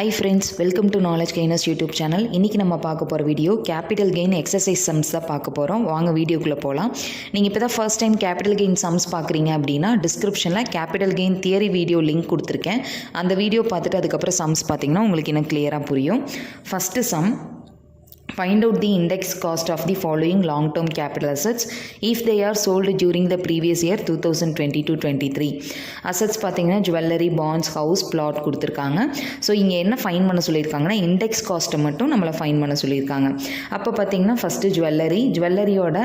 Hi friends, welcome to Knowledge Gainers YouTube channel. இன்னைக்கு நம்ம பார்க்க போற video capital gain exercise sums தான் பார்க்க போறோம். வாங்க வீடியோக்குள்ள போலாம். நீங்க இப்பதான் first time capital gain sums பார்க்கறீங்க அப்படினா டிஸ்கிரிப்ஷன்ல capital gain theory video link கொடுத்திருக்கேன். அந்த வீடியோ பார்த்துட்டு அதுக்கு அப்புறம் சம்ஸ் பாத்தீங்கன்னா உங்களுக்கு இன்னும் கிளியரா புரியும். First sum, find out the index cost of the following long-term capital assets if they are sold during the previous year 2022-23. assets பார்த்தீங்கன்னா ஜுவல்லரி, பாண்ட்ஸ், ஹவுஸ், பிளாட் கொடுத்துருக்காங்க. ஸோ இங்கே என்ன ஃபைன் பண்ண சொல்லியிருக்காங்கன்னா இண்டெக்ஸ் காஸ்ட்டை மட்டும் நம்மளை ஃபைன் பண்ண சொல்லியிருக்காங்க. அப்போ பார்த்தீங்கன்னா ஃபஸ்ட்டு ஜுவல்லரியோட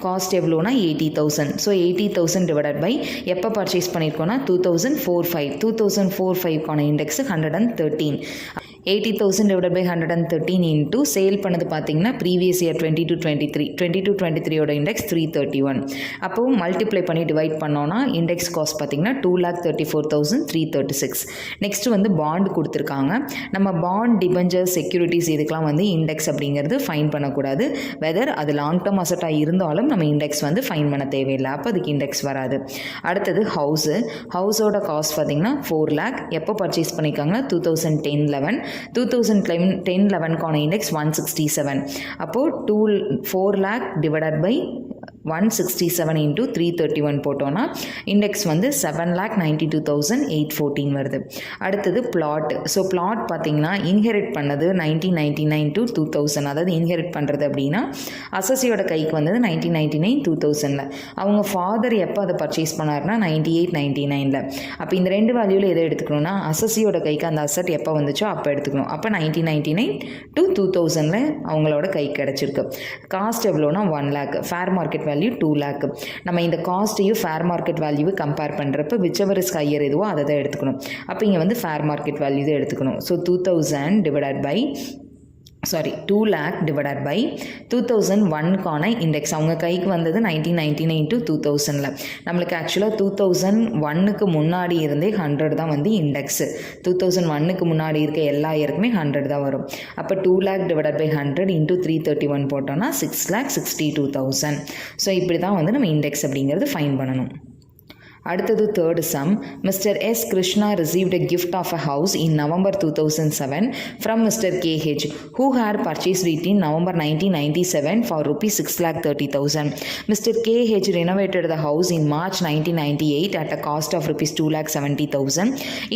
காஸ்ட் எவ்வளோனா 80,000. ஸோ 80,000 டிவைடட் பை எப்போ பர்ச்சேஸ் பண்ணியிருக்கோன்னா 2004-5க்கான index 113. 80,000 divided by 113 into sale பண்ணது பார்த்தீங்கன்னா ப்ரீவியஸ் இயர் 22-23 இண்டெக்ஸ் 331. அப்போது மல்டிப்ளை பண்ணி டிவைட் பண்ணோன்னா இண்டெக்ஸ் காஸ்ட் பார்த்தீங்கன்னா 2,34,336. நெக்ஸ்ட் வந்து பாண்ட் கொடுத்துருக்காங்க. நம்ம பாண்ட், டிபெஞ்சர், செக்யூரிட்டிஸ் இதுக்கெலாம் வந்து இண்டெக்ஸ் அப்படிங்கிறது ஃபைன் பண்ணக்கூடாது. வெதர் அது லாங் டேர்ம் அசட்டாக இருந்தாலும் நம்ம இண்டெக்ஸ் வந்து ஃபைன் பண்ண தேவையில்லை. அப்போ அதுக்கு இண்டெக்ஸ் வராது. அடுத்தது ஹவுஸோட காஸ்ட் பார்த்தீங்கன்னா 4 lakh. எப்போ பர்ச்சேஸ் பண்ணியிருக்காங்கன்னா 2010-11. 2010-11க்கான இண்டெக்ஸ் 167. அப்போது 4 lakh டிவைடட் பை 167 into 331 போட்டோன்னா இண்டெக்ஸ் வந்து 7,92,814 வருது. அடுத்தது பிளாட். ஸோ பிளாட் பார்த்தீங்கன்னா இன்ஹெரிட் பண்ணது 1999 to 2000. அதாவது இன்ஹெரிட் பண்ணுறது அப்படின்னா அசஸியோட கைக்கு வந்தது 1999-2000. அவங்க ஃபாதர் எப்போ அதை பர்ச்சேஸ் பண்ணார்னா 98-99. அப்போ இந்த ரெண்டு வேல்யூவில் எதை எடுத்துக்கணும்னா அசஸியோட கைக்கு அந்த அசட் எப்போ வந்துச்சோ அப்போ எடுத்துக்கணும். அப்போ 1999 to 2000 அவங்களோட கைக்கு கிடச்சிருக்கு. காஸ்ட் எவ்வளோனா 1 lakh. Fair market value 2 lakh. நம்ம இந்த காஸ்ட்டையும் ஃபேர் மார்க்கெட் வேல்யூவை கம்பேர் பண்ணுறப்ப விச்செவர் இஸ் ஹையர் எதுவோ அதை தான் எடுத்துக்கணும். அப்போ இங்கே வந்து ஃபேர் மார்க்கெட் வேல்யூ தான் எடுத்துக்கணும். ஸோ 2 lakh divided by 2001க்கான இண்டெக்ஸ் அவங்க கைக்கு வந்தது 1999 to 2000. நம்மளுக்கு ஆக்சுவலாக 2001க்கு முன்னாடி இருந்தே 100 தான் வந்து இண்டெக்ஸு. 2001க்கு முன்னாடி இருக்க எல்லா இயருக்குமே 100 தான் வரும். அப்போ 2 lakh divided by 100 into 331 போட்டோன்னா 6,62,000. ஸோ இப்படி தான் வந்து நம்ம இண்டெக்ஸ் அப்படிங்கிறது ஃபைன் பண்ணணும். அடுத்தது third sum, Mister S Krishna received a gift of a house in November 2007 from Mr. KH who had purchased it in November 1997 for rupees 6,30,000. Mr. KH renovated the house in March 1998 at a cost of rupees 2,70,000.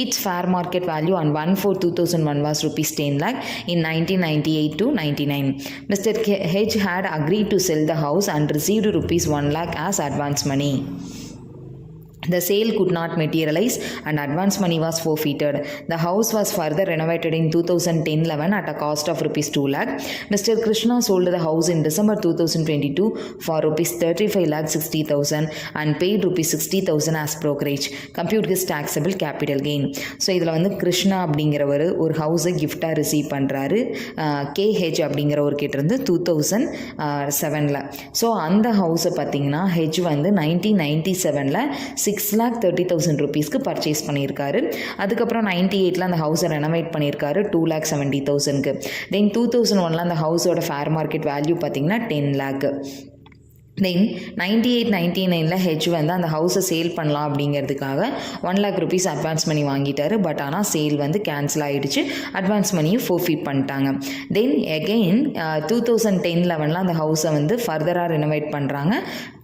Its fair market value on 1/4/2001 was rupees 10 lakh in 1998 to 99. Mr. KH had agreed to sell the house and received rupees 1 lakh as advance money. The sale could not materialize and advance money was forfeited. The house was further renovated in 2010-11 at a cost of rupees 2 lakh. Mr. Krishna sold the house in December 2022 for rupees 35,60,000 and paid rupees 60,000 as brokerage. Compute his taxable capital gain. So இதில் வந்து கிருஷ்ணா அப்படிங்கிறவர் ஒரு ஹவுஸை கிஃப்டாக receive பண்ணுறாரு KH அப்படிங்கிற ஒரு கிட்டேருந்து 2007. So அந்த ஹவுஸை பார்த்தீங்கன்னா ஹெச் வந்து 1997 6,30,000 rupeesக்கு பர்ச்சேஸ் பண்ணியிருக்காரு. அதுக்கப்புறம் 98 அந்த ஹவுஸை ரெனோவேட் பண்ணியிருக்காரு 2,70,000க்கு. தென் 2001 அந்த ஹவுஸோட ஃபேர் மார்க்கெட் வேல்யூ பார்த்தீங்கன்னா 10 lakh. தென் 98-99 ஹெச் வந்து அந்த ஹவுஸை சேல் பண்ணலாம் அப்படிங்கிறதுக்காக 1 lakh rupees அட்வான்ஸ் மணி வாங்கிட்டாரு. பட் ஆனால் சேல் வந்து கேன்சல் ஆகிடுச்சு. அட்வான்ஸ் மணியும் ஃபோர்ஃபீட் பண்ணிட்டாங்க. தென் எகெயின் 2010-11 அந்த ஹவுஸை வந்து ஃபர்தராக ரெனோவேட் பண்ணுறாங்க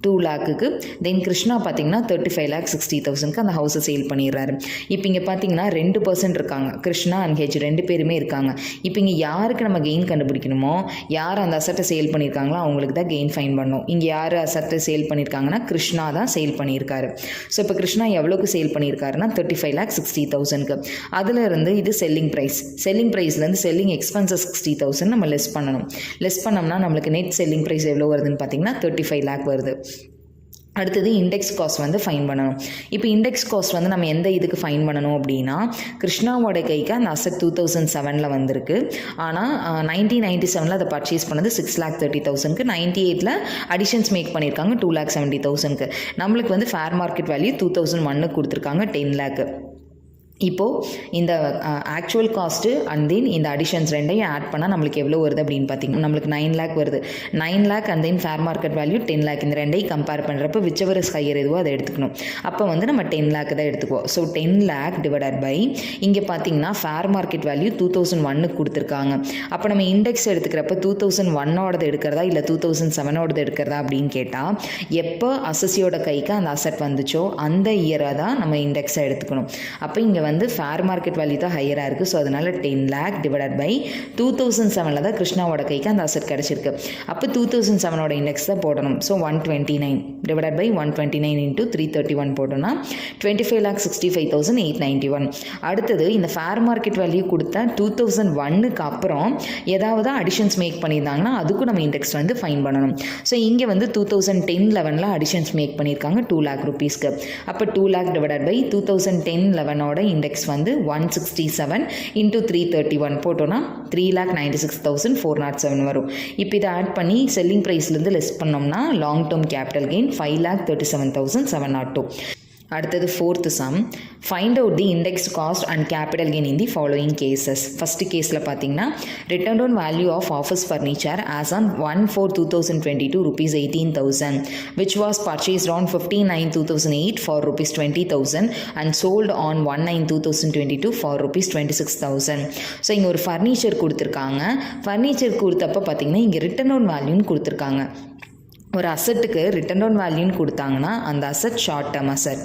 2 lakhக்கு. தென் கிருஷ்ணா பார்த்தீங்கன்னா 35,60,000க்கு அந்த ஹவுஸை சேல் பண்ணிடுறாரு. இப்போ இங்கே பார்த்தீங்கன்னா 2% இருக்காங்க. கிருஷ்ணா அண்ட் ஹெச் 2 பேருமே இருக்காங்க. இப்போ இங்கே யாருக்கு நம்ம கெயின் கண்டுபிடிக்கணுமோ, யார் அந்த அசட்டை சேல் பண்ணியிருக்காங்களோ அவங்களுக்கு தான் கெயின் ஃபைன் பண்ணணும். இங்கே யார் அசட்டை சேல் பண்ணியிருக்காங்கன்னா கிருஷ்ணா தான் சேல் பண்ணியிருக்காரு. ஸோ இப்போ கிருஷ்ணா எவ்வளோக்கு சேல் பண்ணியிருக்காருன்னா 35,60,000க்கு. அதிலிருந்து இது செல்லிங் ப்ரைஸ்லேருந்து செல்லிங் எக்ஸ்பென்சஸ் 60,000 நம்ம லெஸ் பண்ணணும். லெஸ் பண்ணோம்னா நம்மளுக்கு நெட் செல்லிங் ப்ரைஸ் எவ்வளோ வருதுன்னு பார்த்தீங்கன்னா 35 lakh வருது. அடுத்தது இண்டெக்ஸ் காஸ்ட் வந்து ஃபைன் பண்ணணும். இப்போ இண்டெக்ஸ் காஸ்ட் வந்து நம்ம எந்த இதுக்கு ஃபைன் பண்ணணும் அப்படின்னா கிருஷ்ணாவோட கைக்கு அந்த அசட் 2007 வந்திருக்கு. ஆனால் 1997 அதை பர்ச்சேஸ் பண்ணது 6,30,000க்கு. 98 அடிஷன்ஸ் மேக் பண்ணியிருக்காங்க 2,70,000க்கு. நம்மளுக்கு வந்து ஃபேர் மார்க்கெட் வேல்யூ 2001 கொடுத்துருக்காங்க 10 lakh. இப்போது இந்த ஆக்சுவல் காஸ்ட்டு அண்ட் தென் இந்த அடிஷன்ஸ் ரெண்டையும் ஆட் பண்ணால் நம்மளுக்கு எவ்வளோ வருது அப்படின்னு பார்த்தீங்கன்னா நம்மளுக்கு 9 lakh வருது. 9 lakh and then fair market value 10 lakh. இந்த ரெண்டையும் கம்பேர் பண்ணுறப்ப விச்சவர் இஸ் ஹையர் எதுவோ அதை எடுத்துக்கணும். அப்போ வந்து நம்ம 10 lakh தான் எடுத்துக்குவோம். ஸோ 10 lakh டிவைடட் பை இங்கே பார்த்தீங்கன்னா ஃபேர் மார்க்கெட் வேல்யூ 2001 கொடுத்துருக்காங்க. அப்போ நம்ம இண்டெக்ஸ் எடுத்துக்கிறப்ப 2001ஓடது எடுக்கிறதா இல்லை 2007ஓடது எடுக்கிறதா அப்படின்னு கேட்டால் எப்போ அசஸியோட கைக்கு அந்த அசட் வந்துச்சோ அந்த இயரை தான் நம்ம இண்டெக்ஸை எடுத்துக்கணும். அப்போ இங்கே வந்து ஃபேர் மார்க்கெட் வேல்யூ தான் ஹையராக இருக்குது. ஸோ அதனால் 10 lakh டிவைடட் பை 2007 தான் கிருஷ்ணாவோட கைக்கு அந்த அசட் கிடச்சிருக்கு. அப்போ 2007ஓட இண்டெக்ஸ் தான் போடணும். ஸோ 129 டிவைடட் பை 129 இன்ட்டு 331 போட்டோம்னா 25,65,891. அடுத்தது இந்த ஃபேர் மார்க்கெட் வேல்யூ கொடுத்த 2001க்கு அப்புறம் ஏதாவது அடிஷன்ஸ் மேக் பண்ணியிருந்தாங்கன்னா அதுக்கும் நம்ம இண்டெக்ஸ் வந்து ஃபைன் பண்ணணும். ஸோ இங்கே வந்து 2010-11 அடிஷன்ஸ் மேக் பண்ணியிருக்காங்க 2 lakh rupeesக்கு. அப்போ 2 lakh டிவைடட் பை 2010-11ஓட இண்டெக்ஸ் வந்து 167 இன்ட்டு 331 போட்டோன்னா 3,96,407 வரும். இப்போ இதை ஆட் பண்ணி செல்லிங் ப்ரைஸ்லேருந்து லெஸ் பண்ணோம்னா லாங் டேர்ம் கேபிட்டல் கெயின் 5,37,702. அடுத்தது fourth sum, find out the index cost and capital gain in the following cases. First கேஸில் பார்த்தீங்கன்னா written on value of office furniture as on 1/4/2022 rupees 18,000 which was purchased on 15/9/2008 for rupees 20,000 and sold on 1/9/2022 for rupees 26,000. So இங்கே ஒரு furniture கொடுத்துருக்காங்க. Furniture கொடுத்தப்போ பார்த்தீங்கன்னா இங்கே return on வேல்யூன்னு கொடுத்துருக்காங்க. ஒரு அசட்டுக்கு ரிட்டர்ன் ஆன் வேல்யூன்னு கொடுத்தாங்கன்னா அந்த அசட் ஷார்ட் டேர்ம் அசட்.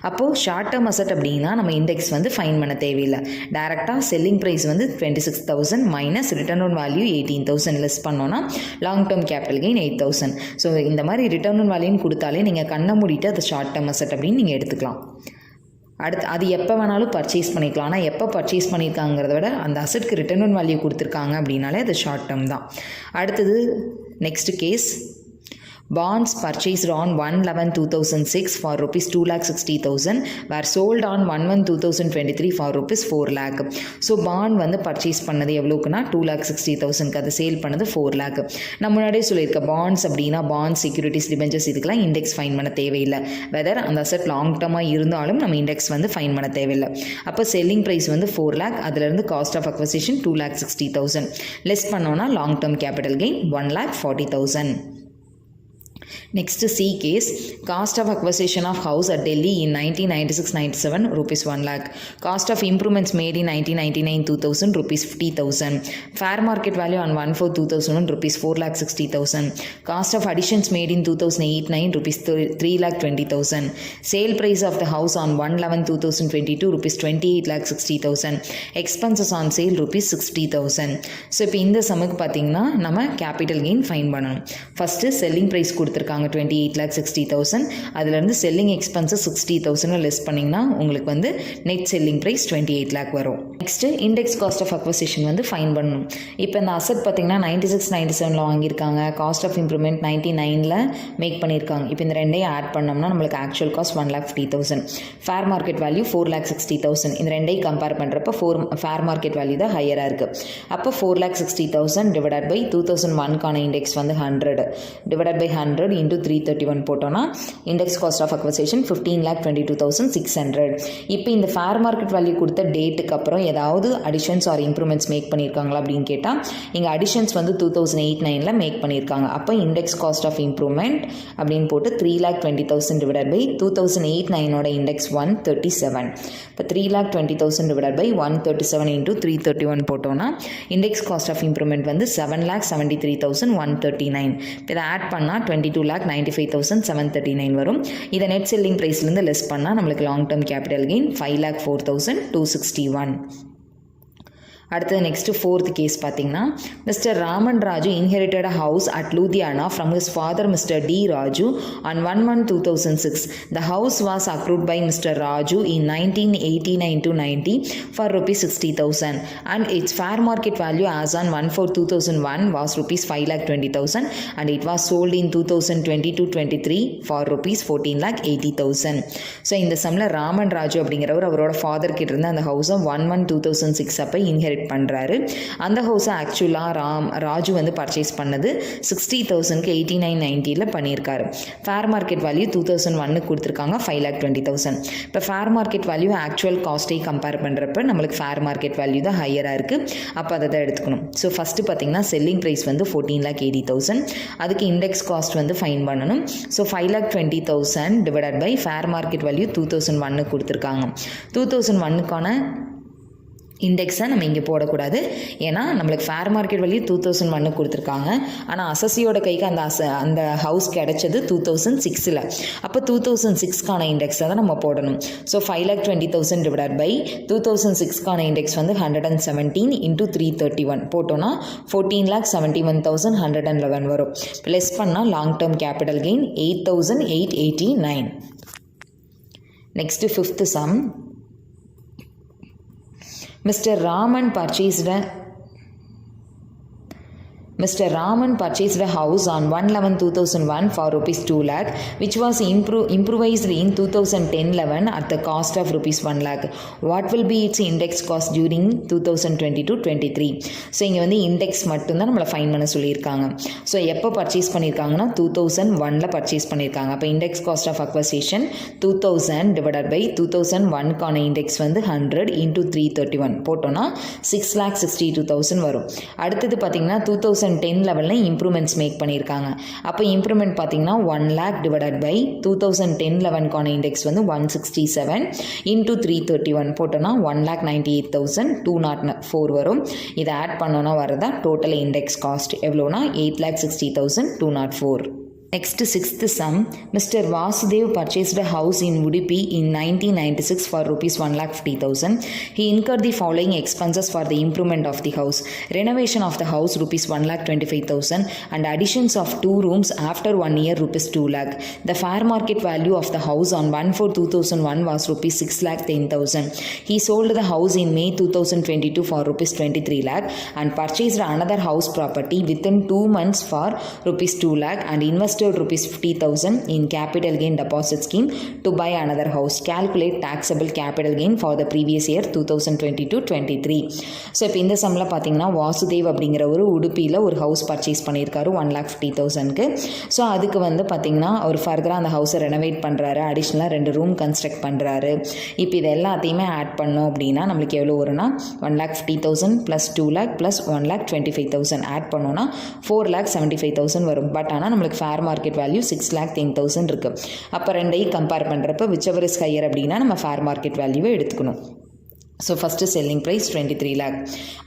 அப்போது ஷார்ட் டேர்ம் அசட் அப்படின்னா நம்ம இண்டெக்ஸ் வந்து ஃபைன் பண்ண தேவையில்லை. டேரெக்டாக செல்லிங் ப்ரைஸ் வந்து 26,000 minus return on value 18,000 less பண்ணோன்னா long term capital gain 8,000. So இந்த மாதிரி ரிட்டர்ன் ஆன் வேல்யூன்னு கொடுத்தாலே நீங்கள் கண்ணை மூடிட்டு அது ஷார்ட் டேர்ம் அசட் அப்படின்னு நீங்கள் எடுத்துக்கலாம். அடுத்து அது எப்போ வேணாலும் பர்ச்சேஸ் பண்ணிக்கலாம். ஆனால் எப்போ பர்ச்சேஸ் பண்ணியிருக்காங்கிறத விட அந்த அசட்க்கு ரிட்டர்ன் ஆன் வேல்யூ கொடுத்துருக்காங்க அப்படின்னாலே அது ஷார்ட் டேர்ம் தான். அடுத்தது next case, bonds purchased on 1/11/2006 for rupees 2,60,000 were sold on 1/1/2023 for rupees 4 lakh. So bond வந்து பர்ச்சேஸ் பண்ணது எவ்வளோக்குன்னா 2,60,000க்கு அதை சேல் பண்ணது 4 lakh. நான் முன்னாடியே சொல்லியிருக்கேன் பாண்ட்ஸ் அப்படின்னா பாண்ட்ஸ், செக்யூரிட்டிஸ், டிபெஞ்சர்ஸ் இதுக்கெல்லாம் இண்டெக்ஸ் ஃபைன் பண்ண தேவையில்லை. வெதர் அந்த அசட் லாங் டேர்மாக இருந்தாலும் நம்ம இண்டெக்ஸ் வந்து ஃபைன் பண்ண தேவையில்லை. அப்போ செல்லிங் ப்ரைஸ் வந்து 4 lakh, அதுலேருந்து காஸ்ட் ஆஃப் அக்வசிஷன் 2,60,000 லெஸ் பண்ணோன்னா long term capital gain 1,40,000. Next C case, cost of acquisition of house at Delhi in 1996-97 rupees 1 lakh. Cost of improvements made in 1999-2000 rupees 50,000. Fair market value on 1/4/2001 rupees 4,60,000. Cost of additions made in 2008-9 rupees 3,20,000. Sale price of the house on 1/11/2022 rupees 28,60,000. Expenses on sale rupees 60,000. So இப்போ இந்த சமுக்கு பார்த்தீங்கன்னா நம்ம capital gain fine பண்ணணும். First selling price கொடுத்துருக்காங்க 28,60,000. அதுலேருந்து selling expenses 60,000 less பண்ணிங்கன்னா உங்களுக்கு வந்து நெட் செல்லிங் ப்ரைஸ் 28 lakh வரும். Next index cost of acquisition வந்து ஃபைன் பண்ணணும். இப்போ இந்த அசட் பார்த்தீங்கன்னா 96-97 வாங்கியிருக்காங்க. காஸ்ட் ஆஃப் இம்ப்ரூவ்மெண்ட் 99 மேக் பண்ணியிருக்காங்க. இப்போ இந்த ரெண்டையும் ஆட் பண்ணோம்னா நம்மளுக்கு actual cost 1,50,000. Fair market value 4,60,000. இந்த ரெண்டையும் கம்பேர் பண்ணுறப்ப ஃபேர் மார்க்கெட் வேல்யூ தான் ஹையராக இருக்குது. அப்போ 4,60,000 டிவைடட் பை 2001க்கான இண்டெக்ஸ் வந்து 100 டிவைடட் பை 100 into 331 போட்டோன்னா இண்டெக்ஸ் காஸ்ட் ஆஃப் அக்வசிஷன் 15,22,600. இப்போ இந்த ஃபேர் மார்க்கெட் வேல்யூ கொடுத்த டேட்டுக்கு அப்புறம் ஏதாவது அடிஷன்ஸ் ஆர் இம்ப்ரூவ்மெண்ட்ஸ் மேக் பண்ணியிருக்காங்களா அப்படின்னு கேட்டால் இங்கே அடிஷன்ஸ் வந்து 2008-9 மேக் பண்ணியிருக்காங்க. அப்போ இண்டெக்ஸ் காஸ்ட் ஆஃப் இம்ப்ரூவ்மெண்ட் அப்படின்னு போட்டு 3,20,000 டிவைடட் பை 2008-9ஓட இண்டெக்ஸ் 137. இப்போ 3,20,000 டிவைடட் பை 137 into 331 போட்டோன்னா இண்டெக்ஸ் காஸ்ட் ஆஃப் இம்ப்ரூவ்மெண்ட் வந்து 7,73,139. இதை ஆட் பண்ணால் 22,95,739 வரும். இதை நெட் செல்லிங் ப்ரைஸ்லேருந்து லெஸ் பண்ணால் நம்மளுக்கு லாங் டேர்ம் கேபிட்டல் கெயின் 5,04,261. அடுத்தது நெக்ஸ்ட் ஃபோர்த் கேஸ் பார்த்தீங்கன்னா mister Raman Raju inherited a house at Ludhiana from his father mister D Raju on 1/1/2006. The house was acquired by mister Raju in 1989-90 for rupees 60,000 and its fair market value as on 1/4/2001 was rupees 5,20,000 and it was sold in 2022-23 for rupees 14,80,000. So இந்த சம்மில் ராமன் ராஜு அப்படிங்கிறவர் அவரோட father கிட்ட இருந்து அந்த ஹவுஸை 1/1/2006 அப்போ inherit inherit பண்ணுறாரு. அந்த ஹவுஸை ஆக்சுவலாக ராஜு வந்து பர்ச்சேஸ் பண்ணது 60,000க்கு 8990 பண்ணியிருக்காரு. ஃபேர் மார்க்கெட் வேல்யூ 2001 கொடுத்துருக்காங்க 5,20,000. இப்போ ஃபேர் மார்க்கெட் வேல்யூ ஆக்சுவல் காஸ்ட்டை கம்பேர் பண்ணுறப்ப நம்மளுக்கு ஃபேர் மார்க்கெட் வேல்யூ தான் ஹையராக இருக்குது. அப்போ அதை தான் எடுத்துக்கணும். ஸோ ஃபஸ்ட்டு பார்த்தீங்கன்னா செல்லிங் ப்ரைஸ் வந்து 14,80,000. அதுக்கு இண்டெக்ஸ் காஸ்ட் வந்து ஃபைன் பண்ணணும். So 5,20,000 divided by fair market value 2001 கொடுத்துருக்காங்க. 2001க்கான இண்டெக்ஸை நம்ம இங்கே போடக்கூடாது. ஏன்னா நம்மளுக்கு ஃபேர் மார்க்கெட் வேல்யூ 2001 கொடுத்துருக்காங்க. ஆனால் அசஸியோட கைக்கு அந்த ஹவுஸ் கிடைச்சது 2006. அப்போ 2006க்கான இண்டெக்ஸை தான் நம்ம போடணும். ஸோ 5,20,000 டிவைட் பை 2006க்கான இண்டெக்ஸ் வந்து 117 இன்ட்டு 331 போட்டோன்னா 14,71,111 வரும். லெஸ் பண்ணால் long term capital gain 8,889. Next 5th sum. Mr. Raman purchased a house on 1/11/2001 for rupees 2 lakh, which was improvised in 2010-11 at the cost of rupees 1 lakh. What will be its index cost during 2022-23? So இங்கே வந்து index மட்டும்தான் நம்மளை fine பண்ண சொல்லியிருக்காங்க. So எப்போ purchase பண்ணியிருக்காங்கன்னா 2001 purchase பண்ணியிருக்காங்க. அப்போ index cost of acquisition 2000 divided by 2001க்கான இண்டெக்ஸ் வந்து 100 இன்ட்டு 331 போட்டோன்னா 6,62,000 வரும். அடுத்தது பார்த்தீங்கன்னா 2010 லெவலில் இம்ப்ரூவ்மெண்ட்ஸ் மேக் பண்ணியிருக்காங்க. அப்போ இம்ப்ரூவ்மெண்ட் பார்த்தீங்கன்னா 1 lakh டிவைடட் பை 2010-11க்கான இண்டெக்ஸ் வந்து 167 இன்ட்டு 331 போட்டோன்னா 1,98,204 வரும். இதை ஆட் பண்ணோன்னா வரதா டோட்டல் இண்டெக்ஸ் காஸ்ட் எவ்வளோனா 8,60,204. Next 6th sum. Mr. Vasudev purchased a house in Udupi in 1996 for rupees 1,50,000. He incurred the following expenses for the improvement of the house. Renovation of the house rupees 1,25,000 and additions of 2 rooms after 1 year rupees 2 lakh. The fair market value of the house on 1/4/2001 was rupees 6,10,000. He sold the house in May 2022 for rupees 23 lakh and purchased another house property within 2 months for rupees 2 lakh and invested rupees 50,000 in capital gain deposit scheme to buy another house. Calculate taxable capital gain for the previous year 2022-23. So இப்போ இந்த சம்மில் பார்த்தீங்கன்னா வாசுதேவ் அப்படிங்கிற ஒரு உடுப்பியில் ஒரு house purchase பண்ணியிருக்காரு 1,50,000க்கு. So அதுக்கு வந்து பார்த்தீங்கன்னா அவர் ஃபர்தராக அந்த ஹவுஸை ரெனோவேட் பண்ணுறாரு. அடிஷ்னலாக 2 ரூம் கன்ஸ்ட்ரக்ட் பண்ணுறாரு. இப்போ இது எல்லாத்தையுமே ஆட் பண்ணோம் அப்படின்னா நம்மளுக்கு எவ்வளோ வரும்னா 1,50,000 ப்ளஸ் 2 lakh ப்ளஸ் 1,25,000 ஆட் பண்ணோன்னா 4,75,000 வரும். பட் ஆனால் நம்மளுக்கு ஃபேர் மார்க்கெட் வேல்யூ 6,10,000 இருக்குது. அப்போ ரெண்டையும் கம்பேர் பண்ணுறப்ப whichever is higher அப்படின்னா நம்ம ஃபேர் மார்க்கெட் வேல்யூவை எடுத்துக்கணும். So first selling price 23 lakh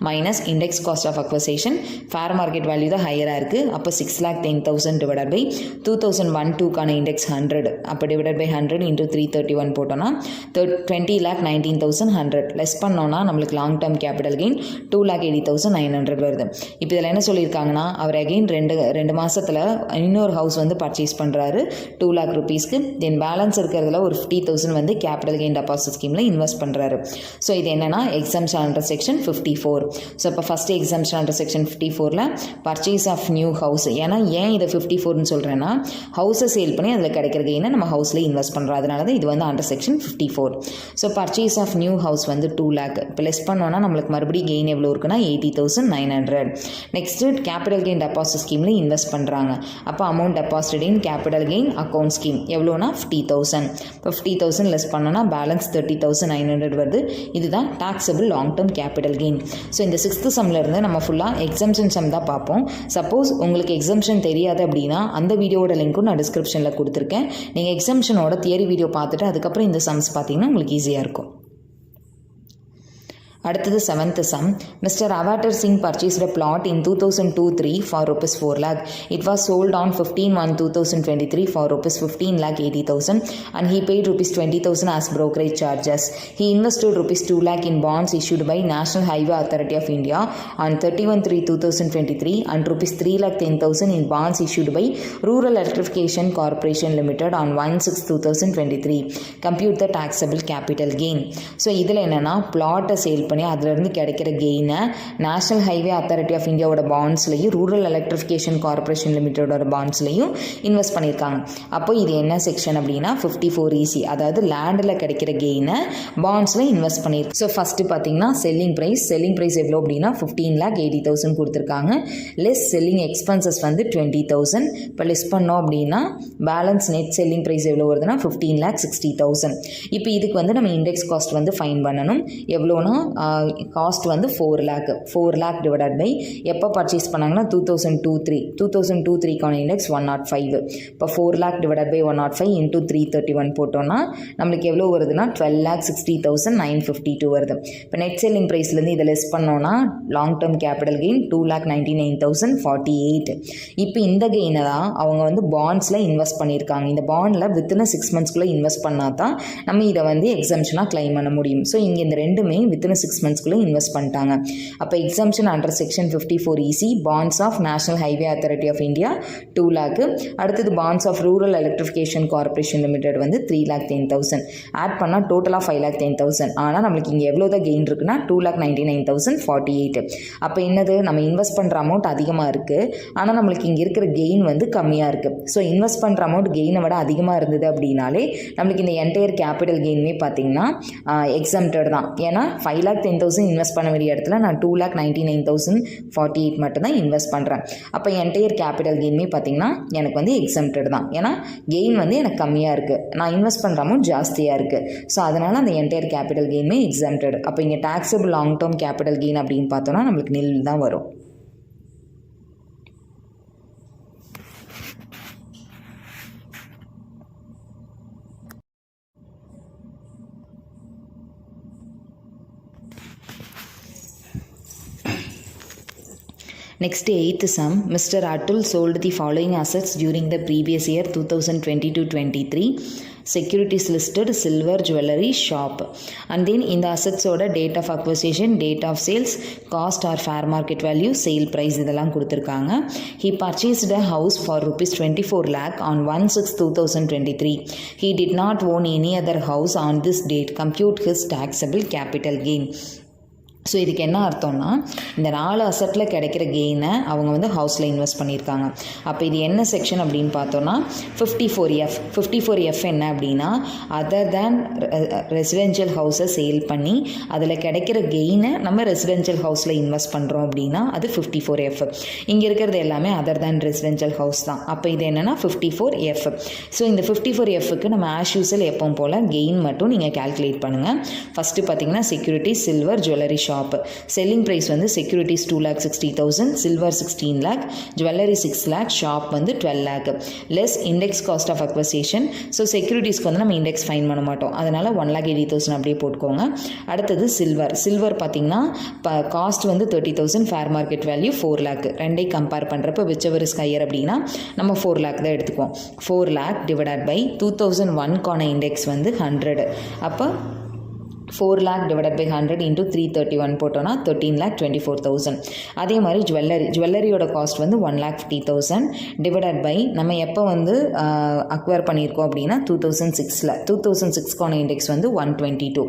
minus index cost of acquisition fair market value தான் ஹையராக இருக்குது. அப்போ 6,10,000 டிவைடட் பை 2001-2க்கான இண்டெக்ஸ் 100. அப்போ டிவைடட் பை 100 இன்ட்டு 331 போட்டோன்னா 20,19,100 லெஸ் பண்ணோன்னா நம்மளுக்கு லாங் டேர்ம் கேபிட்டல் கெயின் 2,80,900 வருது. இப்போ இதில் என்ன சொல்லியிருக்காங்கன்னா அவர் அகெயின் ரெண்டு மாதத்தில் இன்னொரு ஹவுஸ் வந்து பர்ச்சேஸ் பண்ணுறாரு 2 lakh rupeesக்கு. தென் பேலன்ஸ் இருக்கிறதுல ஒரு 50,000 வந்து கேபிட்டல் கெயின் டெபாசிட் ஸ்கீமில் இன்வெஸ்ட் பண்ணுறாரு. ஸோ இது என்னன்னா எக்ஸம்ஷன் அண்டர் செக்ஷன் 54. ஸோ இப்போ ஃபஸ்ட்டு எக்ஸம்ஷன் அண்டர் செக்ஷன் 54ல் பர்ச்சேஸ் ஆஃப் நியூ ஹவுஸ். ஏன்னா ஏன் இதை 54ன்னு சொல்கிறேன்னா ஹவுஸை சேல் பண்ணி அதில் கிடைக்கிற கெயினை நம்ம ஹவுஸில் இன்வெஸ்ட் பண்ணுறோம். அதனால தான் இது வந்து under section 54. So purchase of new house வந்து 2 lakh. இப்போ லெஸ் பண்ணோன்னா நம்மளுக்கு மறுபடியும் கெயின் எவ்வளோ இருக்குன்னா 80,900. நெக்ஸ்ட்டு கேபிட்டல் கெயின் டெபாசிட் ஸ்கீமில் இன்வெஸ்ட் பண்ணுறாங்க. அப்போ amount deposit in capital gain account scheme எவ்வளோனா 50,000. இப்போ 50,000 லெஸ் பண்ணோன்னா பேலன்ஸ் 30,900 வருது. இதுதான் taxable long term capital gain. So இந்த 6th சம்மில் இருந்து நம்ம ஃபுல்லாக எக்ஸம்ஷன் சம் தான் பார்ப்போம். சப்போஸ் உங்களுக்கு எக்ஸம்ஷன் தெரியாது அப்படின்னா அந்த வீடியோட லிங்க்கும் நான் டிஸ்கிரிப்ஷனில் கொடுத்துருக்கேன். நீங்கள் எக்ஸம்ஷனோட தியரி வீடியோ பார்த்துட்டு அதுக்கப்புறம் இந்த சம்ஸ் பார்த்தீங்கன்னா உங்களுக்கு ஈஸியாக இருக்கும். அடுத்தது 7th sum. Mr. Avatar Singh purchased a plot in 2002-03 for rupees 4 lakh. It was sold on 15/1/2023 for rupees 15,80,000 and he paid rupees 20,000 as brokerage charges. He invested rupees 2 lakh in bonds issued by National Highway Authority of India on 31/3/2023 and rupees 3,10,000 in bonds issued by Rural Electrification Corporation Limited on 1/6/2023. Compute the taxable capital gain. So இதில் என்னென்னா பிளாட்டை sale பண்ணி அதிலிருந்து கிடைக்கிற கெயினை national highway authority of இந்தியாவோட பாண்ட்ஸ்லையும் rural electrification corporation லிமிட்டடோட பாண்ட்ஸ்லையும் invest பண்ணியிருக்காங்க. அப்போ இது என்ன செக்ஷன் அப்படின்னா 54EC, அதாவது லேண்டில் கிடைக்கிற கெயினை பாண்ட்ஸில் இன்வெஸ்ட் பண்ணியிருக்கு. ஸோ ஃபஸ்ட்டு பார்த்தீங்கன்னா செல்லிங் ப்ரைஸ் எவ்வளோ அப்படின்னா 15,80,000 கொடுத்துருக்காங்க. லெஸ் செல்லிங் எக்ஸ்பென்சஸ் வந்து 20,000. இப்போ லெஸ் பண்ணோம் அப்படின்னா பேலன்ஸ் நெட் செல்லிங் ப்ரைஸ் எவ்வளோ வருதுன்னா 15,60,000. இப்போ இதுக்கு வந்து நம்ம இண்டெக்ஸ் காஸ்ட் வந்து ஃபைன் பண்ணணும். எவ்வளோனா காஸ்ட் வந்து 4 lakh டிவைடட் பை எப்போ பர்ச்சேஸ் பண்ணாங்கன்னா 2002-3 இண்டெக்ஸ் 105. இப்போ 4 lakh டிவைடட் பை 105 இன்டூ 331 போட்டோம்னா நம்மளுக்கு எவ்வளோ வருதுன்னா 12,60,952 வருது. இப்போ நெட் செல்லிங் ப்ரைஸ்லேருந்து இதை லெஸ் பண்ணோன்னா லாங் டேர்ம் கேபிட்டல் கெயின் 2,99,048. இப்போ இந்த கெயினை தான் அவங்க வந்து பாண்ட்ஸில் இன்வெஸ்ட் பண்ணியிருக்காங்க. இந்த பாண்டில் வித்தின் 6 monthsக்குள்ளே இன்வெஸ்ட் பண்ணால் தான் நம்ம இதை வந்து எக்ஸம்ஷனாக கிளைம் பண்ண முடியும். ஸோ இங்கே இந்த ரெண்டுமே வித்தின் 6 monthsக்குள்ளே இன்வெஸ்ட் பண்ணிட்டாங்க. அப்போ exemption under section 54EC bonds of national highway authority of India 2 lakh. அடுத்தது bonds of rural electrification corporation limited வந்து 3,10,000. ஆட் பண்ணால் டோட்டலாக 5,10,000. ஆனால் நம்மளுக்கு இங்கே எவ்வளோ தான் கெயின் இருக்குன்னா 2,99,048. அப்போ என்னது, நம்ம இன்வெஸ்ட் பண்ணுற அமௌண்ட் அதிகமாக இருக்குது, ஆனால் நம்மளுக்கு இங்கே இருக்கிற கெயின் வந்து கம்மியாக இருக்குது. ஸோ இன்வெஸ்ட் பண்ணுற அமௌண்ட் கெயினை விட அதிகமாக இருந்தது அப்படின்னாலே நம்மளுக்கு இந்த என்டையர் கேபிட்டல் கெயின்மே பார்த்தீங்கன்னா எக்ஸம்டட் தான். ஏன்னா 5,10,000 இன்வெஸ்ட் பண்ண வேண்டிய இடத்துல நான் 2,99,048 மட்டும்தான் இன்வெஸ்ட் பண்ணுறேன். அப்போ என்டையர் கேபிட்டல் கெயின்மே பார்த்தீங்கன்னா எனக்கு வந்து எக்ஸம்டட் தான். ஏன்னா கெயின் வந்து எனக்கு கம்மியாக இருக்குது, நான் இன்வெஸ்ட் பண்ணுற அமௌண்ட் ஜாஸ்தியாக இருக்குது. ஸோ அதனால் அந்த என்டையர் கேபிட்டல் கெயின்மே எக்ஸம்டட். அப்போ இங்கே taxable long term capital gain அப்படின்னு பார்த்தோன்னா நம்மளுக்கு நில் தான் வரும். Next, 8th sum. Mr. Atul sold the following assets during the previous year 2020-23. Securities listed, silver, jewelry, shop. And then in the assets order, date of acquisition, date of sales, cost or fair market value, sale price இதெல்லாம் கொடுத்துருக்காங்க. He purchased a house for rupees 24 lakh on 1/6/2023. He did not own any other house on this date. Compute his taxable capital gain. So இதுக்கு என்ன அர்த்தம்னா, இந்த 4 அசட்டில் கிடைக்கிற கெயினை அவங்க வந்து ஹவுஸில் இன்வெஸ்ட் பண்ணியிருக்காங்க. அப்போ இது என்ன செக்ஷன் அப்படின்னு பார்த்தோன்னா 54F என்ன அப்படின்னா, அதர் தேன் ரெசிடென்ஷியல் ஹவுஸை சேல் பண்ணி அதில் கிடைக்கிற கெயினை நம்ம ரெசிடென்ஷியல் ஹவுஸில் இன்வெஸ்ட் பண்ணுறோம் அப்படின்னா அது 54F. இங்கே இருக்கிறது எல்லாமே அதர் தேன் ரெசிடென்ஷியல் ஹவுஸ் தான். அப்போ இது என்னென்னா 54F. ஸோ இந்த 54Fக்கு நம்ம ஆஸ் யூஸ்வல் எப்பவும் போல் கெயின் மட்டும் நீங்கள் கால்குலேட் பண்ணுங்கள். ஃபஸ்ட்டு பார்த்தீங்கன்னா security, silver, jewellery, shop. Selling price வந்து securities 2,60,000, silver 16 lakh, jewellery 6 lakh, shop வந்து 12 lakh. Less index cost of acquisition. So செக்யூரிட்டிஸ்க்கு வந்து நம்ம இண்டெக்ஸ் ஃபைன் பண்ண மாட்டோம், அதனால் 1,80,000 அப்படியே போட்டுக்கோங்க. அடுத்தது சில்வர் பார்த்தீங்கன்னா காஸ்ட் வந்து 30,000, ஃபேர் மார்க்கெட் வேல்யூ 4 lakh. ரெண்டையும் கம்பேர் பண்ணுறப்ப விச்சவர் இஸ் ஹையர் அப்படின்னா நம்ம 4 lakh தான் எடுத்துக்குவோம். 4 lakh டிவைடட் பை 2001க்கான இண்டெக்ஸ் வந்து 100. அப்போ 4 lakh டிவைடட் பை 100 இன்டூ 331 போட்டோன்னா 13,24,000. அதே மாதிரி ஜுவல்லரியோட காஸ்ட் வந்து 1,50,000 டிவைடட் பை நம்ம எப்போ வந்து அக்வயர் பண்ணியிருக்கோம் அப்படின்னா 2006க்கான இண்டெக்ஸ் வந்து 122.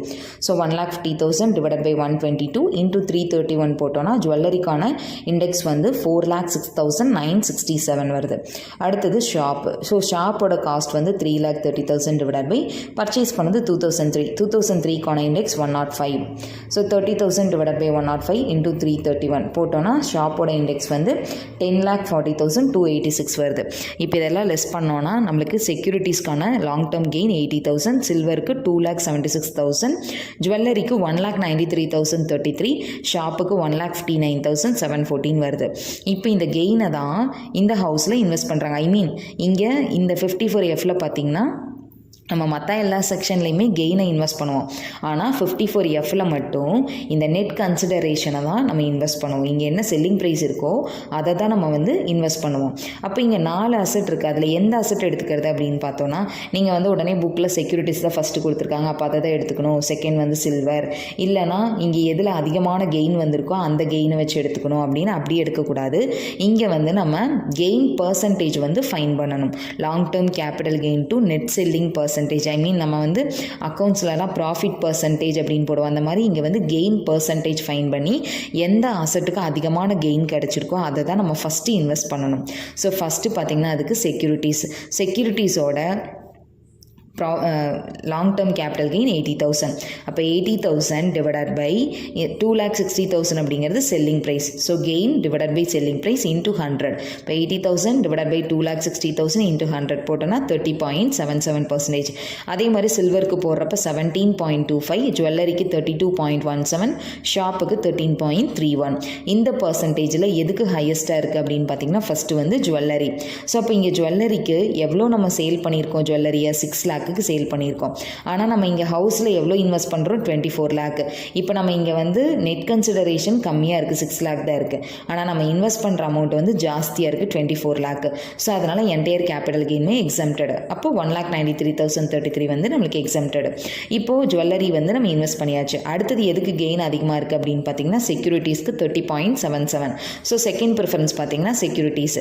ஸோ 1,50,000 டிவைடட் பை 122 இன்டூ 331 போட்டோன்னா ஜுவல்லரிக்கான இண்டெக்ஸ் வந்து 4,06,967 வருது. அடுத்தது ஷாப். ஸோ ஷாப்போட காஸ்ட் வந்து 3,30,000 டிவைடட் பை பர்ச்சேஸ் பண்ணது 2003க்கான index 105. So 30,000 divided by 105 into 331 போட்டோன்னா ஷாப்போட இண்டெக்ஸ் வந்து 10,40,286 வருது. இப்போ இதெல்லாம் லெஸ் பண்ணோன்னா நம்மளுக்கு செக்யூரிட்டிஸ்க்கான லாங் டேர்ம் கெயின் 80,000, சில்வருக்கு 2,76,000, ஜுவல்லரிக்கு 1,93,033, ஷாப்புக்கு 1,59,714 வருது. இப்போ இந்த கெயினை தான் இந்த ஹவுஸில் இன்வெஸ்ட் பண்ணுறாங்க. ஐ மீன் இங்கே இந்த 54Fல பார்த்தீங்கன்னா நம்ம மற்ற எல்லா செக்ஷன்லேயுமே கெயினை இன்வெஸ்ட் பண்ணுவோம், ஆனால் 54Fல மட்டும் இந்த நெட் கன்சிடரேஷனை தான் நம்ம இன்வெஸ்ட் பண்ணுவோம். இங்கே என்ன செல்லிங் ப்ரைஸ் இருக்கோ அதை தான் நம்ம வந்து இன்வெஸ்ட் பண்ணுவோம். அப்போ இங்கே 4 அசெட் இருக்குது, அதில் எந்த அசெட் எடுத்துக்கிறது அப்படின்னு பார்த்தோன்னா, நீங்கள் வந்து உடனே புக்கில் செக்யூரிட்டிஸ் தான் ஃபஸ்ட்டு கொடுத்துருக்காங்க, அப்போ அதை தான் எடுத்துக்கணும். செகண்ட் வந்து சில்வர், இல்லைனா இங்கே எதில் அதிகமான கெயின் வந்திருக்கோ அந்த கெயினை வச்சு எடுத்துக்கணும் அப்படின்னு அப்படி எடுக்கக்கூடாது. இங்கே வந்து நம்ம கெயின் பர்சன்டேஜ் வந்து ஃபைன் பண்ணணும். Long term capital gain to net selling percentage percentage, I mean நம்ம வந்து அக்கௌண்ட்ஸ்லலாம் ப்ராஃபிட் பர்சன்டேஜ் அப்படின்னு போடுவோம். அந்த மாதிரி இங்கே வந்து கெயின் பர்சன்டேஜ் ஃபைன் பண்ணி எந்த அசட்டுக்கு அதிகமான கெயின் கிடச்சிருக்கோ அதை தான் நம்ம ஃபஸ்ட்டு இன்வெஸ்ட் பண்ணணும். ஸோ ஃபஸ்ட்டு பார்த்திங்கன்னா அதுக்கு செக்யூரிட்டிஸோட long term capital gain 80,000. அப்போ 80,000 divided by 2,60,000 அப்படிங்கிறது selling price. So gain divided by selling price into 100. இப்போ 80,000 divided by 2,60,000 into 100 போட்டோன்னா 30.77%. அதே மாதிரி சில்வருக்கு போடுறப்ப 17.25, ஜுவல்லரிக்கு 32.17, ஷாப்புக்கு 13.31. இந்த பர்சன்டேஜில் எதுக்கு ஹையஸ்ட்டாக இருக்குது அப்படின்னு பார்த்தீங்கன்னா ஃபஸ்ட்டு வந்து ஜுவல்லரி. ஸோ அப்போ இங்கே ஜுவல்லரிக்கு எவ்வளோ நம்ம சேல் பண்ணியிருக்கோம், ஜுவல்லரியை 6 lakh சேல் பண்ணியிருக்கோம். ஆனால் நம்ம இங்கே ஹவுஸில் எவ்வளோ இன்வெஸ்ட் பண்ணுறோம், 24 lakh. இப்போ நம்ம இங்கே வந்து நெட் கன்சிடரேஷன் கம்மியாக இருக்குது, 6 lakh தான் இருக்குது. ஆனால் நம்ம இன்வெஸ்ட் பண்ணுற அமௌண்ட் வந்து ஜாஸ்தியாக இருக்குது, 24 lakh. ஸோ அதனால் என்டையர் கேபிட்டல் கெயினுமே எக்ஸம்டட். அப்போ 1,93,033 வந்து நம்மளுக்கு எக்ஸம்டட். இப்போது ஜுவல்லரி வந்து நம்ம இன்வெஸ்ட் பண்ணியாச்சு. அடுத்தது எதுக்கு கெயின் அதிகமாக இருக்குது அப்படின்னு பார்த்தீங்கன்னா செக்யூரிட்டிஸ்க்கு 30.77. ஸோ செகண்ட் ப்ரிஃபரன்ஸ் பார்த்தீங்கன்னா செக்யூரிட்டிஸ்.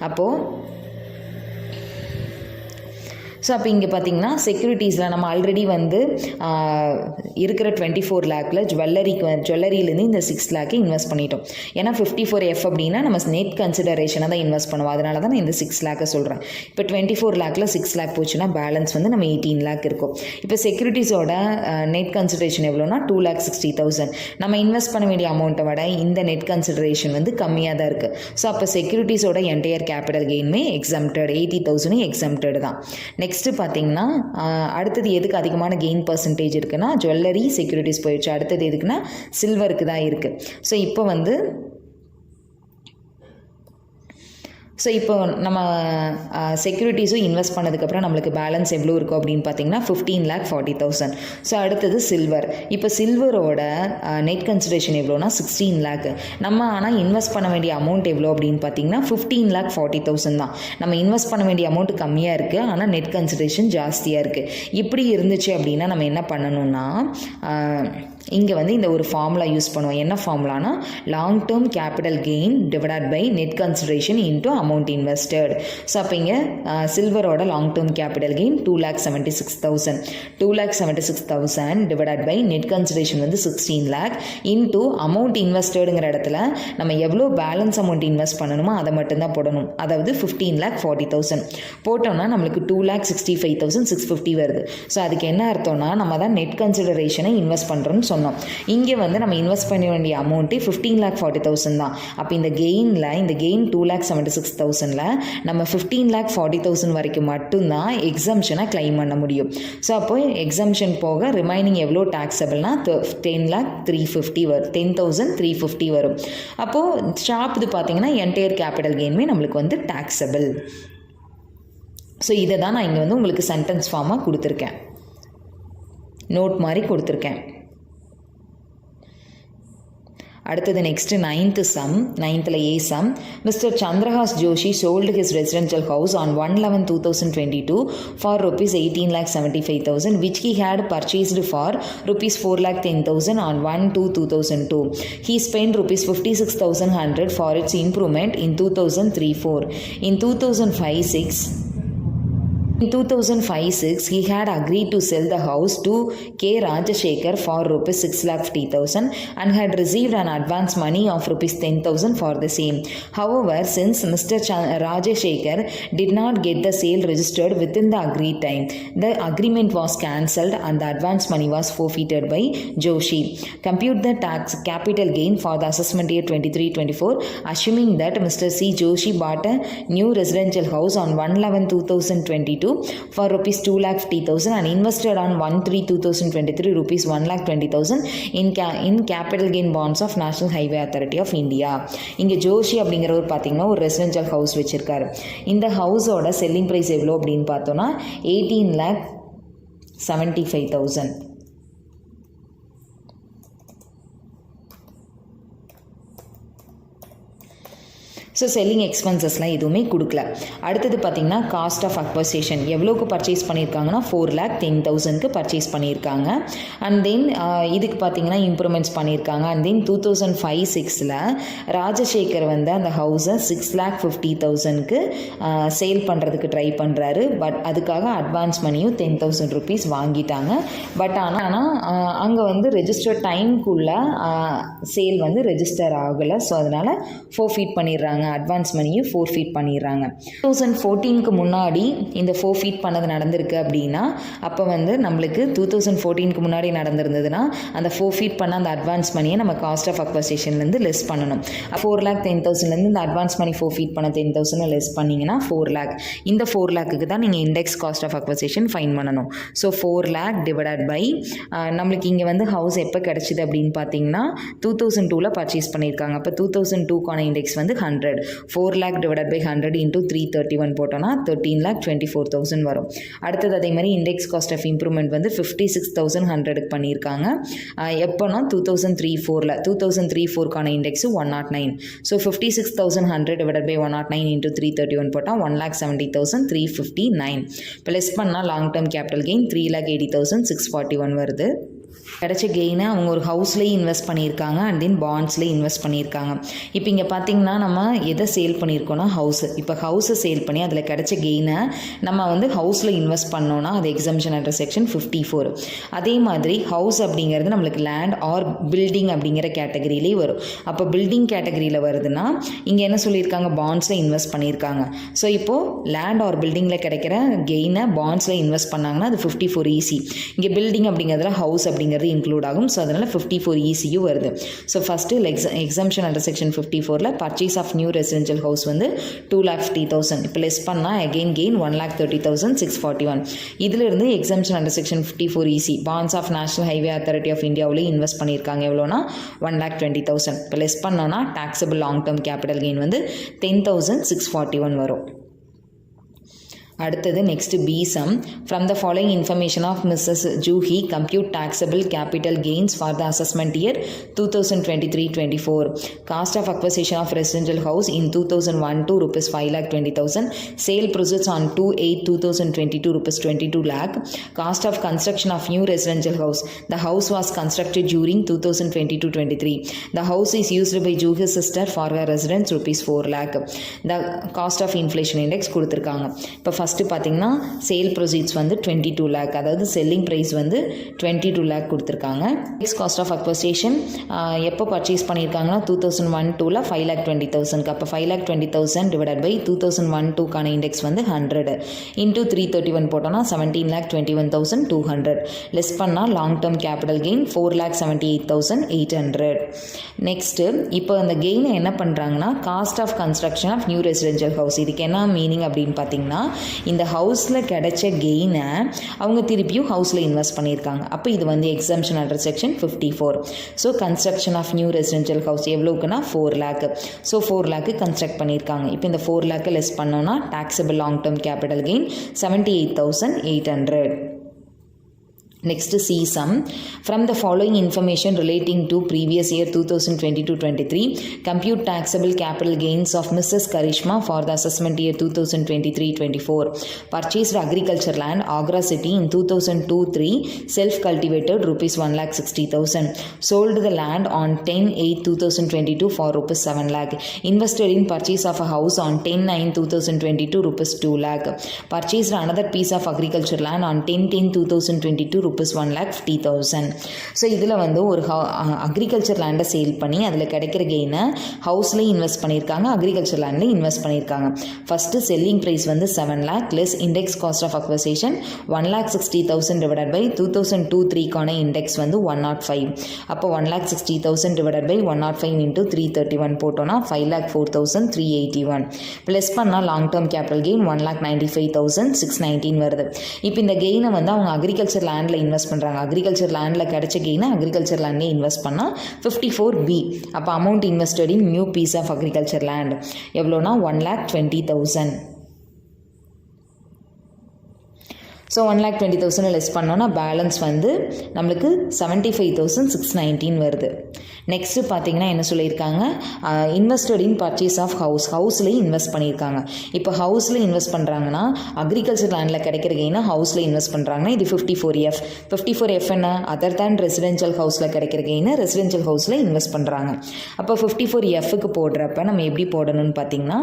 அப்போது ஸோ அப்போ இங்கே பார்த்தீங்கன்னா செக்யூரிட்டிஸில் நம்ம ஆல்ரெடி வந்து இருக்கிற 24 lakhல ஜுவல்லரியிலேருந்து இந்த 6 lakh இன்வெஸ்ட் பண்ணிட்டோம். ஏன்னா 54F அப்படின்னா நம்ம நெட் கன்சிடரேஷனாக தான் இன்வெஸ்ட் பண்ணுவோம். அதனால தான் நான் இந்த 6 lakh சொல்கிறேன். இப்போ 24 lakhல 6 lakh போச்சுன்னா பேலன்ஸ் வந்து நம்ம 18 lakh இருக்கும். இப்போ செக்யூரிட்டிஸோட நெட் கன்சிடரேஷன் எவ்வளோனா 2,60,000. நம்ம இன்வெஸ்ட் பண்ண வேண்டிய அமௌண்ட்டை விட இந்த நெட் கன்சிடரேஷன் வந்து கம்மியாக தான் இருக்குது. ஸோ அப்போ செக்யூரிட்டிஸோட என்டையர் கேபிட்டல் கெயினுமே எக்ஸம்டட், 80,000 எக்ஸம்டட் தான். நெக்ஸ்ட்டு பார்த்தீங்கன்னா அடுத்தது எதுக்கு அதிகமான கெயின் பர்சன்டேஜ் இருக்குன்னா ஜுவல்லரி, செக்யூரிட்டிஸ் போயிடுச்சு. அடுத்தது எதுக்குன்னா சில்வருக்கு தான் இருக்குது. ஸோ இப்போ நம்ம செக்யூரிட்டிஸும் இன்வெஸ்ட் பண்ணதுக்கப்புறம் நம்மளுக்கு பேலன்ஸ் எவ்வளோ இருக்கும் அப்படின்னு பார்த்தீங்கன்னா 15,40,000. ஸோ அடுத்தது சில்வர். இப்போ சில்வரோட நெட் கன்சிடரேஷன் எவ்வளோனா 16 lakh. நம்ம ஆனால் இன்வெஸ்ட் பண்ண வேண்டிய அமௌண்ட் எவ்வளோ அப்படின்னு பார்த்தீங்கன்னா 15,40,000 தான். நம்ம இன்வெஸ்ட் பண்ண வேண்டிய அமௌண்ட் கம்மியாக இருக்குது, ஆனால் நெட் கன்சிடரேஷன் ஜாஸ்தியாக இருக்குது. இப்படி இருந்துச்சு அப்படின்னா நம்ம என்ன பண்ணணும்னா இங்கே வந்து இந்த ஒரு ஃபார்முலா யூஸ் பண்ணுவோம். என்ன ஃபார்முலானா long term capital gain divided by net consideration into amount invested. So அப்போ இங்கே சில்வரோட long term capital gain 2,76,000. 2,76,000 divided by net consideration வந்து 16 lakh இன்டூ அமௌண்ட் இன்வெஸ்டடுங்கிற இடத்துல நம்ம எவ்வளோ பேலன்ஸ் அமௌண்ட் இன்வெஸ்ட் பண்ணணுமோ அதை மட்டும்தான் போடணும். அதாவது 15,40,000 போட்டோம்னா நம்மளுக்கு 2,65,650 வருது. ஸோ அதுக்கு என்ன அர்த்தம்னா நம்ம தான் நெட் கன்சிடரேஷனை இன்வெஸ்ட் பண்ணுறோம்னு சொன்னோம். இங்கே வந்து நம்ம இன்வெஸ்ட் பண்ண வேண்டிய அமௌண்ட்டு 15,40,000 தான். அப்போ இந்த கெயின் 2,76,000ல் நம்ம 15,40,000 வரைக்கும் மட்டும்தான் எக்ஸம்ஷனை கிளைம் பண்ண முடியும். ஸோ அப்போ எக்ஸம்ஷன் போக ரிமைனிங் எவ்வளோ டாக்ஸபிள்னா 10,350 வரும், 10,350 வரும். அப்போது ஷாப் இது பார்த்தீங்கன்னா என்டையர் கேபிட்டல் கெயினுமே நம்மளுக்கு வந்து டாக்ஸபிள். ஸோ இதை தான் நான் இங்கே வந்து உங்களுக்கு சென்டென்ஸ் ஃபார்மாக கொடுத்துருக்கேன், நோட் மாதிரி கொடுத்துருக்கேன். அடுத்தது next 9th sum. 9th A sum. Mr. Chandrahas Joshi sold his residential house on 1/11/2022 for rupees 18,75,000 which he had purchased for rupees 4,10,000 on 1/2/2002. He spent rupees 56,100 for its improvement in 2003-04. In 2005-06 he had agreed to sell the house to K. Rajashekar for rupees 6,50,000 and had received an advance money of rupees 10,000 for the same. However, since Mr. Rajashekar did not get the sale registered within the agreed time, the agreement was cancelled and the advance money was forfeited by Joshi. Compute the tax capital gain for the assessment year 23-24 assuming that Mr. C. Joshi bought a new residential house on 1/11/2022 for rupees 2,50,000 and invested on 1/3/2023 rupees 1,20,000 in capital gain bonds of National Highway Authority of India. இங்கே ஜோஷி அப்படிங்கிறவர் பார்த்தீங்கன்னா ஒரு residential house வச்சுருக்காரு. இந்த ஹவுஸோட selling price எவ்வளோ அப்படின்னு பார்த்தோன்னா 18,75,000. So selling எக்ஸ்பென்சஸ்லாம் எதுவுமே கொடுக்கல. அடுத்தது பார்த்திங்கன்னா காஸ்ட் ஆஃப் அக்வசேஷன் எவ்வளோக்கு பர்ச்சேஸ் பண்ணியிருக்காங்கன்னா 4,10,000க்கு பர்ச்சேஸ் பண்ணியிருக்காங்க. அண்ட் தென் இதுக்கு பார்த்திங்கன்னா இம்ப்ரூவ்மெண்ட்ஸ் பண்ணியிருக்காங்க. அண்ட் தென் 2005-06 ராஜசேகர் வந்து அந்த ஹவுஸை 6,50,000க்கு சேல் பண்ணுறதுக்கு ட்ரை பண்ணுறாரு. பட் அதுக்காக அட்வான்ஸ் மணியும் 10,000 rupees வாங்கிட்டாங்க. பட் ஆனால் அங்கே வந்து ரெஜிஸ்டர் டைம்க்குள்ளே சேல் வந்து ரெஜிஸ்டர் ஆகலை. ஸோ அதனால் ஃபோர்ஃபீட் பண்ணிடுறாங்க, அட்வான்ஸ் மணியும் ஃபோர்ஃபீட் பண்ணிடுறாங்க. 2014க்கு முன்னாடி இந்த ஃபோர்ஃபீட் பண்ணது நடந்திருக்கு அப்படின்னா அப்போ வந்து நம்மளுக்கு 2014க்கு முன்னாடி நடந்திருந்ததுன்னா அந்த ஃபோர்ஃபீட் பண்ண அந்த அட்வான்ஸ் மணியை நம்ம காஸ்ட் ஆஃப் அக்வசேஷன்லேருந்து லெஸ் பண்ணணும். 4,10,000லேருந்து இந்த அட்வான்ஸ் மணி ஃபோர்ஃபீட் பண்ண 10,000 லெஸ் பண்ணிங்கன்னா 4 lakh. இந்த 4 lakhக்கு தான் நீங்கள் index cost of acquisition find பண்ணணும். ஸோ 4 lakh டிவைடட் பை நம்மளுக்கு இங்கே வந்து ஹவுஸ் எப்போ கிடச்சிது அப்படின்னு பார்த்தீங்கன்னா 2002 பர்ச்சேஸ் பண்ணியிருக்காங்க. அப்போ 2002க்கான இண்டெக்ஸ் வந்து 100. 4 lakh டிவைடட் பை 100 into 331 போட்டோன்னா 13,24,000 வரும். அடுத்தது அதே மாதிரி இண்டெக்ஸ் காஸ்ட் ஆஃப் இம்ப்ரூவ்மெண்ட் வந்து 56,100க்கு பண்ணியிருக்காங்க. எப்போனா 2003-04க்கான index 109. So 56,100 divided by 109 into 331 போட்டால் 1,70,359. இப்போ லெஸ் பண்ணால் லாங் டேர்ம் கேபிட்டல் கெயின் 3,80,641 வருது. கிடைச்ச கெயினை அவங்க ஒரு ஹவுஸ்லேயும் இன்வெஸ்ட் பண்ணியிருக்காங்க அண்ட் தென் பாண்ட்ஸ்லேயும் இன்வெஸ்ட் பண்ணியிருக்காங்க. இப்போ இங்கே பார்த்தீங்கன்னா நம்ம எதை சேல் பண்ணியிருக்கோன்னா ஹவுஸு. இப்போ ஹவுஸை சேல் பண்ணி அதில் கிடைச்ச கெயினை நம்ம வந்து ஹவுஸில் இன்வெஸ்ட் பண்ணோன்னா அது எக்ஸம்ஷன் அண்டர் செக்ஷன் 54. அதே மாதிரி ஹவுஸ் அப்படிங்கிறது நம்மளுக்கு லேண்ட் ஆர் பில்டிங் அப்படிங்கிற கேட்டகரியிலேயே வரும். அப்போ பில்டிங் கேட்டகரியில் வருதுன்னா இங்கே என்ன சொல்லியிருக்காங்க, பாண்ட்ஸில் இன்வெஸ்ட் பண்ணியிருக்காங்க. ஸோ இப்போது லேண்ட் ஆர் பில்டிங்கில் கிடைக்கிற கெயினை பாண்ட்ஸில் இன்வெஸ்ட் பண்ணாங்கன்னா அது 54 EC. இங்கே பில்டிங் அப்படிங்கிறதுல ஹவுஸ் அப்படிங்கிறது இன்க்ளூட் ஆகும். ஸோ அதனால் 54 ECU வருது. So first exemption under section 54ல் purchase of new residential house வந்து 2,50,000. இப்போ லெஸ் பண்ணால் அகெயின் கெயின் 1,30,641. இதிலிருந்து exemption under section 54 EC bonds of national highway authority of இந்தியாவிலேயே இன்வெஸ்ட் பண்ணியிருக்காங்க. எவ்வளோனா 1,20,000. இப்போ லெஸ் பண்ணோன்னா taxable long term capital gain வந்து 10,641 வரும். அடுத்தது next B sum. From the following information of Mrs Juhi compute taxable capital gains for the assessment year 2023-24. Cost of acquisition of residential house in 2001 rupees 5,20,000. Sale proceeds on 2/8/2022 rupees 22 lakh. Cost of construction of new residential house. The house was constructed during 2022-23. The house is used by Juhi's sister for her residence rupees 4 lakh. The cost of inflation index கொடுத்துருக்காங்க. இப்போ first பார்த்தீங்கன்னா sale proceeds வந்து 22 lakh, அதாவது selling price வந்து 22 lakh கொடுத்துருக்காங்க. Next cost of acquisition எப்போ purchase பண்ணியிருக்காங்கன்னா 2001-2ல் 5,20,000. அப்போ 5,20,000 டிவைடட் பை 2001-2க்கான இண்டெக்ஸ் வந்து 100 இன்டூ 331 போட்டோன்னா 17,21,200. லெஸ் பண்ணால் long term capital gain 4,78,800. Next இப்போ அந்த கெயினை என்ன பண்ணுறாங்கன்னா cost of construction of new residential house. இதுக்கு என்ன மீனிங் அப்படின்னு பார்த்தீங்கன்னா இந்த ஹவுஸில் கிடைச்ச கெயினை அவங்க திருப்பியும் ஹவுஸில் இன்வெஸ்ட் பண்ணியிருக்காங்க. அப்போ இது வந்து exemption under section 54. So construction of new residential house எவ்வளோக்குன்னா 4 lakh. ஸோ 4 lakh கன்ஸ்ட்ரக்ட் பண்ணியிருக்காங்க. இப்போ இந்த 4 lakh லெஸ் பண்ணோன்னா taxable long term capital gain 78,800. Next C sum. From the following information relating to previous year 2022-23, compute taxable capital gains of Mrs. Karishma for the assessment year 2023-24. Purchased agriculture land, Agra City in 2002-3, self-cultivated rupees 1,60,000. Sold the land on 10/8/2022 for rupees 7 lakh. Invested in purchase of a house on 10/9/2022 rupees 2 lakh. Purchased another piece of agriculture land on 10/10/2022 rupees 1,50,000. So இதில் வந்து ஒரு agriculture லேண்டை sale பண்ணி அதில் கிடைக்கிற கெயினை ஹவுஸ்லேயும் invest பண்ணியிருக்காங்க, அக்ரிகல்ச்சர் லேண்ட்லேயும் இன்வெஸ்ட் பண்ணியிருக்காங்க. ஃபஸ்ட்டு செல்லிங் ப்ரைஸ் வந்து 7 lakh less index cost of acquisition 1,60,000 divided by 2002-3க்கான இண்டெக்ஸ் வந்து 105. அப்போ 1,60,000 டிவைடட் பை 105 இன்ட்டு 331 போட்டோன்னா 5,04,381. ப்ளஸ் பண்ணால் லாங் டேர்ம் கேபிட்டல் கெயின் 1,95,619 வருது. இப்போ இந்த கெயினை வந்து அவங்க அக்ரிகல்ச்சர் லேண்டில் இன்வெஸ்ட் பண்ணுறாங்க. அக்ரிகல்ச்சர் லேண்டில் கிடைச்ச கெயினை அக்ரிகல்ச்சர் லேண்ட்லேயே இன்வெஸ்ட் பண்ணால் 54B. அப்போ amount invested in new piece of agriculture land எவ்வளோனா 1,20,000. ஸோ 1,20,000 லெஸ் பண்ணோன்னா பேலன்ஸ் வந்து நம்மளுக்கு 75,619 வருது. நெக்ஸ்ட்டு பார்த்தீங்கன்னா என்ன சொல்லியிருக்காங்க, இன்வெஸ்டட் இன் பர்ச்சேஸ் ஆஃப் ஹவுஸ்லேயும் இன்வெஸ்ட் பண்ணியிருக்காங்க. இப்போ ஹவுஸில் இன்வெஸ்ட் பண்ணுறாங்கன்னா அக்ரிகல்ச்சர் லேண்டில் கிடைக்கிற கெயினை ஹவுஸில் இன்வெஸ்ட் பண்ணுறாங்கன்னா இது 54F. 54F என்ன, அதர் தேன் ரெசிடென்ஷியல் ஹவுஸில் கிடைக்கிற கெயினை ரெசிடென்ஷியல் ஹவுஸில் இன்வெஸ்ட் பண்ணுறாங்க. அப்போ 54Fக்கு போடுறப்ப நம்ம எப்படி போடணும்னு பார்த்தீங்கன்னா,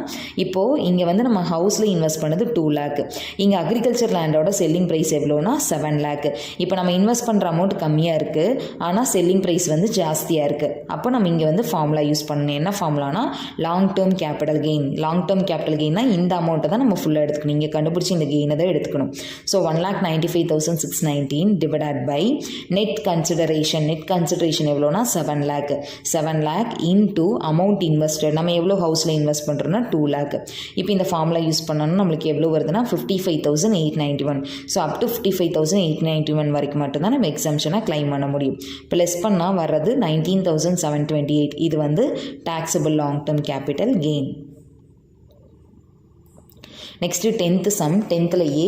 இப்போது இங்கே வந்து நம்ம ஹவுஸில் இன்வெஸ்ட் பண்ணது 2 lakh, இங்கே அக்ரிகல்ச்சர் லேண்டோட செல்லிங் ப்ரைஸ் எவ்வளோனா 7 lakh. இப்போ நம்ம இன்வெஸ்ட் பண்ணுற அமௌண்ட் கம்மியாக இருக்குது, ஆனால் செல்லிங் ப்ரைஸ் வந்து ஜாஸ்தியாக இருக்குது. அப்போ நம்ம இங்கே வந்து ஃபார்முலா யூஸ் பண்ணணும். என்ன ஃபார்முலானா long term capital gain. Long term capital கெயின்னா இந்த அமௌண்ட்டை தான் நம்ம ஃபுல்லாக எடுத்துக்கணும். இங்கே கண்டுபிடிச்சி இந்த கெயினை தான் எடுத்துக்கணும். So 1,95,619 divided by net consideration. Net consideration எவ்வளோனா 7 lakh. 7 lakh into amount invested. நம்ம எவ்வளோ ஹவுஸில் இன்வெஸ்ட் பண்ணுறோன்னா 2 lakh. இப்போ இந்த ஃபார்முலா யூஸ் பண்ணோன்னா நம்மளுக்கு எவ்வளோ வருதுன்னா 55,891. ஸோ அப் டு 55,891 வரைக்கும் மட்டும்தான் நம்ம எக்ஸம்ஷனாக கிளைம் பண்ண முடியும். ப்ளஸ் பண்ணால் வர்றது 19,728. இது வந்து taxable long term capital gain. Next 10th sum, 10th A,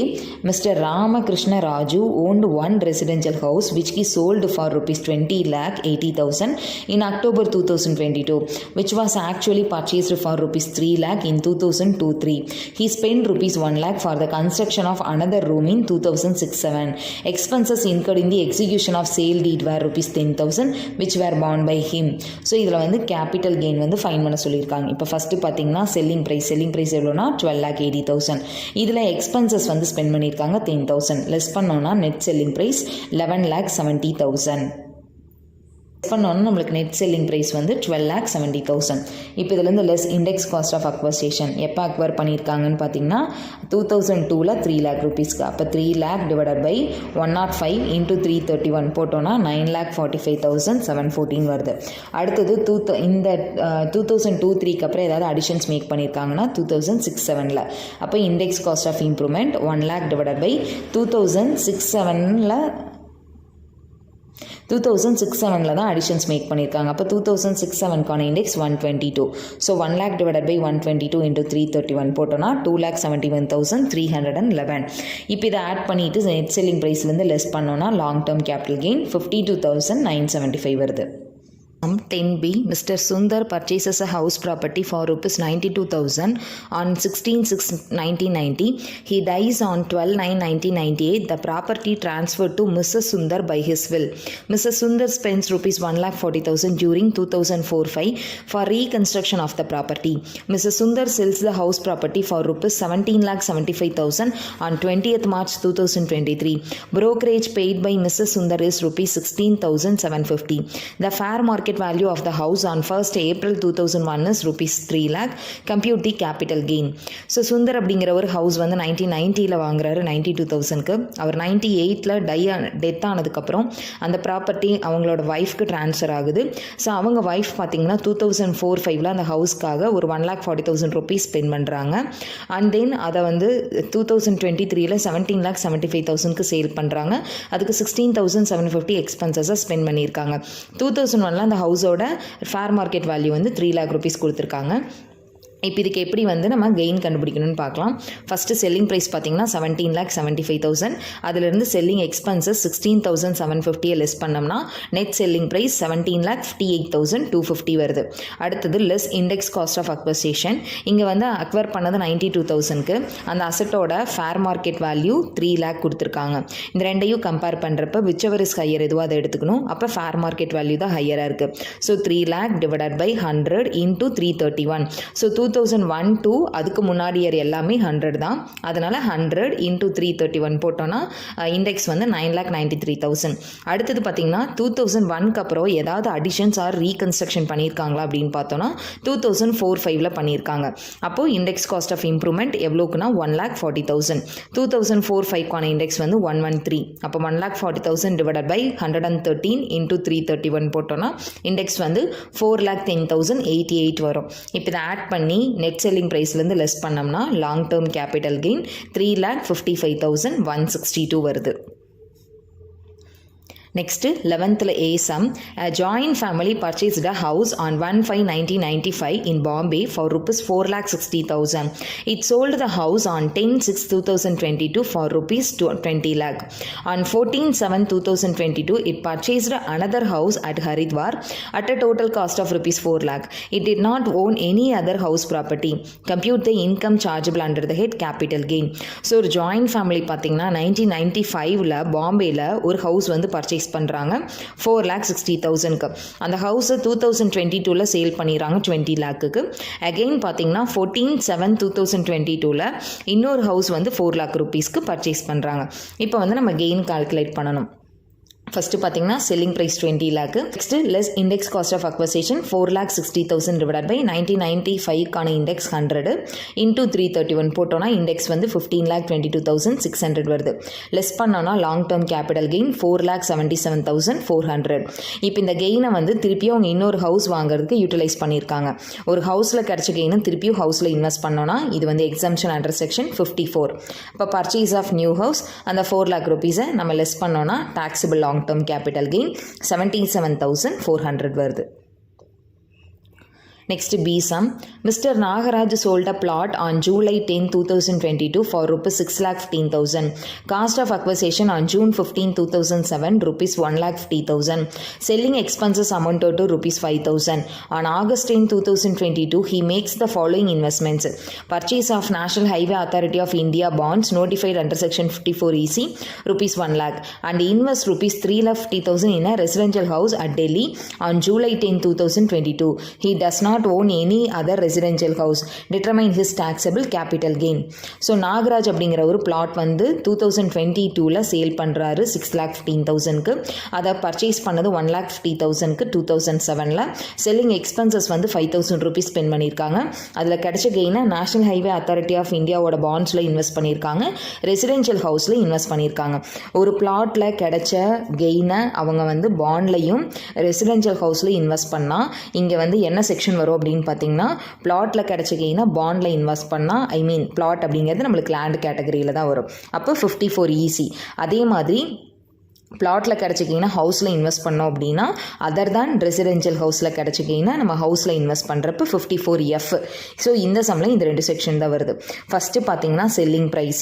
Mr. Ramakrishna Raju owned one residential house which he sold for rupees 20,80,000 in October 2022, which was actually purchased for rupees 3 lakh in 2002-03. He spent rupees 1 lakh for the construction of another room in 2006-07. Expenses incurred in the execution of sale deed were rupees 10,000 which were borne by him. So இதில் வந்து capital gain வந்து fine பண்ண சொல்லியிருக்காங்க. இப்போ first பார்த்தீங்கன்னா selling price எவ்வளோனா 12,80,000. இதில் expenses வந்து ஸ்பெண்ட் பண்ணியிருக்காங்க 10,000. லெஸ் பண்ணோன்னா நெட் செல்லிங் ப்ரைஸ் 11,70,000. பண்ணோன்னா நம்மளுக்கு நெட் செல்லிங் ப்ரைஸ் வந்து 12,70,000. இப்போ இதுலேருந்து less index cost of acquisition எப்போ அக்வயர் பண்ணியிருக்காங்கன்னு பார்த்தீங்கன்னா 2002 3 lakh rupeesக்கு. அப்போ 3 lakh டிவைடட் பை 105 இன்ட்டு 331 போட்டோன்னா 9,45,714 வருது. அடுத்தது இந்த 2002-03க்கு அப்புறம் ஏதாவது அடிஷன்ஸ் மேக் பண்ணியிருக்காங்கன்னா 2006-07ல். அப்போ index cost of improvement 1 lakh divided by 2006-07ல் தான் அடிஷன்ஸ் மேக் பண்ணியிருக்காங்க. அப்போ 2006-07க்கான index 122. So 1 lakh divided by 122 into 331 போட்டோன்னா 2,71,311. இப்போ இதை ஆட் பண்ணிவிட்டு நெட் செல்லிங் ப்ரைஸ்லேருந்து லெஸ் பண்ணோன்னா லாங் டேர்ம் கேபிட்டல் கெயின் 52,975 வருது. 10B, Mr. Sundar purchases a house property for rupees 92,000 on 16/6/1990. He dies on 12/9/1998. The property transferred to Mrs. Sundar by his will. Mrs. Sundar spends rupees 1,40,000 during 2004-05 for reconstruction of the property. Mrs. Sundar sells the house property for rupees 17,75,000 on 20th March 2023. Brokerage paid by Mrs. Sundar is rupees 16,750. The fair market value of the house on 1st April 2001 is rupees 3 lakh. Compute the capital gain. So Sundar அப்படிங்கிற ஒரு house வந்து 1990ல் வாங்குறாரு 92,000க்கு. அவர் 98ல் death ஆனதுக்கப்புறம் அந்த property அவங்களோட ஒய்ஃப்க்கு transfer ஆகுது. So அவங்க wife பார்த்தீங்கன்னா 2004-05ல் அந்த ஹவுஸ்க்காக ஒரு 1,40,000 rupees ஸ்பெண்ட் பண்ணுறாங்க. அண்ட் தென் அதை வந்து 2023ல் 17,75,000க்கு சேல் பண்ணுறாங்க. அதுக்கு 16,750 எக்ஸ்பென்சஸை ஸ்பெண்ட் பண்ணியிருக்காங்க. 2001ல் அந்த ஹவுஸோட ஃபேர் மார்க்கெட் வேல்யூ வந்து 3 lakh rupees கொடுத்துருக்காங்க. இப்போ இதுக்கு எப்படி வந்து நம்ம கெயின் கண்டுபிடிக்கணும்னு பார்க்கலாம். ஃபஸ்ட்டு செல்லிங் ப்ரைஸ் பார்த்தீங்கன்னா 17,75,000. அதிலிருந்து செல்லிங் எக்ஸ்பென்சஸ் 16,750 லெஸ் பண்ணோம்னா நெட் செல்லிங் ப்ரைஸ் 17,58,250 வருது. அடுத்தது less index cost of acquisition. இங்கே வந்து அக்வயர் பண்ணது 92,000க்கு. அந்த அசட்டோட ஃபேர் மார்க்கெட் வேல்யூ 3 lakh கொடுத்துருக்காங்க. இந்த ரெண்டையும் கம்பேர் பண்ணுறப்ப விச்சவர் இஸ் ஹையர் எதுவோ அதை எடுத்துக்கணும். அப்போ ஃபேர் மார்க்கெட் வேல்யூ தான் ஹையராக இருக்குது. So 3 lakh divided by 100 into 331. So 2001 அதுக்கு முன்னாடி இயர் எல்லாமே 100 தான். அதனால் 100 இன்டூ 331 போட்டோன்னா இண்டெக்ஸ் வந்து 9,93,000. அடுத்தது பார்த்தீங்கன்னா 2001க்கு அப்புறம் ஏதாவது அடிஷன்ஸ் ஆர் ரீகன்ஸ்ட்ரக்ஷன் பண்ணியிருக்காங்களா அப்படின்னு பார்த்தோன்னா 2004-05ல் பண்ணியிருக்காங்க. அப்போது இண்டெக்ஸ் காஸ்ட் ஆஃப் இம்ப்ரூவ்மெண்ட் எவ்வளோக்குன்னா 1,40,000. 2004-05க்கான இண்டெக்ஸ் வந்து 113. அப்போ 1,40,000 டிவைடட் பை 113 இன்டூ 331 போட்டோன்னா இண்டெக்ஸ் வந்து 4,10,088 வரும். இப்போ இதை ஆட் பண்ணி நெட் செல்லிங் ப்ரைஸ்லேருந்து லெஸ் பண்ணோம்னா லாங் டேர்ம் கேபிட்டல் கெயின் 3,55,162 வருது. Next, 11th A sum. A joint family purchased a house on 1/5/1995 in Bombay for rupees 4,60,000. It sold the house on 10/6/2022 for rupees 20 lakh. On 14/7/2022, it purchased another house at Haridwar at a total cost of rupees 4 lakh. It did not own any other house property. Compute the income chargeable under the head capital gain. So, ஒரு joint family பார்த்தீங்கன்னா 1995ல பாம்பேல ஒரு house வந்து purchase பண்ணுறாங்க 4,60,000க்கு. அந்த ஹவுஸை 2022ல sale பண்ணிடுறாங்க 20 லேக்குக்கு. Again பார்த்தீங்கன்னா 14/7/2022ல இன்னொரு ஹவுஸ் வந்து 4 lakh rupeesக்கு பர்ச்சேஸ் பண்ணுறாங்க. இப்போ வந்து நம்ம கெயின் கால்குலேட் பண்ணணும். ஃபஸ்ட்டு பார்த்தீங்கன்னா selling price 20 lakh. Next less index cost of acquisition 4,60,000 divide by 1995க்கான இண்டெக்ஸ் 100 இன்டூ 331 போட்டோன்னா இண்டெக்ஸ் வந்து 15,22,600 வருது. லெஸ் பண்ணோன்னா லாங் டேர்ம் கேபிட்டல் கெயின் 4,77,400. இப்போ இந்த கெயினை வந்து திருப்பியும் அவங்க இன்னொரு ஹவுஸ் வாங்குறதுக்கு யூட்டிலைஸ் பண்ணியிருக்காங்க. ஒரு ஹவுஸில் கிடச்ச கெயினை திருப்பியும் ஹவுஸில் இன்வெஸ்ட் பண்ணோன்னா இது வந்து எக்ஸம்ஷன் அண்டர் செக்ஷன் 54. இப்போ பர்ச்சேஸ் ஆஃப் நியூ ஹவுஸ் அந்த 4 lakh rupees நம்ம லெஸ் பண்ணோன்னா டாக்ஸிபிள் லாங் term capital gain 77,400 வருது. Next B sum. Mr. Nagaraj sold a plot on July 10, 2022 for rupees 6,15,000. Cost of acquisition on June 15, 2007 rupees 1,50,000. Selling expenses amounted to rupees 5,000. On August 10, 2022 he makes the following investments. Purchase of National Highway Authority of India bonds notified under section 54 EC rupees 1 lakh and invest rupees 3,50,000 in a residential house at Delhi on July 10, 2022. He does not own any other residential house. Determine his taxable capital gain. So Nagaraj அப்படிங்கிற ஒரு plot வந்து 2022ல sale பண்ணுறாரு 6,15,000க்கு. அதை purchase பண்ணது 1,50,000க்கு 2007ல். Selling expenses வந்து 5,000 rupees spend பண்ணியிருக்காங்க. அதில் கிடைச்ச கெயினை நேஷனல் ஹைவே அத்தாரிட்டி ஆஃப் இந்தியாவோட பாண்ட்ஸில் இன்வெஸ்ட் பண்ணியிருக்காங்க, ரெசிடென்ஷியல் ஹவுஸில் இன்வெஸ்ட் பண்ணியிருக்காங்க. ஒரு பிளாட்டில் கிடைச்ச கெயினை அவங்க வந்து பாண்ட்லையும் ரெசிடென்ஷியல் ஹவுஸில் இன்வெஸ்ட் பண்ணால் இங்கே வந்து என்ன செக்ஷன் வரும் அப்படின்னு பார்த்தீங்கன்னா பிளாட்டில் கிடைச்ச கெயினா பாண்டில் இன்வெஸ்ட் பண்ணால் பிளாட் அப்படிங்கிறது நம்மளுக்கு லேண்ட் கேட்டகரியில் தான் வரும். அப்போ 54 EC. அதே மாதிரி பிளாட்டில் கிடச்சிக்கிங்கன்னா ஹவுஸில் இன்வெஸ்ட் பண்ணோம் அப்படின்னா அதர் தான் ரெசிடென்ஷியல் ஹவுஸில் கிடச்சிக்கிங்கன்னா நம்ம ஹவுஸில் இன்வெஸ்ட் பண்ணுறப்ப 54F. ஸோ இந்த சம்மில் இந்த 2 செக்ஷன் தான் வருது. ஃபஸ்ட்டு பார்த்தீங்கன்னா செல்லிங் ப்ரைஸ்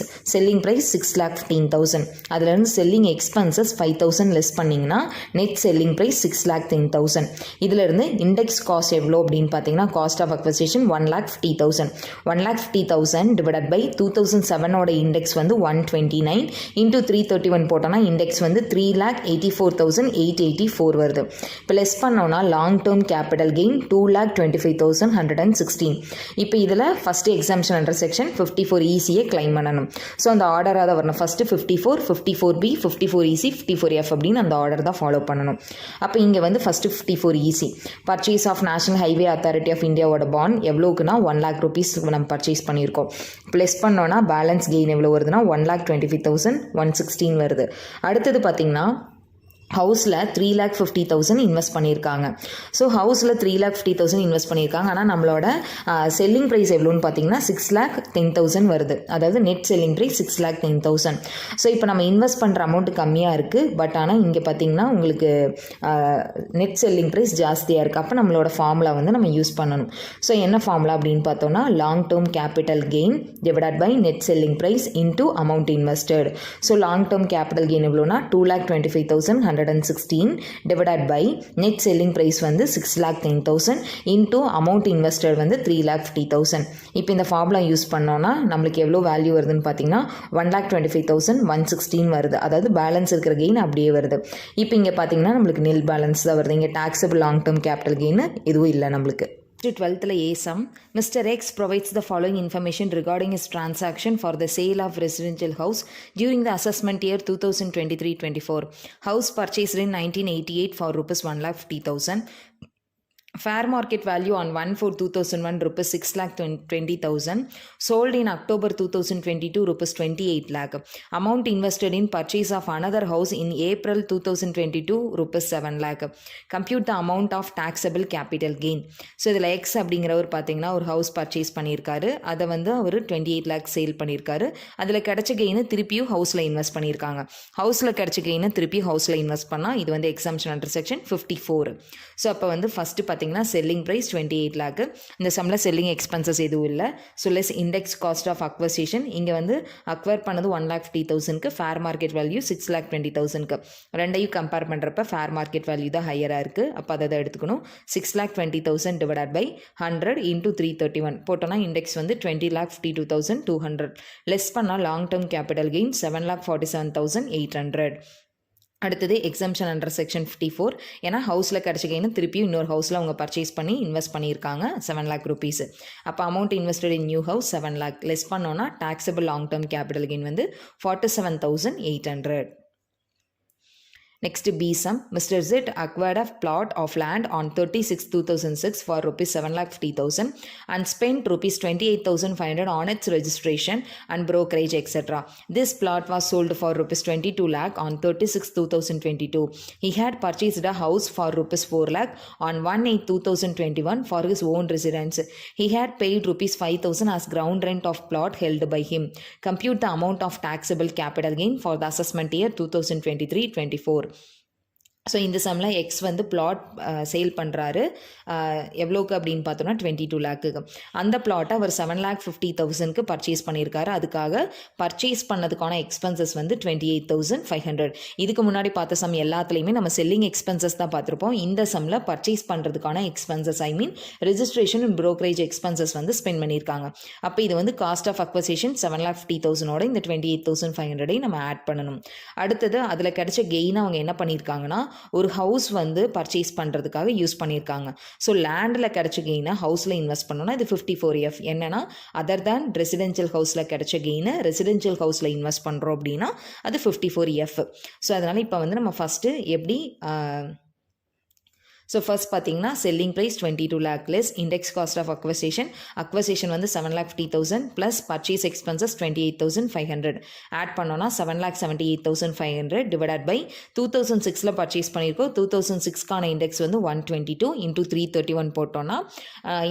6,15,000. அதுலேருந்து செல்லிங் எக்ஸ்பென்சஸ் 5,000 லெஸ் பண்ணிங்கன்னா நெட் செல்லிங் ப்ரைஸ் 6,10,000. இதிலிருந்து இண்டெக்ஸ் காஸ்ட் எவ்வளோ அப்படின்னு பார்த்தீங்கன்னா cost of acquisition 1,50,000. 1,50,000 divide by 2007ஓட இண்டெக்ஸ் வந்து 129 இன்டூ 331 போட்டோன்னா இண்டெக்ஸ் வந்து 3,84,884 வருது. இப்போ லெஸ் பண்ணோன்னா லாங் டேர்ம் கேபிட்டல் கெயின் 2,25,116. இப்போ இதில் ஃபஸ்ட்டு எக்ஸாம்ஷன் அண்டர் செக்ஷன் 54 ECயை கிளைம் பண்ணணும். ஸோ அந்த ஆர்டராக தான் வரணும். ஃபஸ்ட்டு 54, 54B, 54 EC, 54F அப்படின்னு அந்த ஆர்டர் தான் ஃபாலோ பண்ணணும். அப்போ இங்கே வந்து first 54 EC purchase of national highway authority of இந்தியாவோட பாண்ட் எவ்வளோக்குன்னா 1 lakh rupees நம்ம பர்ச்சேஸ் பண்ணியிருக்கோம். ப்ளஸ் பண்ணோன்னா பேலன்ஸ் கெயின் எவ்வளோ வருதுன்னா 1,25,116 வருது. அடுத்தது பார்த்தீங்கன்னா ஹவுஸில் 3,50,000 இன்வெஸ்ட் பண்ணியிருக்காங்க. ஸோ ஹவுஸில் 3,50,000 இன்வெஸ்ட் பண்ணியிருக்காங்க. ஆனால் நம்மளோட செல்லிங் ப்ரைஸ் எவ்வளோன்னு பார்த்தீங்கன்னா 6,10,000 வருது. அதாவது நெட் செல்லிங் ப்ரைஸ் 6,10,000. ஸோ இப்போ நம்ம இன்வெஸ்ட் பண்ணுற அமௌண்ட்டு கம்மியாக இருக்குது. பட் ஆனால் இங்கே பார்த்தீங்கன்னா உங்களுக்கு நெட் செல்லிங் ப்ரைஸ் ஜாஸ்தியாக இருக்குது. அப்போ நம்மளோட ஃபார்முலா வந்து நம்ம யூஸ் பண்ணணும். ஸோ என்ன ஃபார்முலா அப்படின்னு பார்த்தோன்னா long term capital gain divided by net selling price into amount invested. So long term capital gain எவ்வளோனா 2,25,116 divided by net selling price வந்து 6,10,000 into amount invested வந்து 3,50,000. இப்போ இந்த ஃபார்முலா யூஸ் பண்ணோன்னா நம்மளுக்கு எவ்வளோ வேல்யூ வருதுன்னு பார்த்தீங்கன்னா 1,25,116 வருது. அதாவது பேலன்ஸ் இருக்கிற கெயின் அப்படியே வருது. இப்போ இங்கே பார்த்தீங்கன்னா நம்மளுக்கு nil பேலன்ஸ் தான் வருது. இங்கே taxable long term capital gain எதுவும் இல்லை நம்மளுக்கு. 12th A sum. Mr. X provides the following information regarding his transaction for the sale of residential house during the assessment year 2023-24. House purchased in 1988 for rupees 1,50,000. Fair market value on 1/4/2001 rupees 6,20,000. Sold in October 2022 rupees 28 lakh. Amount invested in purchase of another house in April 2022 rupees 7 lakh. Compute the amount of taxable capital gain. So இதில் X அப்படிங்கிறவர் பார்த்தீங்கன்னா ஒரு house purchase பண்ணியிருக்காரு. அதை வந்து அவர் 28 lakh sale பண்ணியிருக்காரு. அதில் கிடைச்ச கெயினை திருப்பியும் ஹவுஸில் இன்வெஸ்ட் பண்ணியிருக்காங்க. ஹவுஸில் கிடைச்ச கெயினை திருப்பி ஹவுஸில் இன்வெஸ்ட் பண்ணால் இது வந்து எக்ஸம்ஷன் அண்டர் செக்ஷன் 54. ஸோ அப்போ வந்து ஃபஸ்ட்டு பார்த்தீங்கன்னா செல்லிங் ப்ரைஸ் 28 lakh. இந்த சம்மில் செல்லிங் எக்ஸ்பென்சஸ் எதுவும் இல்லை. So less index cost of acquisition. இங்கே வந்து அக்வயர் பண்ணது 1,50,000க்கு, ஃபேர் மார்க்கெட் வேல்யூ 6,20,000க்கு. ரெண்டையும் கம்பேர் பண்ணுறப்ப ஃபேர் மார்க்கெட் வேல்யூ தான் ஹையராக இருக்குது. அப்போ அதை எடுத்துக்கணும். 6,20,000 டிவைட் பை 100 இன்டூ 331 போட்டோன்னா இண்டெக்ஸ் வந்து 20,52,200. லெஸ் பண்ணால் லாங் டேர்ம் கேபிட்டல் கெயின் 7,47,800. அடுத்தது எக்ஸம்ஷன் அண்டர் செக்ஷன் 54. ஏன்னா ஹவுஸில் கிடச்ச கெயின்னு திருப்பியும் இன்னொரு ஹவுஸில் அவங்க பர்ச்சேஸ் பண்ணி இன்வெஸ்ட் பண்ணியிருக்காங்க 7 lakh rupees. அப்போ amount invested in new house 7 lakh. Less பண்ணோன்னா taxable long term capital gain வந்து 47,800. Next B sum. Mr. Z acquired a plot of land on 36/2006 for rupees 7,50,000 and spent rupees 28,500 on its registration and brokerage etc. This plot was sold for rupees 22 lakh on 36/2022. He had purchased a house for rupees 4 lakh on 1/8/2021 for his own residence. He had paid rupees 5,000 as ground rent of plot held by him. Compute the amount of taxable capital gain for the assessment year 2023-24. So இந்த சம்மில் X வந்து plot sale பண்ணுறாரு. எவ்வளோக்கு அப்படின்னு பார்த்தோன்னா 22 lakh. அந்த பிளாட்டை அவர் 7,50,000க்கு purchase பண்ணியிருக்காரு. அதுக்காக பர்ச்சேஸ் பண்ணதுக்கான எக்ஸ்பென்சஸ் வந்து 28,500. இதுக்கு முன்னாடி பார்த்த சம் எல்லாத்துலேயுமே நம்ம செல்லிங் எக்ஸ்பென்சஸ் தான் பார்த்துருப்போம். இந்த சம்மில் பர்ச்சேஸ் பண்ணுறதுக்கான expenses registration and brokerage expenses வந்து ஸ்பெண்ட் பண்ணியிருக்காங்க. அப்போ இது வந்து காஸ்ட் ஆஃப் அக்வசிஷன் 7,50,000ஓட இந்த 28,500 நம்ம ஆட் பண்ணணும். அடுத்தது அதில் கிடைச்ச கெயின் அவங்க என்ன பண்ணியிருக்காங்கன்னா ஒரு ஹவுஸ் வந்து பர்ச்சேஸ் பண்ணுறதுக்காக யூஸ் பண்ணியிருக்காங்க. ஸோ லேண்டில் கிடைச்ச கெயினை ஹவுஸில் இன்வெஸ்ட் பண்ணோன்னா இது 54F. என்னென்னா அதர் தேன் ரெசிடென்ஷியல் ஹவுஸில் கிடைச்ச கெயினை ரெசிடென்ஷியல் ஹவுஸில் இன்வெஸ்ட் பண்ணுறோம் அப்படின்னா அது 54F. ஸோ அதனால் இப்போ வந்து நம்ம ஃபஸ்ட்டு எப்படி ஸோ ஃபர்ஸ்ட் பார்த்தீங்கன்னா selling price 22 lakh less index cost of acquisition வந்து 7,50,000 ப்ளஸ் பர்ச்சேஸ் எக்ஸ்பென்சஸ் 28,500 ஆட் பண்ணோன்னா 7,78,500 டிவைட் பை 2006 பர்ச்சேஸ் பண்ணியிருக்கோம். 2006க்கான இண்டெக்ஸ் வந்து 122 இன்டூ 331 போட்டோன்னா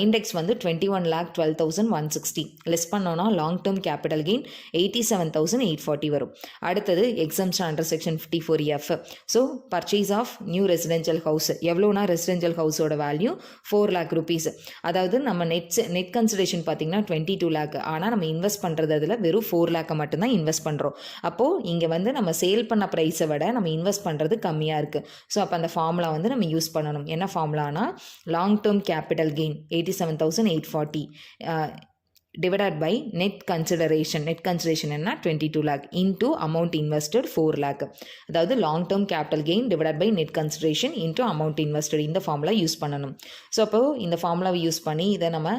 இண்டெக்ஸ் வந்து 21,12,160. லெஸ் பண்ணோன்னா லாங் டேர்ம் கேபிட்டல் கெயின் 87,840 வரும். அடுத்தது exemption under section 54F. So purchase of new residential house எவ்வளோனா ரெசிடென்ஷியல் ஹவுஸோட வேல்யூ 4 lakh rupees. அதாவது நம்ம நெட் கன்சிடரேஷன் பார்த்தீங்கன்னா 22 lakh. ஆனால் நம்ம இன்வெஸ்ட் பண்ணுறது அதில் வெறும் 4 lakh மட்டும்தான் இன்வெஸ்ட் பண்ணுறோம். அப்போது இங்கே வந்து நம்ம சேல் பண்ண ப்ரைஸை விட நம்ம இன்வெஸ்ட் பண்ணுறது கம்மியாக இருக்குது. ஸோ அப்போ அந்த ஃபார்முலா வந்து நம்ம யூஸ் பண்ணணும். என்ன ஃபார்முலானா long term capital gain 87,840 divided by net consideration என்ன 22 lakh into amount invested 4 lakh. அதாவது long term capital gain divided by net consideration into amount invested. இந்த ஃபார்முலா யூஸ் பண்ணணும். ஸோ அப்போ இந்த ஃபார்முலாவை யூஸ் பண்ணி இதை நம்ம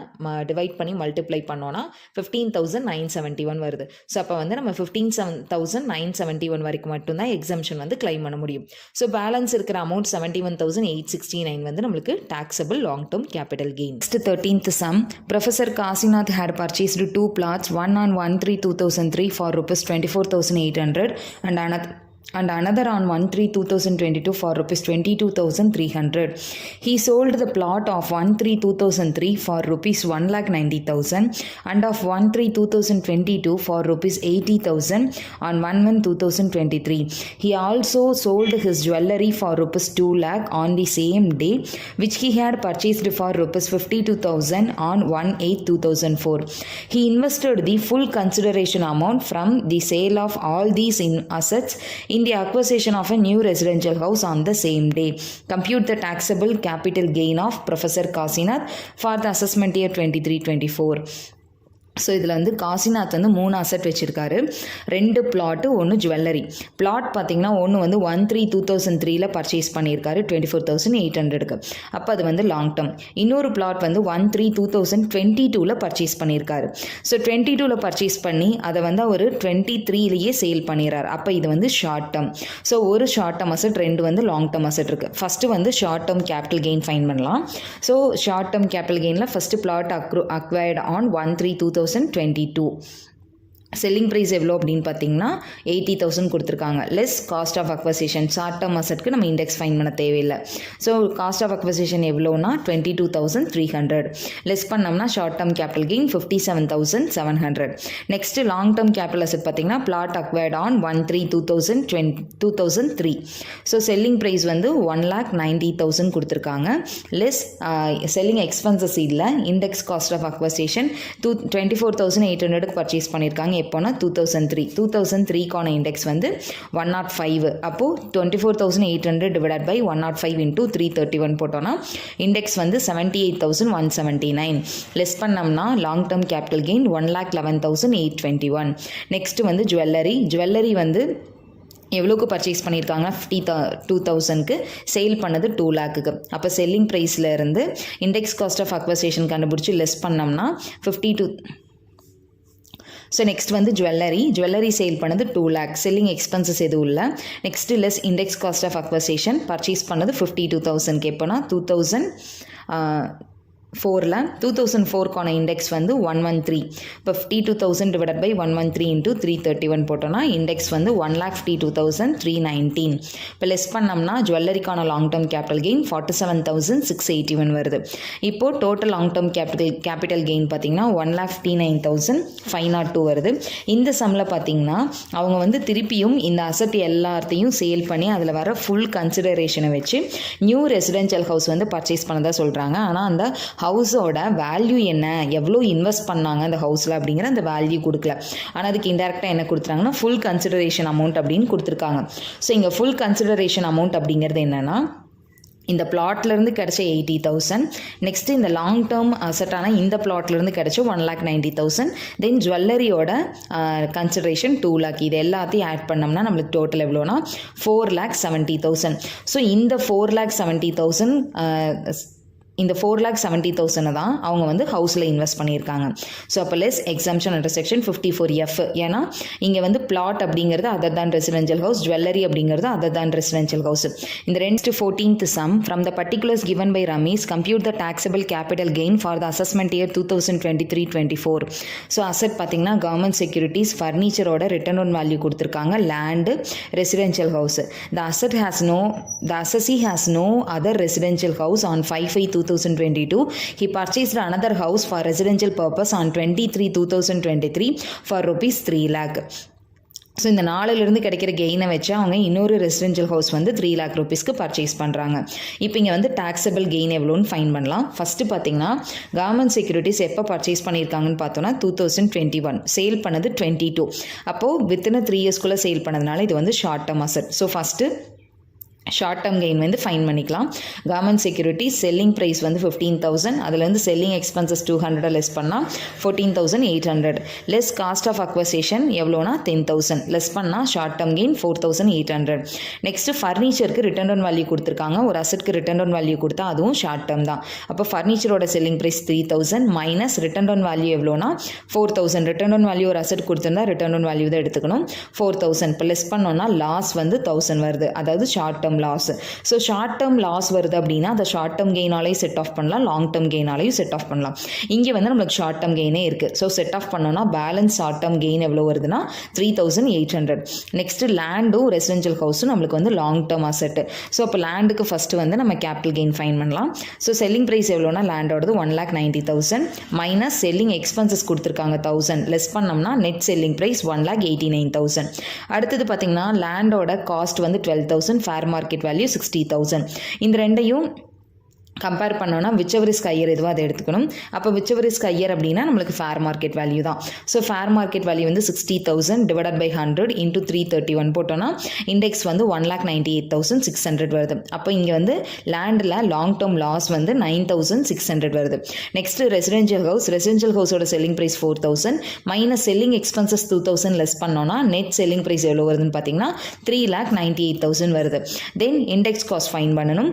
டிவைட் பண்ணி மல்டிப்ளை பண்ணோன்னா 15,971 வருது. ஸோ அப்போ வந்து நம்ம 15,971 வரைக்கும் மட்டும்தான் எக்ஸம்ஷன் வந்து கிளைம் பண்ண முடியும். ஸோ பேலன்ஸ் இருக்கிற அமௌண்ட் 71,869 வந்து நம்மளுக்கு taxable long term capital gain. Next 13th sum. Professor Kasinath had purchased 2 plots, one on 1/3/2003 for rupees 24,800 and another on 1/3/2022 for rupees 22,300. He sold the plot of 1/3/2003 for rupees 1,90,000 and of 1/3/2022 for rupees 80,000 on 1/1/2023. He also sold his jewellery for rupees 2 lakh on the same day, which he had purchased for rupees 52,000 on 1/8/2004. He invested the full consideration amount from the sale of all these assets in the acquisition of a new residential house on the same day. Compute the taxable capital gain of Professor Kasinath for the assessment year 23-24. So இதில் வந்து காசிநாத் வந்து 3 asset வச்சுருக்காரு, 2 plot, 1 jewellery. Plot பார்த்திங்கன்னா ஒன்று வந்து 1/3/2003 purchase பண்ணியிருக்காரு 24,800க்கு. அப்போ அது வந்து லாங் டேர்ம். இன்னொரு பிளாட் வந்து 1/3/2022 பர்ச்சேஸ் பண்ணியிருக்காரு. ஸோ 22 பர்ச்சேஸ் பண்ணி அதை வந்து அவர் 23 சேல் பண்ணிடுறார். அப்போ இது வந்து ஷார்ட் டேர்ம். ஸோ ஒரு ஷார்ட் டேர்ம் அசட், 2 வந்து லாங் டேர்ம் அசட் இருக்குது. ஃபஸ்ட்டு வந்து short term capital gain find பண்ணலாம். ஸோ ஷார்ட் டேர்ம் கேபிட்டல் கெயினில் first flat acquired on 1/3/2022. Selling price எவ்வளோ அப்படின்னு பார்த்தீங்கன்னா 80,000 கொடுத்துருக்காங்க. Less cost of acquisition. Short term அசட்க்கு நம்ம இண்டெக்ஸ் ஃபைன் பண்ண தேவையில்லை. ஸோ காஸ்ட் ஆஃப் அக்வசிஷன் எவ்வளோனா 22,300. லெஸ் பண்ணோம்னா short term capital gain 57,700. Next long term capital asset பார்த்தீங்கன்னா flat acquired on 1/3/2003. So selling price வந்து 1,90,000 கொடுத்துருக்காங்க. லெஸ் செல்லிங் எக்ஸ்பென்சஸ் இல்லை, இண்டெக்ஸ் காஸ்ட் ஆஃப் அக்வசிஷன் 24,800க்கு பர்ச்சேஸ் பண்ணியிருக்காங்க. எப்போனா 2003க்கான இண்டெக்ஸ் வந்து 105. அப்போது 24,800 டிவைடட் பை 105 இன்ட்டு 331 போட்டோன்னா இண்டெக்ஸ் வந்து 78,179. லெஸ் பண்ணோம்னா long term capital gain 1,11,821. Next வந்து ஜுவல்லரி வந்து எவ்வளோக்கு பர்ச்சேஸ் பண்ணியிருக்காங்க 52,000க்கு, சேல் பண்ணது 2 lakhக்கு. அப்போ செல்லிங் ப்ரைஸில் இருந்து இண்டெக்ஸ் காஸ்ட் ஆஃப் அக்வசிஷன் கண்டுபிடிச்சி லெஸ் பண்ணோம்னா 52. ஸோ நெக்ஸ்ட் வந்து ஜுவல்லரி சேல் பண்ணது 2 lakh. செல்லிங் எக்ஸ்பென்சஸ் எதுவும் இல்லை. Next less index cost of acquisition purchase பண்ணது 52,000க்கு. எப்போனா 2004க்கான இண்டெக்ஸ் வந்து 113. இப்போ 52,000 டிவைட் பை 113 இன்ட்டு 331 போட்டோன்னா இண்டெக்ஸ் வந்து 1,52,319. இப்போ லெஸ் பண்ணோம்னா ஜுவல்லரிக்கான லாங் டேர்ம் கேபிட்டல் கெயின் 47,681 வருது. இப்போது total long term capital gain பார்த்தீங்கன்னா 1,59,502 வருது. இந்த சம்மில் பார்த்தீங்கன்னா அவங்க வந்து திருப்பியும் இந்த அசட் எல்லாத்தையும் சேல் பண்ணி அதில் வர ஃபுல் கன்சிடரேஷனை வச்சு நியூ ரெசிடென்ஷியல் ஹவுஸ் வந்து பர்ச்சேஸ் பண்ணதாக சொல்கிறாங்க. ஆனால் அந்த ஹவுஸோட வேல்யூ என்ன, எவ்வளோ இன்வெஸ்ட் பண்ணாங்க அந்த ஹவுஸில் அப்படிங்கிற அந்த வேல்யூ கொடுக்கல. ஆனால் அதுக்கு இன்டெரக்டாக என்ன கொடுத்துறாங்கன்னா ஃபுல் கன்சிடரேஷன் அமௌண்ட் அப்படின்னு கொடுத்துருக்காங்க. ஸோ இங்கே ஃபுல் கன்சிடரேஷன் அமௌண்ட் அப்படிங்கிறது என்னென்னா இந்த பிளாட்லேருந்து கிடச்ச 80,000, நெக்ஸ்ட்டு இந்த லாங் டேர்ம் அசட்டான இந்த பிளாட்லேருந்து கிடச்ச 1,90,000, தென் ஜுவல்லரியோட கன்சிடரேஷன் 2 lakh. இது எல்லாத்தையும் ஆட் பண்ணோம்னா நம்மளுக்கு டோட்டல் எவ்வளோனா 4,70,000. ஸோ இந்த 4,70,000 இந்த 4,70,000 தான் அவங்க வந்து ஹவுஸில் இன்வெஸ்ட் பண்ணியிருக்காங்க. ஸோ அப்போ less exemption under section 54F. ஏன்னா இங்கே வந்து பிளாட் அப்படிங்கிறது அதர் தான் ரெசிடென்ஷியல் ஹவுஸ், ஜுவல்லரி அப்படிங்கிறது அதர் தான் ரெசிடென்ஷியல் ஹவுஸ். இந்த 14th sum from the particulars given by Ramesh compute the taxable capital gain for the assessment year 2023-24. So asset பார்த்தீங்கன்னா government securities, ஃபர்னிச்சரோட ரிட்டர்ன் ஆன் வேல்யூ கொடுத்துருக்காங்க, land, residential house. The assessee has no other residential house on 5/5/2022. He purchased another house for residential purpose on 23/2023 for rupees 3 lakh. So இந்த 4லிருந்து கிடைக்கிற கெயினை வச்சு அவங்க இன்னொரு residential house வந்து 3 lakh rupeesக்கு பர்ச்சேஸ் பண்ணுறாங்க. இப்போ இங்கே வந்து டாக்ஸபிள் கெயின் எவ்வளோன்னு ஃபைன் பண்ணலாம். ஃபஸ்ட்டு பார்த்தீங்கன்னா கவர்மெண்ட் செக்யூரிட்டிஸ் எப்போ பர்ச்சேஸ் பண்ணியிருக்காங்கன்னு பார்த்தோன்னா 2021, சேல் பண்ணது 22. அப்போது வித்தின் 3 yearsக்குள்ளே சேல் பண்ணதுனால இது வந்து short term asset. So first short term gain வந்து ஃபைன் பண்ணிக்கலாம். கவர்மெண்ட் செக்யூரிட்டி செல்லிங் ப்ரைஸ் வந்து 15,000, அதுலேருந்து செல்லிங் எக்ஸ்பென்சஸ் 200 லெஸ் பண்ணால் 14,800. லெஸ் காஸ்ட் ஆஃப் அக்வசிஷன் எவ்வளோனா 10,000, லெஸ் பண்ணால் ஷார்ட் டேர்ம் கெயின் 4,800. நெக்ஸ்ட்டு ஃபர்னிச்சருக்கு ரிட்டர்ன் ஆன் வேல்யூ கொடுத்துருக்காங்க. ஒரு அசட்க்கு ரிட்டர்ன் ஆன் வேல்யூ கொடுத்தா அதுவும் ஷார்ட் டேர்ம் தான். அப்போ ஃபர்னிச்சரோட selling price 3,000 minus return on value எவ்வளோனா 4,000. ரிட்டர்ன் ஆன் வேல்யூ ஒரு அசட் கொடுத்துருந்தா ரிட்டர்ன் ஆன் வேல்யூ தான் எடுத்துக்கணும், 4,000. இப்போ லெஸ் பண்ணோன்னா லாஸ் வந்து 1,000 வருது, அதாவது short term loss. So short term loss வருது அப்படின்னா அதை ஷார்ட் டேர்ம் கெயினாலையும் செட் ஆஃப் பண்ணலாம், லாங் டேர்ம் கெயினாலையும் செட் ஆஃப் பண்ணலாம். இங்கே வந்து நம்மளுக்கு ஷார்ட் டேர்ம் கெயினே இருக்குது. ஸோ செட் ஆஃப் பண்ணோன்னா பேலன்ஸ் ஷார்ட் டேர்ம் கெயின் எவ்வளோ வருதுன்னா 3,800. நெக்ஸ்ட்டு லேண்டும் ரெசிடென்ஷியல் ஹவுஸும் நம்மளுக்கு வந்து லாங் டேர்ம் அசெட்டு. ஸோ அப்போ லேண்டுக்கு ஃபஸ்ட்டு வந்து நம்ம கேபிட்டல் கெயின் ஃபைன் பண்ணலாம். ஸோ செல்லிங் ப்ரைஸ் எவ்வளோனா லேண்டோடது 1,90,000 மைனஸ் செல்லிங் எக்ஸ்பென்சஸ் கொடுத்துருக்காங்க 1,000, லெஸ் பண்ணோம்னா நெட் செல்லிங் ப்ரைஸ் 1,89,000. அடுத்தது பார்த்தீங்கன்னா லேண்டோட காஸ்ட் வந்து 12,000, ஃபேர் மார்க்கெட் வேல்யூ 60,000. இந்த ரெண்டையும் கம்பேர் பண்ணோன்னா விச்சவர் இஸ் ஹையர் எதுவோ அதை எடுத்துக்கணும். அப்போ விச்சவர் இஸ் ஹையர் அப்படின்னா நம்மளுக்கு ஃபேர் மார்க்கெட் வேல்யூ தான். ஸோ ஃபேர் மார்க்கெட் வேல்யூ வந்து 60,000 டிவைடட் பை 100 இன்ட்டு 331 போட்டோன்னா இண்டெக்ஸ் வந்து 1,98,600 வருது. அப்போ இங்கே வந்து லேண்டில் லாங் டேர்ம் லாஸ் வந்து 9,600 வருது. நெக்ஸ்ட் ரெசிடென்ஷியல் ஹவுஸோட selling price 4,000 minus selling expenses 2,000 less பண்ணோன்னா நெட் செல்லிங் ப்ரைஸ் எவ்வளோ வருதுன்னு பார்த்தீங்கன்னா 3,98,000 வருது. தென் இண்டெக்ஸ் காஸ்ட் ஃபைன் பண்ணணும்.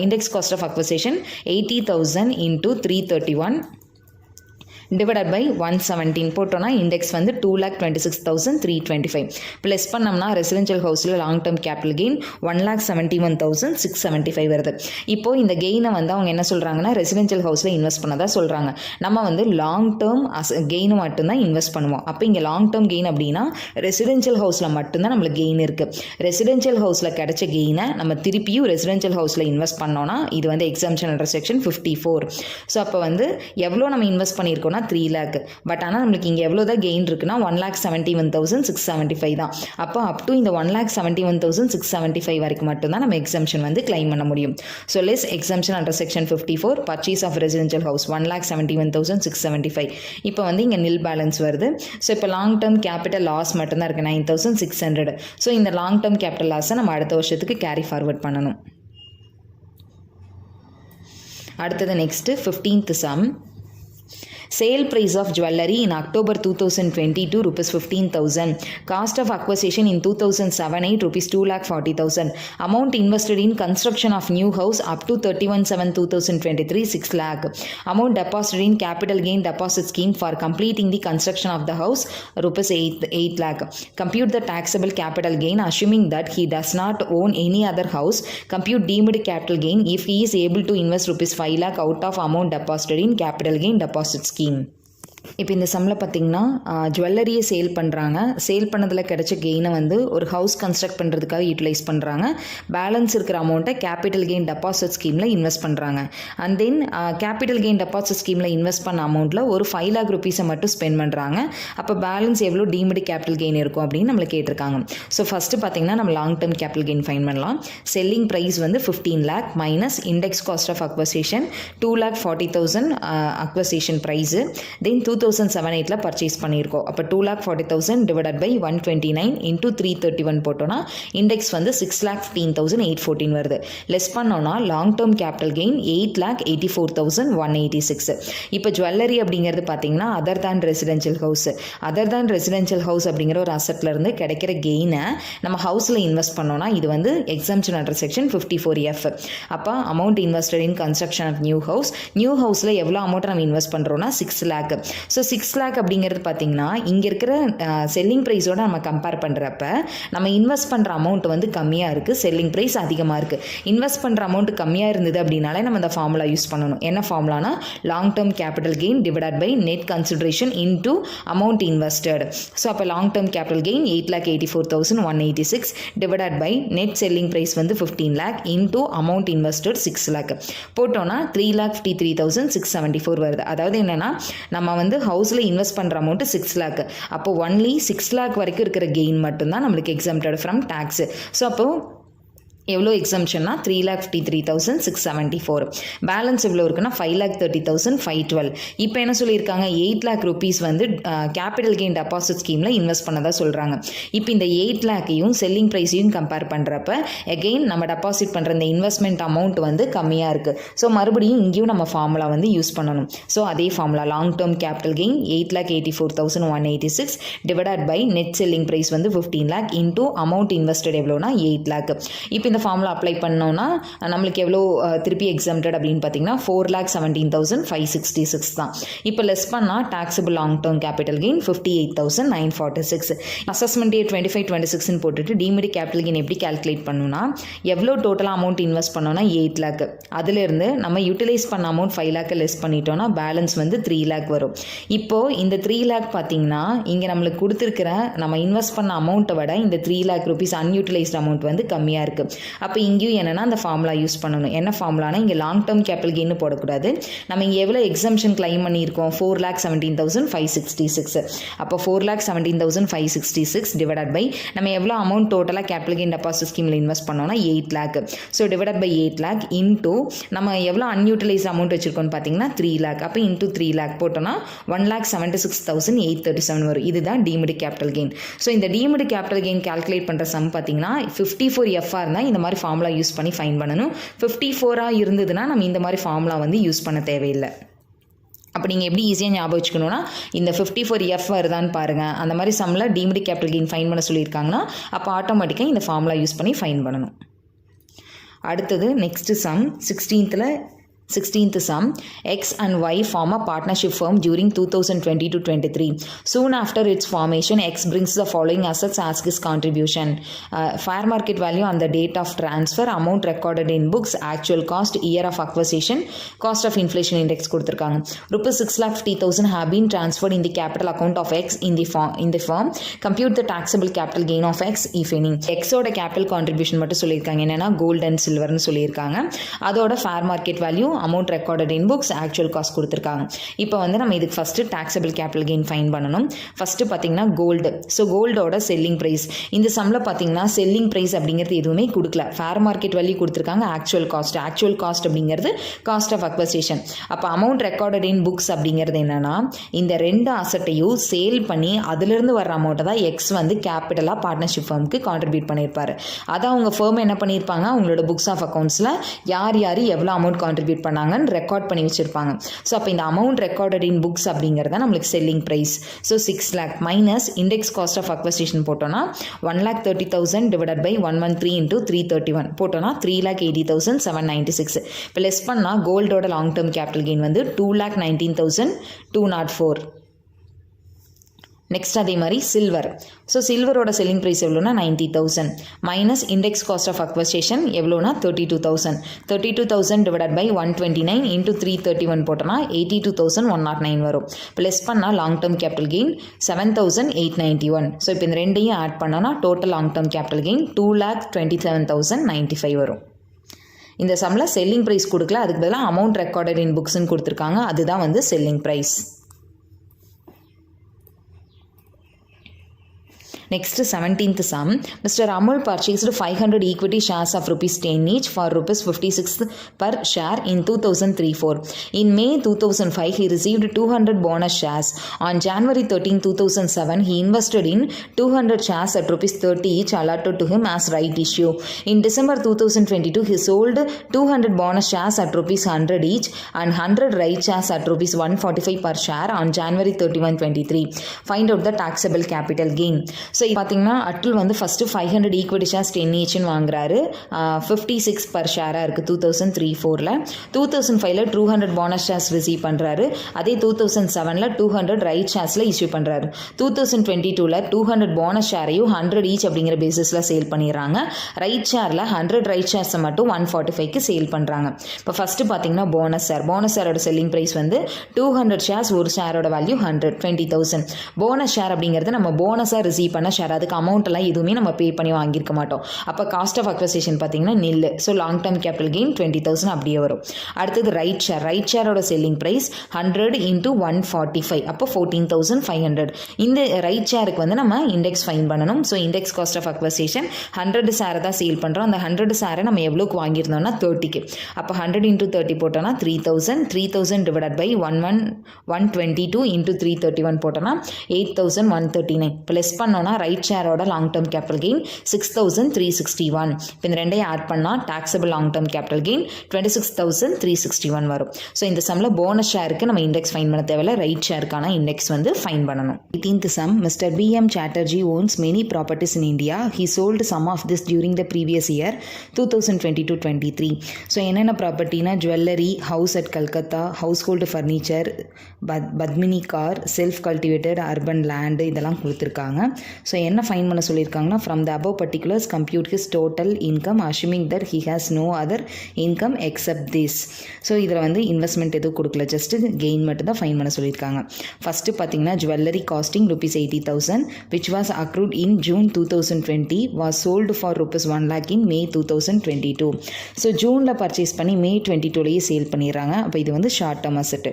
Index cost of acquisition 80,000 into 331 divided by 117 போட்டோன்னா இண்டெக்ஸ் வந்து 2,26,325. ப்ளஸ் பண்ணோம்னா ரெசிடென்ஷியல் ஹவுஸில் லாங் டேர்ம் கேபிட்டல் கெயின் 1,71,675 வருது. இப்போது இந்த கெயினை வந்து அவங்க என்ன சொல்கிறாங்கன்னா ரெசிடென்ஷியல் ஹவுஸில் இன்வெஸ்ட் பண்ணதாக சொல்கிறாங்க. நம்ம வந்து லாங் டேர்ம் கெயின் மட்டும்தான் இன்வெஸ்ட் பண்ணுவோம். அப்போ இங்கே லாங் டேர்ம் கெயின் அப்படின்னா ரெசிடென்ஷியல் ஹவுஸில் மட்டும்தான் நம்மளுக்கு கெயின் இருக்குது. ரெசிடென்ஷியல் ஹவுஸில் கிடைச்ச கெயினை நம்ம திருப்பியும் ரெசிடென்ஷியல் ஹவுஸில் இன்வெஸ்ட் பண்ணோன்னா இது வந்து எக்ஸம்ஷன் அண்டர் செக்ஷன் 54. ஸோ அப்போ வந்து எவ்வளோ நம்ம இன்வெஸ்ட் பண்ணியிருக்கோம்னா 3 lakh. பட் ஆனால் நம்மளுக்கு இங்கே எவ்வளோ தான் கெயின் இருக்குன்னா 1,71,675 தான். அப்போ அப் டு இந்த 1,71,675 வரைக்கும் மட்டும்தான் நம்ம எக்ஸம்ஷன் வந்து கிளைம் பண்ண முடியும். So less exemption under section 54 purchase of residential house 1,71,675. இப்போ வந்து இங்கே நில் பேலன்ஸ் வருது. ஸோ இப்போ லாங் டேர்ம் கேபிட்டல் லாஸ் மட்டும்தான் இருக்குது 9,600. ஸோ இந்த லாங் டேர்ம் கேபிட்டல் லாஸை நம்ம அடுத்த வருஷத்துக்கு கேரி ஃபார்வர்ட் பண்ணணும். அடுத்தது next 15th sum. Sale price of jewellery in October 2022 rupees 15,000. Cost of acquisition in 2007-8 rupees 2,40,000. Amount invested in construction of new house up to 31/7/2023 6 lakh. Amount deposited in capital gain deposit scheme for completing the construction of the house rupees 8 lakh. Compute the taxable capital gain assuming that he does not own any other house. Compute deemed capital gain if he is able to invest rupees 5 lakh out of amount deposited in capital gain deposit scheme. இப்போ இந்த சம்மில் பார்த்திங்கன்னா ஜுவல்லரியை sale பண்ணுறாங்க. Sale பண்ணதில் கிடைச்ச கெயினை வந்து ஒரு ஹவுஸ் கன்ஸ்ட்ரக்ட் பண்ணுறதுக்காக யூட்டிலைஸ் பண்ணுறாங்க. பேலன்ஸ் இருக்கிற அமௌண்ட்டை கேபிட்டல் கெயின் டெபாசிட் ஸ்கீமில் இன்வெஸ்ட் பண்ணுறாங்க. And then capital gain deposit ஸ்கீமில் இன்வெஸ்ட் பண்ண அமௌண்ட்டில் ஒரு 5 lakh rupees மட்டும் ஸ்பெண்ட் பண்ணுறாங்க. அப்போ பேலன்ஸ் எவ்வளோ டீம்டு கேபிட்டல் கெயின் இருக்கும் அப்படின்னு நம்மளை கேட்டிருக்காங்க. ஸோ ஃபஸ்ட்டு பார்த்திங்கன்னா நம்ம long term capital gain find பண்ணலாம். செல்லிங் ப்ரைஸ் வந்து 15 lakh minus index cost of acquisition 2,40,000 acquisition price. Then 2007-8 purchase பண்ணியிருக்கோம். அப்போ 2,40,000 டிவைடட் பை 129 இன்டூ 331 போட்டோன்னா இண்டெக்ஸ் வந்து 6,15,814 வருது. லெஸ் பண்ணோன்னா லாங் டேர்ம் கேபிட்டல் கெயின் 8,84,186. இப்போ ஜுவல்லரி அப்படிங்கிறது பார்த்தீங்கன்னா அதர் தேன் ரெசிடென்ஷியல் ஹவுஸ் அப்படிங்கிற ஒரு அசட்லேருந்து கிடைக்கிற கெயினை நம்ம ஹவுஸில் இன்வெஸ்ட் பண்ணோன்னா இது வந்து எக்ஸம்ஷன் அண்டர் செக்ஷன் 54F. அப்போ amount invested in construction of new ஹவுஸில் எவ்வளோ அமௌண்ட் நம்ம இன்வெஸ்ட் பண்ணுறோன்னா 6 lakh. ஸோ 6 lakh அப்படிங்கிறது பார்த்தீங்கன்னா இங்கே இருக்கிற செல்லிங் ப்ரைஸோட நம்ம கம்பேர் பண்ணுறப்ப நம்ம இன்வெஸ்ட் பண்ணுற அமௌண்ட் வந்து கம்மியாக இருக்குது, செல்லிங் ப்ரைஸ் அதிகமாக இருக்குது. இன்வெஸ்ட் பண்ணுற அமௌண்ட் கம்மியாக இருந்தது அப்படின்னாலே நம்ம இந்த ஃபார்முலா யூஸ் பண்ணணும். என்ன ஃபார்முலானா long term capital gain divided by net consideration into amount invested. So அப்போ long term capital gain 8,84,186 divided by net selling price வந்து 15 lakh into amount invested 6 lakh போட்டோன்னா 3,53,674 வருது. அதாவது என்னென்னா நம்ம வந்து ஹவுஸில் இன்வெஸ்ட் பண்ணுற அமௌண்ட்டு 6 lakh. அப்போ ஒன்லி 6 lakh வரைக்கும் இருக்கிற கெயின் மட்டும்தான் நம்மளுக்கு எக்ஸம்ப்டட் ஃப்ரம் டேக்ஸு. ஸோ அப்போது எவ்வளோ எக்ஸம்ஷன்னா 3,53,674. பேலன்ஸ் எவ்வளோ இருக்குன்னா 5,30,512. இப்போ என்ன சொல்லியிருக்காங்க 8 lakh rupees வந்து கேபிட்டல் கெயின் டெபாசிட் ஸ்கீமில் இன்வெஸ்ட் பண்ணதாக சொல்கிறாங்க. இப்போ இந்த 8 lakhையும் செல்லிங் ப்ரைஸையும் கம்பேர் பண்ணுறப்ப எகெயின் நம்ம டெபாசிட் பண்ணுற இந்த இன்வெஸ்ட்மெண்ட் அமௌண்ட் வந்து கம்மியாக இருக்குது. ஸோ மறுபடியும் இங்கேயும் நம்ம ஃபார்முலா வந்து யூஸ் பண்ணணும். ஸோ அதே formula long term capital gain 8,84,186 divided by net selling price வந்து 15 lakh இன்டூ அமௌண்ட் இன்வெஸ்டட் எவ்வளோனா 8 lakh. இப்போ இந்த ஃபார்முலா அப்ளை பண்ணோன்னா நம்மளுக்கு எவ்வளோ திருப்பி எக்ஸம்ப்டட் அப்படின்னு பார்த்தீங்கன்னா 4,17,566 தான். இப்போ லெஸ் பண்ணால் taxable long term capital gain 58,946. Assessment year 25-26 போட்டுட்டு டீமிடி கேபிட்டல் கெயின் எப்படி கால்குலேட் பண்ணணும்னா எவ்வளோ டோட்டலாக அமௌண்ட் இன்வெஸ்ட் பண்ணோன்னா 8 lakh. அதிலிருந்து நம்ம யூட்டிலைஸ் பண்ண அமௌண்ட் 5 lakh லெஸ் பண்ணிட்டோன்னா பேலன்ஸ் வந்து 3 lakh வரும். இப்போது இந்த 3 lakh பார்த்தீங்கன்னா இங்கே நம்மளுக்கு கொடுத்துருக்கிற நம்ம இன்வெஸ்ட் பண்ண அமௌண்ட்டை விட இந்த 3 lakh rupees அன்யூட்டிலைஸ்ட் அமௌண்ட் வந்து கம்மியாக இருக்குது. அப்போ இங்கேயும் என்னென்னா அந்த ஃபார்முலா யூஸ் பண்ணணும். என்ன ஃபார்முலானா இங்கே லாங் டேர்ம் கேபிட்டல் கெயின் போடக்கூடாது. நம்ம இங்கே எவ்வளோ எக்ஸம்ஷன் கிளைம் பண்ணியிருக்கோம் 4,17,566. அப்போ 4,17,566 டிவைடட் பை நம்ம எவ்வளோ அமௌண்ட் டோட்டலாக கேபிட்டல் கெயின் டெபாசிட் ஸ்கீமில் இன்வெஸ்ட் பண்ணோம்னா 8 lakh. So divided by 8 lakh into நம்ம எவ்வளோ அன்யூட்டிலைஸ் அமௌண்ட் வச்சுருக்கோம்னு பார்த்தீங்கன்னா 3 lakh. அப்போ இன்டூ 3 lakh போட்டோம்னா 1,76,837 வரும். இதுதான் டீம்டு கேபிட்டல் கெயின். ஸோ இந்த டீம்டு கேபிட்டல் கெயின் கால்குலேட் பண்ணுற சம் பார்த்தீங்கன்னா 54F இருந்தால் இந்த மாதிரி ஃபார்முலா யூஸ் பண்ணி ஃபைன் பண்ணணும். 54 இருந்ததுன்னா நம்ம இந்த மாதிரி ஃபார்முலா வந்து யூஸ் பண்ண தேவையில்லை. அப்போ நீங்கள் எப்படி ஈஸியாக ஞாபகம் வச்சுக்கணுன்னா இந்த 54F வருதான்னு பாருங்கள். அந்த மாதிரி சம்மில் டீம்டு கேபிட்டல் கெயின் ஃபைன் பண்ண சொல்லியிருக்காங்கன்னா அப்போ ஆட்டோமேட்டிக்காக இந்த ஃபார்முலா யூஸ் பண்ணி ஃபைன் பண்ணணும். அடுத்தது next sum 16th sum, X and Y form a partnership firm during 2020 to 23. Soon after its formation, X brings the following assets as his contribution. Fair market value on the date of transfer, amount recorded in books, actual cost, year of acquisition, cost of inflation index கொடுத்திருக்காங்க. ₹650,000 have been transferred in the capital account of X in the firm. Compute the taxable capital gain of X if any. X ஓட capital contribution மட்டும் சொல்லியிருக்காங்க. என்னன்னா gold and silverனு சொல்லியிருக்காங்க. அதோட fair market value, amount recorded in books, actual cost கொடுத்துருக்காங்க. இப்போ வந்து நம்ம இதுக்கு first taxable capital gain fine பண்ணணும். ஃபஸ்ட்டு பார்த்தீங்கன்னா கோல்டு. ஸோ கோல்டோட செல்லிங் ப்ரைஸ் இந்த சம்மில் பார்த்தீங்கன்னா செல்லிங் ப்ரைஸ் அப்படிங்கிறது எதுவுமே கொடுக்கல. ஃபேர் மார்க்கெட் வேல்யூ கொடுத்துருக்காங்க. ஆக்சுவல் காஸ்ட் அப்படிங்கிறது காஸ்ட் ஆஃப் அக்வசிஷன். அப்போ அமௌண்ட் ரெக்கார்டட் இன் புக்ஸ் அப்படிங்கிறது என்னன்னா இந்த ரெண்டு அசட்டையும் சேல் பண்ணி அதிலிருந்து வர அமௌண்ட்டை தான் எக்ஸ் வந்து கேபிட்டலாக பார்ட்னர்ஷிப் ஃபர்முக்கு கான்ட்ரிபியூட் பண்ணியிருப்பாரு. அதை அவங்க ஃபர்ம் என்ன பண்ணியிருப்பாங்க, அவங்களோட புக்ஸ் ஆஃப் அக்கௌண்ட்ஸில் யார் எவ்வளோ அமௌண்ட் கான்ட்ரிபியூட் பண்ணாங்கன்னு ரெக்கார்ட் பண்ணி வச்சிருப்பாங்க. ஸோ அப்போ இந்த அமௌண்ட் ரெக்கார்டட் இன் புக்ஸ் அப்படிங்கிறத நம்மளுக்கு selling price. So 6 lakh minus index cost of acquisition போட்டோம்னா 1,30,000 டிவைடட் பை 113 இன்டூ 331 போட்டோம்னா 3,80,796. இப்போ லெஸ் பண்ணால் கோல்டோட லாங் டேர்ம் கேபிட்டல் கெயின் வந்து 2,19,204. நெக்ஸ்ட் அதே மாதிரி சில்வர். ஸோ சில்வரோட செல்லிங் ப்ரைஸ் எவ்வளோனா 90,000 minus index cost of acquisition எவ்வளோனா 32,000. 32,000 டிவைடட் பை 129 இன்டூ 331 போட்டோம்னா 82,109 வரும். இப்போ லெஸ் பண்ணால் long term capital gain 7,891. So இப்போ இந்த ரெண்டையும் ஆட் பண்ணோன்னா total long term capital gain 2,27,095 வரும். இந்த சம்மில் செல்லிங் ப்ரைஸ் கொடுக்கல, அதுக்கு பதிலாக அமௌண்ட் ரெக்கார்டட் இன் புக்ஸ்ன்னு கொடுத்துருக்காங்க. அதுதான் வந்து selling price. Next 17th sum, Mr. Amul purchased 500 equity shares of ₹10 each for ₹56 per share in 2003-04. In May 2005, he received 200 bonus shares. On January 13, 2007, he invested in 200 shares at ₹30 each allotted to him as right issue. In December 2022, he sold 200 bonus shares at ₹100 each and 100 right shares at ₹145 per share on January 31, 23. Find out the taxable capital gain. So பார்த்தீங்கன்னா அட்டுல் வந்து first 500 equity shares 10 ஈச்னு வாங்குறாரு. 56 per ஷேராக இருக்குது 2003-04. 2005 200 bonus shares receive பண்ணுறாரு. அதே 2007 200 right ஷேர்ஸில் issue பண்ணுறாரு. 2022 200 bonus ஷேரையும் 100 each அப்படிங்கிற பேசிஸில் sale பண்ணிடுறாங்க. ரைட் ஷேரில் 100 ரைட் ஷேர்ஸை மட்டும் 145க்கு சேல் பண்ணுறாங்க. இப்போ ஃபஸ்ட்டு பார்த்தீங்கன்னா போனஸ் ஷேரோட செல்லிங் ப்ரைஸ் வந்து 200 ஷேர்ஸ், ஒரு ஷேரோட வேல்யூ 100, 20,000. போனஸ் ஷேர் அப்படிங்கிறது நம்ம போனஸாக ரிசீவ் பண்ண ஷேர், அதுக்கு அமௌண்ட் எல்லாம் எதுவுமே நம்ம பே பண்ணி வாங்கியிருக்க மாட்டோம். அப்போ காஸ்ட் ஆஃப் அக்வசிஷன் பார்த்தீங்கன்னா nil. So long term capital gain 20,000 அப்படியே வரும். அடுத்தது ரைட் ஷேரோட செல்லிங் ப்ரைஸ் 100 இன்டூ 145, அப்போ 14,500. இந்த ரைட் ஷேருக்கு வந்து நம்ம இண்டெக்ஸ் ஃபைன் பண்ணணும். So index cost of acquisition 100 ஷேரை தான் சேல் பண்ணுறோம். அந்த 100 ஷேரை நம்ம எவ்வளோக்கு வாங்கியிருந்தோம்னா 30க்கு. அப்போ 100 இன்டூ 30 போட்டோம்னா 3,000 டிவைடட் பை 122 இன்டூ 331 போட்டோம்னா 8,139. இப்போ லெஸ் பண்ணோன்னா ரைட் ஷேரோட லாங் டேர்ம் கேபிட்டல் கெயின் 6,361. இப்போ இந்த ரெண்டையும் ஆட் பண்ணால் taxable long term capital gain 26,361 வரும். ஸோ இந்த சம்மில் போனஸ் ஷேருக்கு நம்ம இண்டெக்ஸ் ஃபைன் பண்ண தேவையில்ல, ரைட் ஷேருக்கான இண்டெக்ஸ் வந்து ஃபைன் பண்ணணும். 18th sum, Mr. B.M. Chatterjee owns many properties in India. He sold some of this during the previous year 2022-23. So என்னென்ன ப்ராப்பர்ட்டினா jewellery, house at Calcutta, household furniture, Padmini car, self cultivated urban land இதெல்லாம் கொடுத்துருக்காங்க. So என்ன find பண்ண சொல்லியிருக்காங்கன்னா from the above particulars compute his total income assuming that he has no other income except this. So இதில் வந்து investment எதுவும் கொடுக்கல, just gain மட்டும் தான் ஃபைன் பண்ண சொல்லியிருக்காங்க. ஃபஸ்ட்டு பார்த்தீங்கன்னா jewellery costing ₹80,000 which was accrued in June 2020 was sold for ₹1 lakh in May 2022. So ஜூனில் பர்ச்சேஸ் பண்ணி May 22லேயே சேல் பண்ணிடுறாங்க. அப்போ இது வந்து short term asset.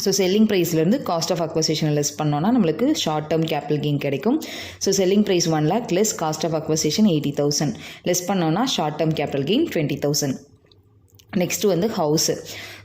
So selling ப்ரைஸ்லேருந்து காஸ்ட் ஆஃப் அக்வசிஷன் லெஸ் பண்ணோன்னா நம்மளுக்கு ஷார்ட் டேர்ம் கேபிட்டல் கெயின் கிடைக்கும். So selling price 1 lakh less cost of acquisition 80,000 less பண்ணோன்னா short term capital gain 20,000. Next வந்து house.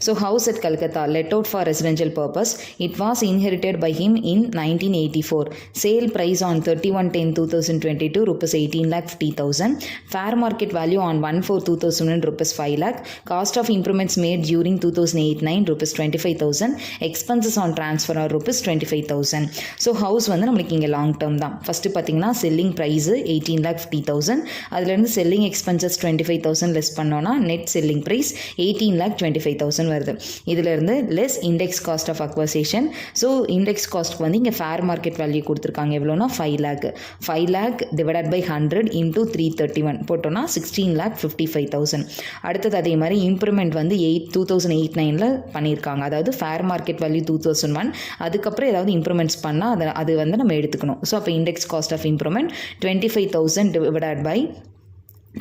So house at Calcutta let out for residential purpose. It was inherited by him in 1984. Sale price on 31/10/2022 ₹18,50,000. Fair market value on 1/4/2001 ₹5 lakh. Cost of improvements made during 2008-9 ₹25,000. Expenses on transfer are ₹25,000. So house வந்து நம்மளுக்கு இங்கே long term தான். First பார்த்தீங்கன்னா selling price 18,50,000. அதுலேருந்து selling expenses 25,000 less பண்ணோன்னா net selling price 18,25,000 வருது. இதிலிருந்து less index cost of acquisition. So index காஸ்ட்க்கு வந்து இங்கே ஃபேர் மார்க்கெட் வேல்யூ கொடுத்துருக்காங்க. எவ்வளோனா 5 lakh. 5 lakh divided by 100 into 331 போட்டோன்னா 16,55,000. அடுத்தது அதே மாதிரி இம்ப்ரூவ்மெண்ட் வந்து 2008-9 பண்ணியிருக்காங்க. அதாவது ஃபேர் மார்க்கெட் வேல்யூ 2001. அதுக்கப்புறம் ஏதாவது இம்ப்ரூவ்மெண்ட்ஸ் பண்ணால் அது வந்து நம்ம எடுத்துக்கணும். ஸோ அப்போ index cost of improvement 25,000 divided by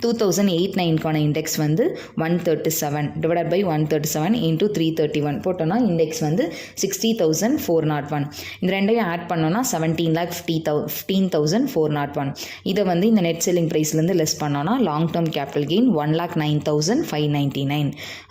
2008-9க்கான இண்டெக்ஸ் வந்து 137 டிவைடட் பை 137 into 331 போட்டோன்னா இண்டெக்ஸ் வந்து 60,401. இந்த ரெண்டையும் ஆட் பண்ணோன்னா 17,15,401. இதை வந்து இந்த நெட் செல்லிங் ப்ரைஸ்லேருந்து லெஸ் பண்ணோன்னா லாங் டேர்ம் கேபிட்டல் கெயின் 1,09,599.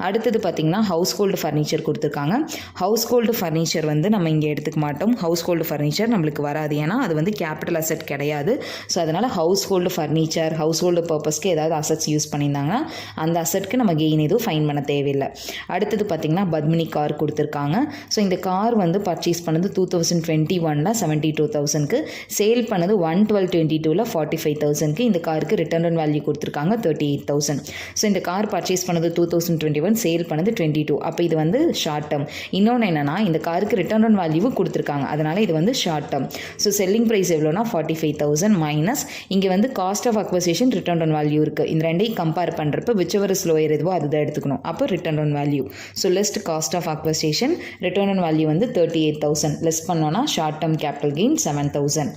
அடுத்தது பார்த்திங்கன்னா ஹவுஸ் ஹோல்டு ஃபர்னிச்சர் கொடுத்துருக்காங்க. ஹவுஸ் ஹோல்டு ஃபர்னிச்சர் வந்து நம்ம இங்கே எடுத்துக்க மாட்டோம். ஹவுஸ் ஹோல்டு ஃபர்னிச்சர் நம்மளுக்கு வராது, ஏன்னா அது வந்து கேபிட்டல் அசெட் கிடையாது. ஸோ அதனால் household furniture household பர்பஸ்க்கு ஏதாவது அசெட்ஸ் யூஸ் பண்ணியிருந்தாங்கன்னா அந்த அசெட்க்கு நம்ம கெயின் எதுவும் ஃபைன் பண்ண தேவையில்லை. அடுத்தது பார்த்திங்கன்னா பத்மினி கார் கொடுத்துருக்காங்க. ஸோ இந்த கார் வந்து பர்ச்சேஸ் பண்ணது 2021 72,000க்கு, சேல் பண்ணது 1/12/22 45,000க்கு. இந்த காருக்கு ரிட்டர்ன் ஆன் வேல்யூ கொடுத்துருக்காங்க 38,000. ஸோ இந்த கார் பர்ச்சேஸ் பண்ணது 2021, சேல் பண்ணது 22. அப்போ இது வந்து ஷார்ட் டேர்ம். இன்னொன்று என்னென்னா இந்த காருக்கு ரிட்டர்ன் ஆன் வேல்யூ கொடுத்துருக்காங்க, அதனால் இது வந்து short term. So selling price எவ்வளோனா 45,000 மைனஸ் இங்கே வந்து cost of acquisition return on value இருக்குது. இந்த ரெண்டையும் கம்பேர் பண்ணுறப்ப whichever is lower எதுவோ அதுதான் எடுத்துக்கணும். அப்போ return on value. So less cost of acquisition return on value வந்து 38,000 லெஸ் பண்ணோன்னா ஷார்ட் டேர்ம் கேபிட்டல் கெயின் 7,000.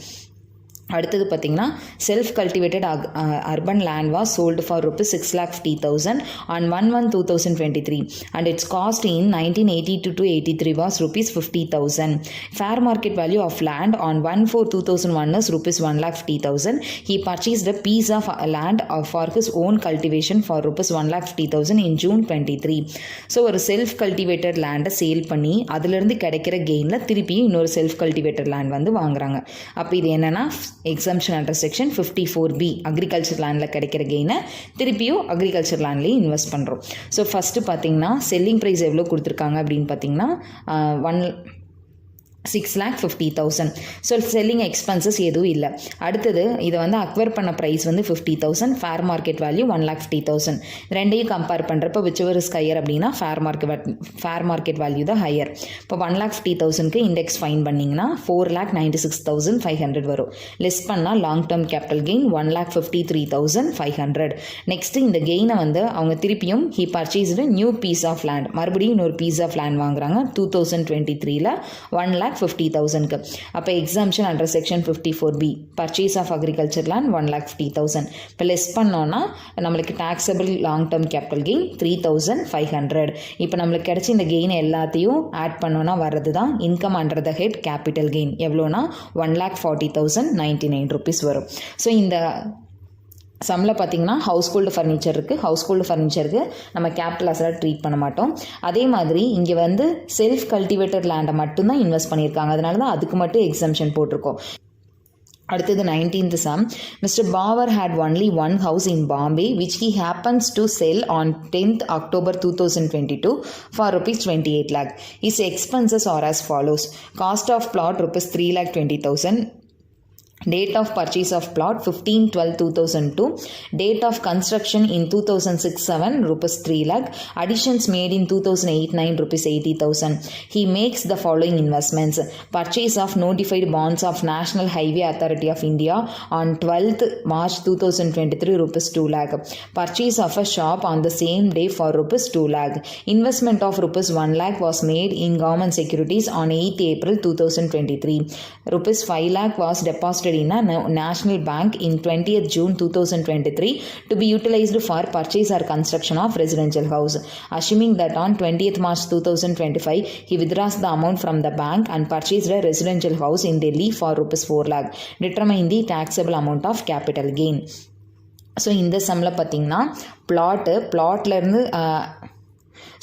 அடுத்தது பார்த்திங்கன்னா self cultivated urban land was sold for ₹6,50,000 on 1/1/2023 and its cost in 1982 to 83 was ₹50,000. Fair market value of land on 1/4/2001 is ₹1,50,000. He purchased a piece of land for his own cultivation for ₹1,50,000 in June 23. So ஒரு self cultivated லேண்டை sale பண்ணி அதிலிருந்து கிடைக்கிற கெயினில் திருப்பி இன்னொரு self cultivated land வந்து வாங்குறாங்க. அப்போ இது என்னென்னா exemption under section 54B agriculture லேண்டில் கிடைக்கிற கெயினை திருப்பியும் அக்ரிகல்ச்சர் லேண்ட்லேயும் இன்வெஸ்ட் பண்ணுறோம். ஸோ ஃபஸ்ட்டு பார்த்தீங்கன்னா செல்லிங் ப்ரைஸ் எவ்வளோ கொடுத்துருக்காங்க அப்படின்னு பார்த்தீங்கன்னா 6,50,000. ஸோ செல்லிங் எக்ஸ்பென்சஸ் எதுவும் இல்லை. அடுத்தது இதை வந்து அக்வயர் பண்ண ப்ரைஸ் வந்து 50,000, ஃபேர் மார்க்கெட் வேல்யூ 1,50,000. ரெண்டையும் கம்பேர் பண்ணுறப்ப விச்சவர் இஸ் ஹையர் அப்படின்னா ஃபேர் மார்க்கெட் வேல்யூ தான் ஹையர். இப்போ 1,50,000க்கு இண்டெக்ஸ் ஃபைன் பண்ணிங்கன்னா 4,96,500 வரும். லெஸ் பண்ணால் long term capital gain 1,53,500. Next இந்த கெயினை வந்து அவங்க திருப்பியும் he purchased new piece of land, மறுபடியும் இன்னொரு பீஸ் ஆஃப் லேண்ட் வாங்குறாங்க 2023 1,50,000க்கு. அப்போ exemption under section 54B purchase of agriculture land 1,50,000. இப்போ லெஸ் பண்ணோன்னா நம்மளுக்கு taxable long term capital gain 3,500. இப்போ நம்மளுக்கு கிடைச்ச இந்த கெயின் எல்லாத்தையும் ஆட் பண்ணோன்னா வர்றது தான் income under the head capital gain. எவ்வளோனா ₹1,40,099 வரும். ஸோ இந்த சம்மில் பார்த்தீங்கன்னா ஹவுஸ் ஹோல்டு ஃபர்னிச்சர் இருக்குது. ஹவுஸ் ஹோல்டு ஃபர்னிச்சருக்கு நம்ம கேபிட்டல் அசெட்டாக ட்ரீட் பண்ண மாட்டோம். அதே மாதிரி இங்கே வந்து செல்ஃப் கல்டிவேட்டட் லேண்டை மட்டும்தான் இன்வெஸ்ட் பண்ணியிருக்காங்க, அதனால தான் அதுக்கு மட்டும் எக்ஸம்ஷன் போட்டிருக்கோம். அடுத்தது 19th sum. Mr. Bauer had only one house in Bombay which he happens to sell on 10th October 2022 for ₹28 lakh. His expenses are as follows. Cost of plot ₹3,20,000. Date of purchase of plot 15/12/2002. Date of construction in 2006-7 rupees 3 lakh. Additions made in 2008-9 rupees 80,000. He makes the following investments: purchase of notified bonds of National Highway Authority of India on 12th March 2023 rupees 2 lakh. Purchase of a shop on the same day for rupees 2 lakh. Investment of rupees 1 lakh was made in government securities on 8th April 2023. Rupees 5 lakh was deposited in a national bank in 20th June 2023 to be utilized for purchase or construction of residential house. Assuming that on 20th March 2025 he withdraws the amount from the bank and purchased a residential house in Delhi for rupees 4 lakh. Determine the taxable amount of capital gain. So இந்த சம்மில் பார்த்திங்கன்னா பிளாட்லேருந்து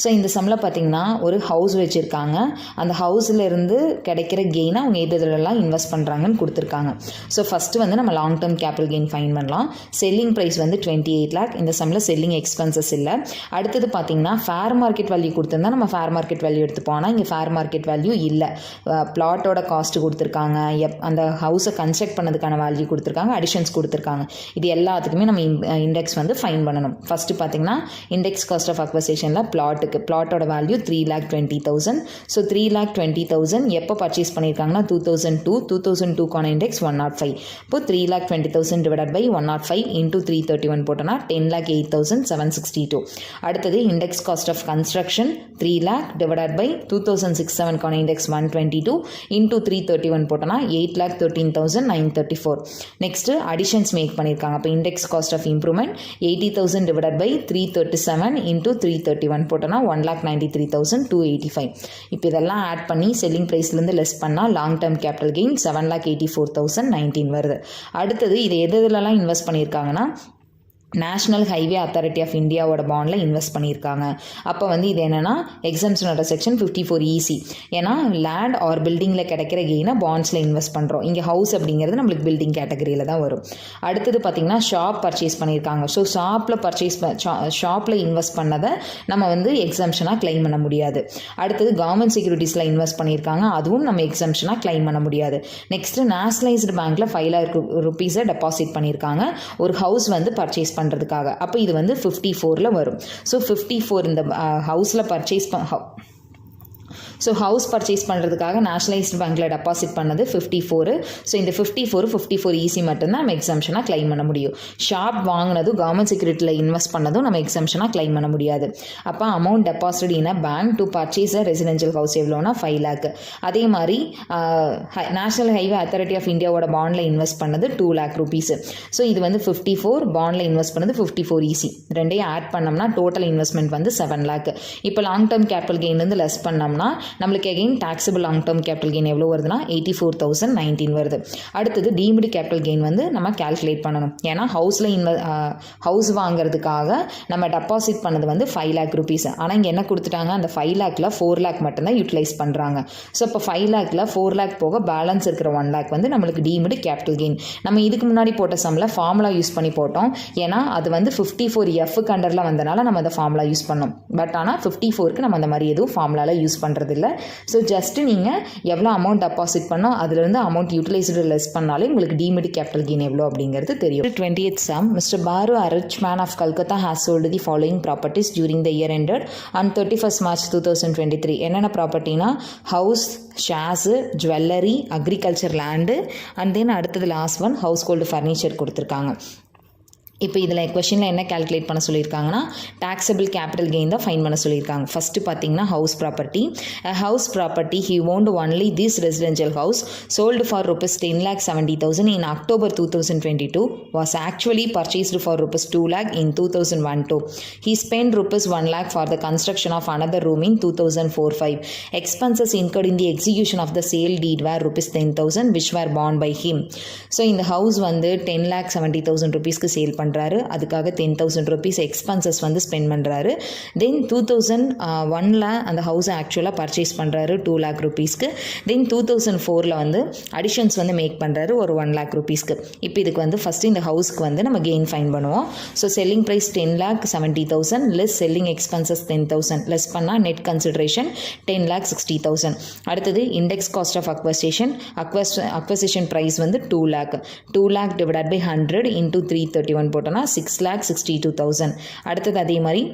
so இந்த சம்மில் பார்த்திங்கன்னா ஒரு house வச்சுருக்காங்க. அந்த ஹவுஸ்லேருந்து கிடைக்கிற கெயினை அவங்க எதுலலாம் இன்வெஸ்ட் பண்ணுறாங்கன்னு கொடுத்துருக்காங்க. ஸோ ஃபஸ்ட்டு வந்து நம்ம long term capital gain find பண்ணலாம். செல்லிங் ப்ரைஸ் வந்து 28 lakh. இந்த சம்மில் செல்லிங் எக்ஸ்பென்சஸ் இல்லை. அடுத்தது பார்த்திங்கன்னா ஃபேர் மார்க்கெட் வேல்யூ கொடுத்துருந்தா நம்ம ஃபேர் மார்க்கெட் வேல்யூ எடுத்துப்போம். ஆனால் இங்கே ஃபேர் மார்க்கெட் வேல்யூ இல்லை. பிளாட்டோட காஸ்ட் கொடுத்துருக்காங்க, அந்த ஹவுஸை கன்ஸ்ட்ரக்ட் பண்ணதுக்கான வேல்யூ கொடுத்துருக்காங்க, அடிஷன்ஸ் கொடுத்துருக்காங்க. இது எல்லாத்துக்குமே நம்ம இண்டெக்ஸ் வந்து ஃபைன் பண்ணணும். ஃபஸ்ட்டு பார்த்திங்கன்னா இண்டெக்ஸ் காஸ்ட் ஆஃப் அக்வசேஷனில் பிளாட்டோட வேல்யூ 3,20,000. ஸோ 3,20,000 எப்போ பர்ச்சேஸ் பண்ணியிருக்காங்கன்னா 2002. 2002க்கான இண்டெக்ஸ் 105. இப்போ 3,20,000 டிவைட் பை 105 இன்டூ 331 போட்டோன்னா 10,08,762. அடுத்தது index cost of construction 3 lakh divide by 2006-7க்கான இண்டெக்ஸ் 122 இன்டூ 331 போட்டோன்னா 8,13,934. நெக்ஸ்ட்டு அடிஷன்ஸ் மேக் பண்ணியிருக்காங்க. அப்போ index cost of improvement 80,000 divide by 337 into 331 போட்டோன்னா 1,93,285. இப்போ இதெல்லாம் ஆட் பண்ணி செல்லிங் ப்ரைஸ்லேருந்து லெஸ் பண்ணால் லாங் டேர்ம் கேபிட்டல் கெயின் 7,84,019 வருது. அடுத்தது இதை எதுலலாம் இன்வெஸ்ட் பண்ணியிருக்காங்கன்னா நேஷ்னல் ஹைவே அத்தாரிட்டி ஆஃப் இந்தியாவோட பாண்டில் இன்வெஸ்ட் பண்ணியிருக்காங்க. அப்போ வந்து இது என்னென்னா எக்ஸம்ஷனோட செக்ஷன் 54 EC. ஏன்னா லேண்ட் ஆர் பில்டிங்கில் கிடைக்கிற கெயினை பாண்ட்ஸில் இன்வெஸ்ட் பண்ணுறோம். இங்கே ஹவுஸ் அப்படிங்கிறது நம்மளுக்கு பில்டிங் கேட்டகரியில் தான் வரும். அடுத்தது பார்த்திங்கன்னா ஷாப் பர்ச்சேஸ் பண்ணியிருக்காங்க. ஸோ ஷாப்பில் இன்வெஸ்ட் பண்ணதை நம்ம வந்து எக்ஸம்ஷனாக கிளைம் பண்ண முடியாது. அடுத்தது கவர்மெண்ட் செக்யூரிட்டிஸில் இன்வெஸ்ட் பண்ணியிருக்காங்க, அதுவும் நம்ம எக்ஸம்ஷனாக கிளைம் பண்ண முடியாது. நெக்ஸ்ட்டு நேஷனலைஸ்டு பேங்க்கில் 5 lakh rupees டெபாசிட் பண்ணியிருக்காங்க ஒரு ஹவுஸ் வந்து பர்ச்சேஸ் பண்ணுறதுக்காக. அப்போ இது வந்து 54ல் வரும். ஸோ 54 இந்த ஹவுஸில் ஹவுஸ் பர்ச்சேஸ் பண்ணுறதுக்காக நேஷனலைஸ்டு பேங்க்கில் டெபாசிட் பண்ணது 54. ஸோ இந்த 54 EC மட்டும்தான் நம்ம எக்ஸம்ஷனாக கிளைம் பண்ண முடியும். ஷாப் வாங்கினதும் கவர்மெண்ட் செக்யூரிட்டியில் இன்வெஸ்ட் பண்ணதும் நம்ம எக்ஸம்ஷனாக கிளைம் பண்ண முடியாது. அப்போ amount deposit in a bank to purchase a residential house எவ்வளோனா 5 lakh. அதே மாதிரி நேஷனல் ஹைவே அத்தாரிட்டி ஆஃப் இந்தியாவோட பாண்டில் இன்வெஸ்ட் பண்ணது 2 lakh rupees. ஸோ இது வந்து 54, பாண்டில் இன்வெஸ்ட் பண்ணது 54 EC. ரெண்டையும் ஆட் பண்ணோம்னா டோட்டல் இன்வெஸ்ட்மெண்ட் வந்து 7 lakh. இப்போ லாங் டேர்ம் கேபிட்டல் கெயின்லேருந்து லெஸ் பண்ணோம்னா நம்மளுக்கு again taxable long term capital gain எவ்வளோ வருதுன்னா 84,019 வருது. அடுத்தது டீம்டு கேபிட்டல் கெயின் வந்து நம்ம கால்குலேட் பண்ணணும். ஏன்னா ஹவுஸ் வாங்குறதுக்காக நம்ம டெபாசிட் பண்ணது வந்து 5 lakh rupees. ஆனால் இங்கே என்ன கொடுத்துட்டாங்க, அந்த 5 lakhல 4 lakh மட்டும்தான் யூட்டிலைஸ் பண்ணுறாங்க. ஸோ இப்போ 5 lakhல 4 lakh போக பேலன்ஸ் இருக்கிற 1 lakh வந்து நம்மளுக்கு டீம்டு கேபிட்டல் கெயின். நம்ம இதுக்கு முன்னாடி போட்ட சம்மில் ஃபார்முலா யூஸ் பண்ணி போட்டோம். ஏன்னா அது வந்து 54F கண்டரில் வந்தனால நம்ம அந்த ஃபார்முலா யூஸ் பண்ணோம். பட் ஆனால் 54க்கு நம்ம அந்த மாதிரி எதுவும் ஃபார்முலாவில் யூஸ் பண்ணுறது இல்லை. ஸோ ஜஸ்ட் நீங்கள் எவ்வளோ அமௌண்ட் டெபாசிட் பண்ணோம் அதுலேருந்து அமௌண்ட் யூட்டிலைஸ்டு லெஸ் பண்ணாலே உங்களுக்கு டீம்டு கேபிட்டல் கெயின் எவ்வளோ அப்படிங்கிறது தெரியும். 20th sum, Mr. Baru, a rich man of Calcutta, has sold the following properties during the year ended on 31st March 2023. என்னென்ன ப்ராப்பர்ட்டினா house, shares, jewellery, agriculture land and then அடுத்தது last one household furniture கொடுத்துருக்காங்க. இப்போ இதில் கொஷினில் என்ன calculate பண்ண சொல்லியிருக்காங்கன்னா டாக்ஸபிள் கேபிட்டல் கெயின் தான் ஃபைன் பண்ண சொல்லியிருக்காங்க. ஃபஸ்ட்டு பார்த்தீங்கன்னா house property he owned only this residential house sold for rupees 10,70,000 in October 2022 was actually purchased for rupees 2 lakh in 2001-2. He spent rupees 1 lakh for the construction of another room in 2004-5. Expenses incurred in the execution of the sale deed were rupees 10,000 which were borne by him. So இந்த house வந்து 10,70,000 rupeesக்கு sale பண்ணுறாரு. அதுக்காக 10,000 rupees expenses வந்து spend பண்ணுறாரு. தென் 2001 அந்த ஹவுஸை ஆக்சுவலாக purchase பண்ணுறாரு 2 lakh rupeesக்கு. தென் 2004 வந்து அடிஷன்ஸ் வந்து மேக் பண்ணுறாரு ஒரு 1 lakh rupeesக்கு. இப்போ இதுக்கு வந்து ஃபஸ்ட்டு இந்த ஹவுஸ்க்கு வந்து நம்ம கெயின் ஃபைன் பண்ணுவோம். So selling price 10,70,000 less selling expenses 10,000 less பண்ணால் நெட் கன்சிடரேஷன் 10,60,000. அடுத்தது index cost of acquisition price வந்து 2 lakh. 2 lakh divide by 100 into 331 போட்டோன்னா 6,62,000. அடுத்தது அதே மாதிரி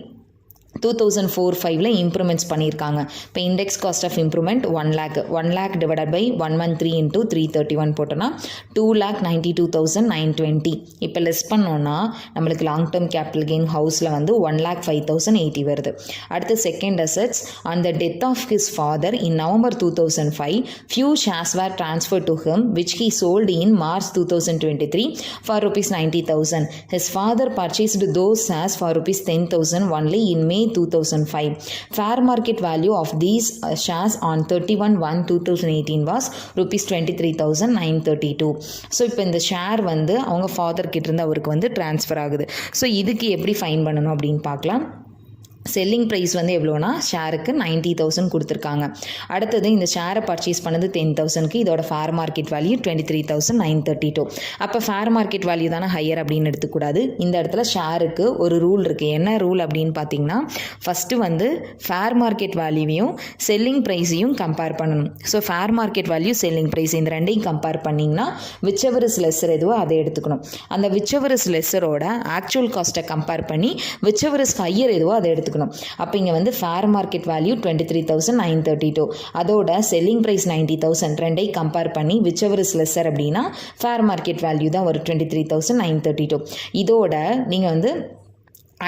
2004-5 இம்ப்ரூவ்மெண்ட்ஸ் பண்ணியிருக்காங்க. இப்போ index cost of improvement 1 lakh. 1 lakh divide by 113 into 331 போட்டோன்னா 2,92,920. இப்போ லெஸ் பண்ணோன்னா நம்மளுக்கு லாங் டேர்ம் கேபிட்டல் கெயின் ஹவுஸில் வந்து 1,05,080 வருது. அடுத்து second assets. On the death of his father in November 2005 few shares were transferred to him which he sold in March 2023 for rupees 90,000. His father purchased those shares for rupees 10,000 only in May 2005. Fair market value of these shares on 31/1/2018 was rupees 23,932. So இப்போ இந்த share வந்து அவங்க father கிட்ட இருந்து அவருக்கு வந்து transfer ஆகுது. So இதுக்கு எப்படி ஃபைன் பண்ணணும் அப்படின்னு பார்க்கலாம். செல்லிங் ப்ரைஸ் வந்து எவ்வளோனா ஷேருக்கு 90,000 கொடுத்துருக்காங்க. அடுத்தது இந்த ஷேரை பர்ச்சேஸ் பண்ணது 10,000க்கு. இதோட ஃபேர் மார்க்கெட் வேல்யூ 23,932. அப்போ ஃபேர் மார்க்கெட் வேல்யூ தானே ஹையர் அப்படின்னு எடுத்துக்கூடாது. இந்த இடத்துல ஷேருக்கு ஒரு ரூல் இருக்குது. என்ன ரூல் அப்படின்னு பார்த்தீங்கன்னா, ஃபஸ்ட்டு வந்து ஃபேர் மார்க்கெட் வேல்யூவையும் செல்லிங் ப்ரைஸையும் கம்பேர் பண்ணணும். So fair market value selling price இந்த ரெண்டையும் கம்பேர் பண்ணிங்கன்னா விச்செவர் இஸ் லெஸ்ஸர் எதுவோ அதை எடுத்துக்கணும். அந்த விச்செவர் இஸ் லெஸ்ஸரோட ஆக்சுவல் காஸ்ட்டை கம்பேர் பண்ணி விச்செவர் இஸ் ஹையர் எதுவோ அதை எடுத்துக்கணும். அப்போ இங்கே வந்து ஃபேர் மார்க்கெட் வேல்யூ 23,932, அதோட செல்லிங் ப்ரைஸ் 90,000 ரெண்டை கம்பேர் பண்ணி விச்செவர் இஸ் லெஸ்ஸர் அப்படின்னா ஃபேர் மார்க்கெட் வேல்யூ தான் ஒரு 23,932. இதோட நீங்கள் வந்து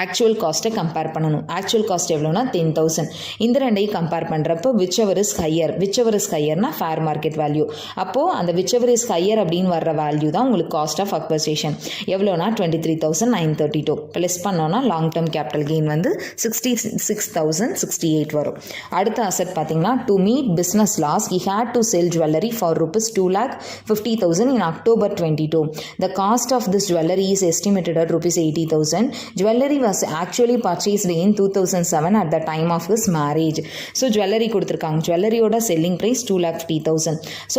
ஆக்சுவல் காஸ்ட்டை கம்பேர் பண்ணணும். ஆக்சுவல் காஸ்ட் எவ்வளோனா 10,000. இந்த ரெண்டையும் கம்பேர் பண்ணுறப்போ விச்செவர் இஸ் ஹையர்னா ஃபேர் மார்க்கெட் வேல்யூ. அப்போது அந்த விச்செவர் இஸ் ஹையர் அப்படின்னு வர்ற வேல்யூ தான் உங்களுக்கு காஸ்ட் ஆஃப் அக்வசிஷன். எவ்வளோனா 23,932. ப்ளஸ் பண்ணோன்னா லாங் டேர்ம் கேபிட்டல் கெயின் வந்து 66,068 வரும். அடுத்த அசெட் பார்த்தீங்கன்னா, to meet business loss he had to sell jewelry for rupees 2,50,000 in October 22. The cost of this jewelry is estimated at rupees 80,000. Jewelry was actually purchased in 2007 at the time of his marriage. So jewellery கொடுத்துருக்காங்க. ஜுவல்லரியோட selling price 2,50,000. So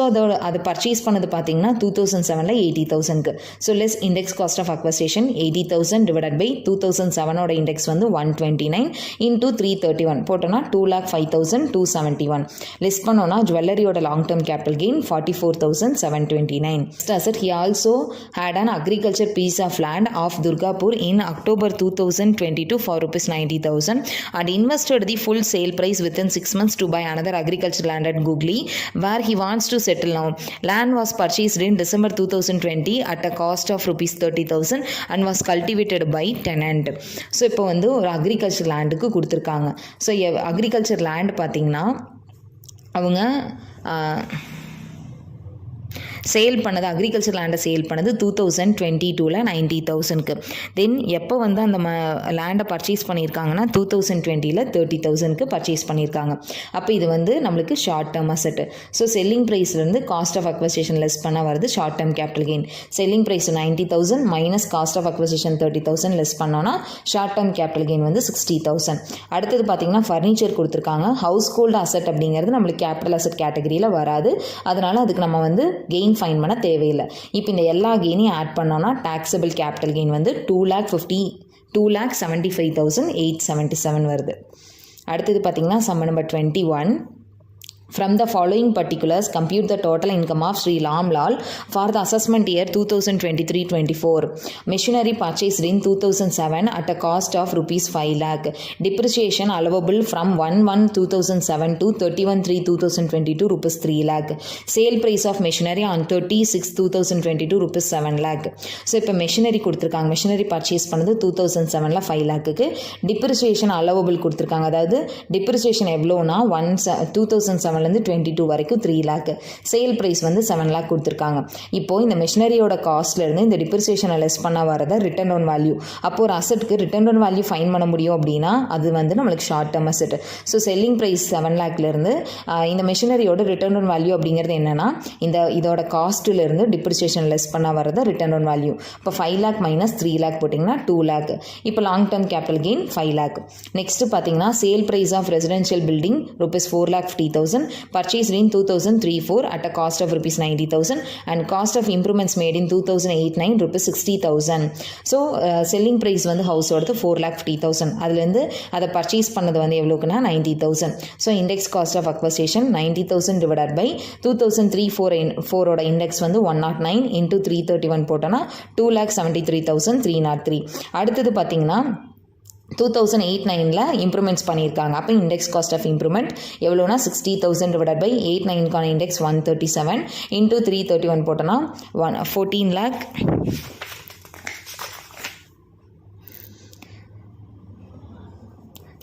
அதை purchase பண்ணது பார்த்தீங்கன்னா 2007 80,000க்கு. So less index cost of acquisition 80,000 divide by 2007ஓட index வந்து 129 into 331 போட்டோன்னா 2,05,271. Less பண்ணோன்னா ஜுவல்லரியோட long term capital gain 44,729. Next asset, he also had an agriculture piece of land of Durgapur in October 2022 for rupees 90,000 and invested the full sale price within 6 months to buy another agricultural land at Googly where he wants to settle now. Land was purchased in December 2020 at a cost of rupees 30,000 and was cultivated by tenant. So இப்போ வந்து ஒரு agriculture லேண்டுக்கு கொடுத்துருக்காங்க. So agriculture land பார்த்தீங்கன்னா அவங்க sale பண்ணது agriculture லேண்டை sale பண்ணது 2022 90,000க்கு. தென் எப்போ வந்து அந்த லேண்டை பர்ச்சேஸ் பண்ணியிருக்காங்கன்னா 2020 30,000க்கு பர்ச்சேஸ் பண்ணியிருக்காங்க. அப்போ இது வந்து நம்மளுக்கு short term asset. So selling ப்ரைஸ்லேருந்து காஸ்ட் ஆஃப் அக்வசிஷன் லெஸ் பண்ண வருது short term capital gain. Selling price 90,000 minus cost of acquisition 30,000 less பண்ணோன்னா ஷார்ட் டேர்ம் கேபிட்டல் கெயின் வந்து 60,000. அடுத்தது பார்த்தீங்கன்னா ஃபர்னிச்சர் கொடுத்துருக்காங்க. ஹவுஸ் ஹோல்டு அசெட் அப்படிங்கிறது நம்மளுக்கு கேபிட்டல் அசெட் கேட்டகரியில் வராது. அதனால அதுக்கு நம்ம வந்து கெயின் ஃபைன் பண்ண தேவையில்லை. இப்போ இந்த எல்லா கெயினையும் ஆட் பண்ணோன்னா டாக்ஸபிள் கேபிட்டல் கெயின் வந்து 2,75,877 வருது. அடுத்தது பார்த்தீங்கன்னா சம்ம number 21. From the following particulars, compute the total income of Sri Ram Lal for the assessment year 2023-24. Machinery purchased in 2007 at a cost of rupees 5 lakh. Depreciation allowable from 1/1/2007 to 31/3/2022 rupees 3 lakh. Sale price of machinery on 30/6/2022 rupees 7 lakh. So இப்போ machinery கொடுத்துருக்காங்க. Machinery purchase பண்ணது 2007 5 lakhக்கு. Depreciation allowable கொடுத்துருக்காங்க. அதாவது depreciation எவ்வளோனா 2007 27லேருந்து 22 வரைக்கும் 3 lakh. Sale price வந்து 7 lakh கொடுத்துருக்காங்க. இப்போது இந்த மிஷினரியோட காஸ்ட்லேருந்து இந்த டிப்ரிசியேஷனை லெஸ் பண்ண வரத ரிட்டர்ன் ஆன் வேல்யூ. அப்போ ஒரு அசட்டுக்கு ரிட்டர்ன் ஆன் வேல்யூ ஃபைன் பண்ண முடியும் அப்படின்னா அது வந்து நம்மளுக்கு short term asset. So selling price 7 lakhலேருந்து இந்த மிஷினரியோட ரிட்டர்ன் ஆன் வேல்யூ அப்படிங்கிறது என்னென்னா இதோட காஸ்ட்டிலேருந்து டிப்ரிசியேஷன் லெஸ் பண்ண வரத ரிட்டர்ன் ஆன் வேல்யூ. இப்போ 5 lakh மைனஸ் 3 lakh போட்டிங்கன்னா 2 lakh. இப்போ long term capital gain 5 lakh. Next பார்த்தீங்கன்னா sale price of residential building ₹4,50,000 purchased in 2003-04 at a cost of ₹90,000 and cost of improvements made in 2008-09 ₹60,000. So selling price வந்து ஹவுஸோடது 4,50,000. அதுலேருந்து அதை purchase பண்ணது வந்து எவ்வளோக்குன்னா 90,000. So index cost of acquisition 90,000 divided by 2003-04 index வந்து 109 into 331 போட்டோன்னா 2,73,303. அடுத்தது பார்த்தீங்கன்னா 2008-09 இம்ப்ரூவ்மெண்ட்ஸ் பண்ணியிருக்காங்க. அப்போ இண்டெக்ஸ் காஸ்ட் ஆஃப் இம்ப்ரூவ்மெண்ட் எவ்வளோனா 60,000 டிவைட் பை 8-9க்கான இண்டெக்ஸ் 137 into 331 போட்டோன்னா 14 lakh.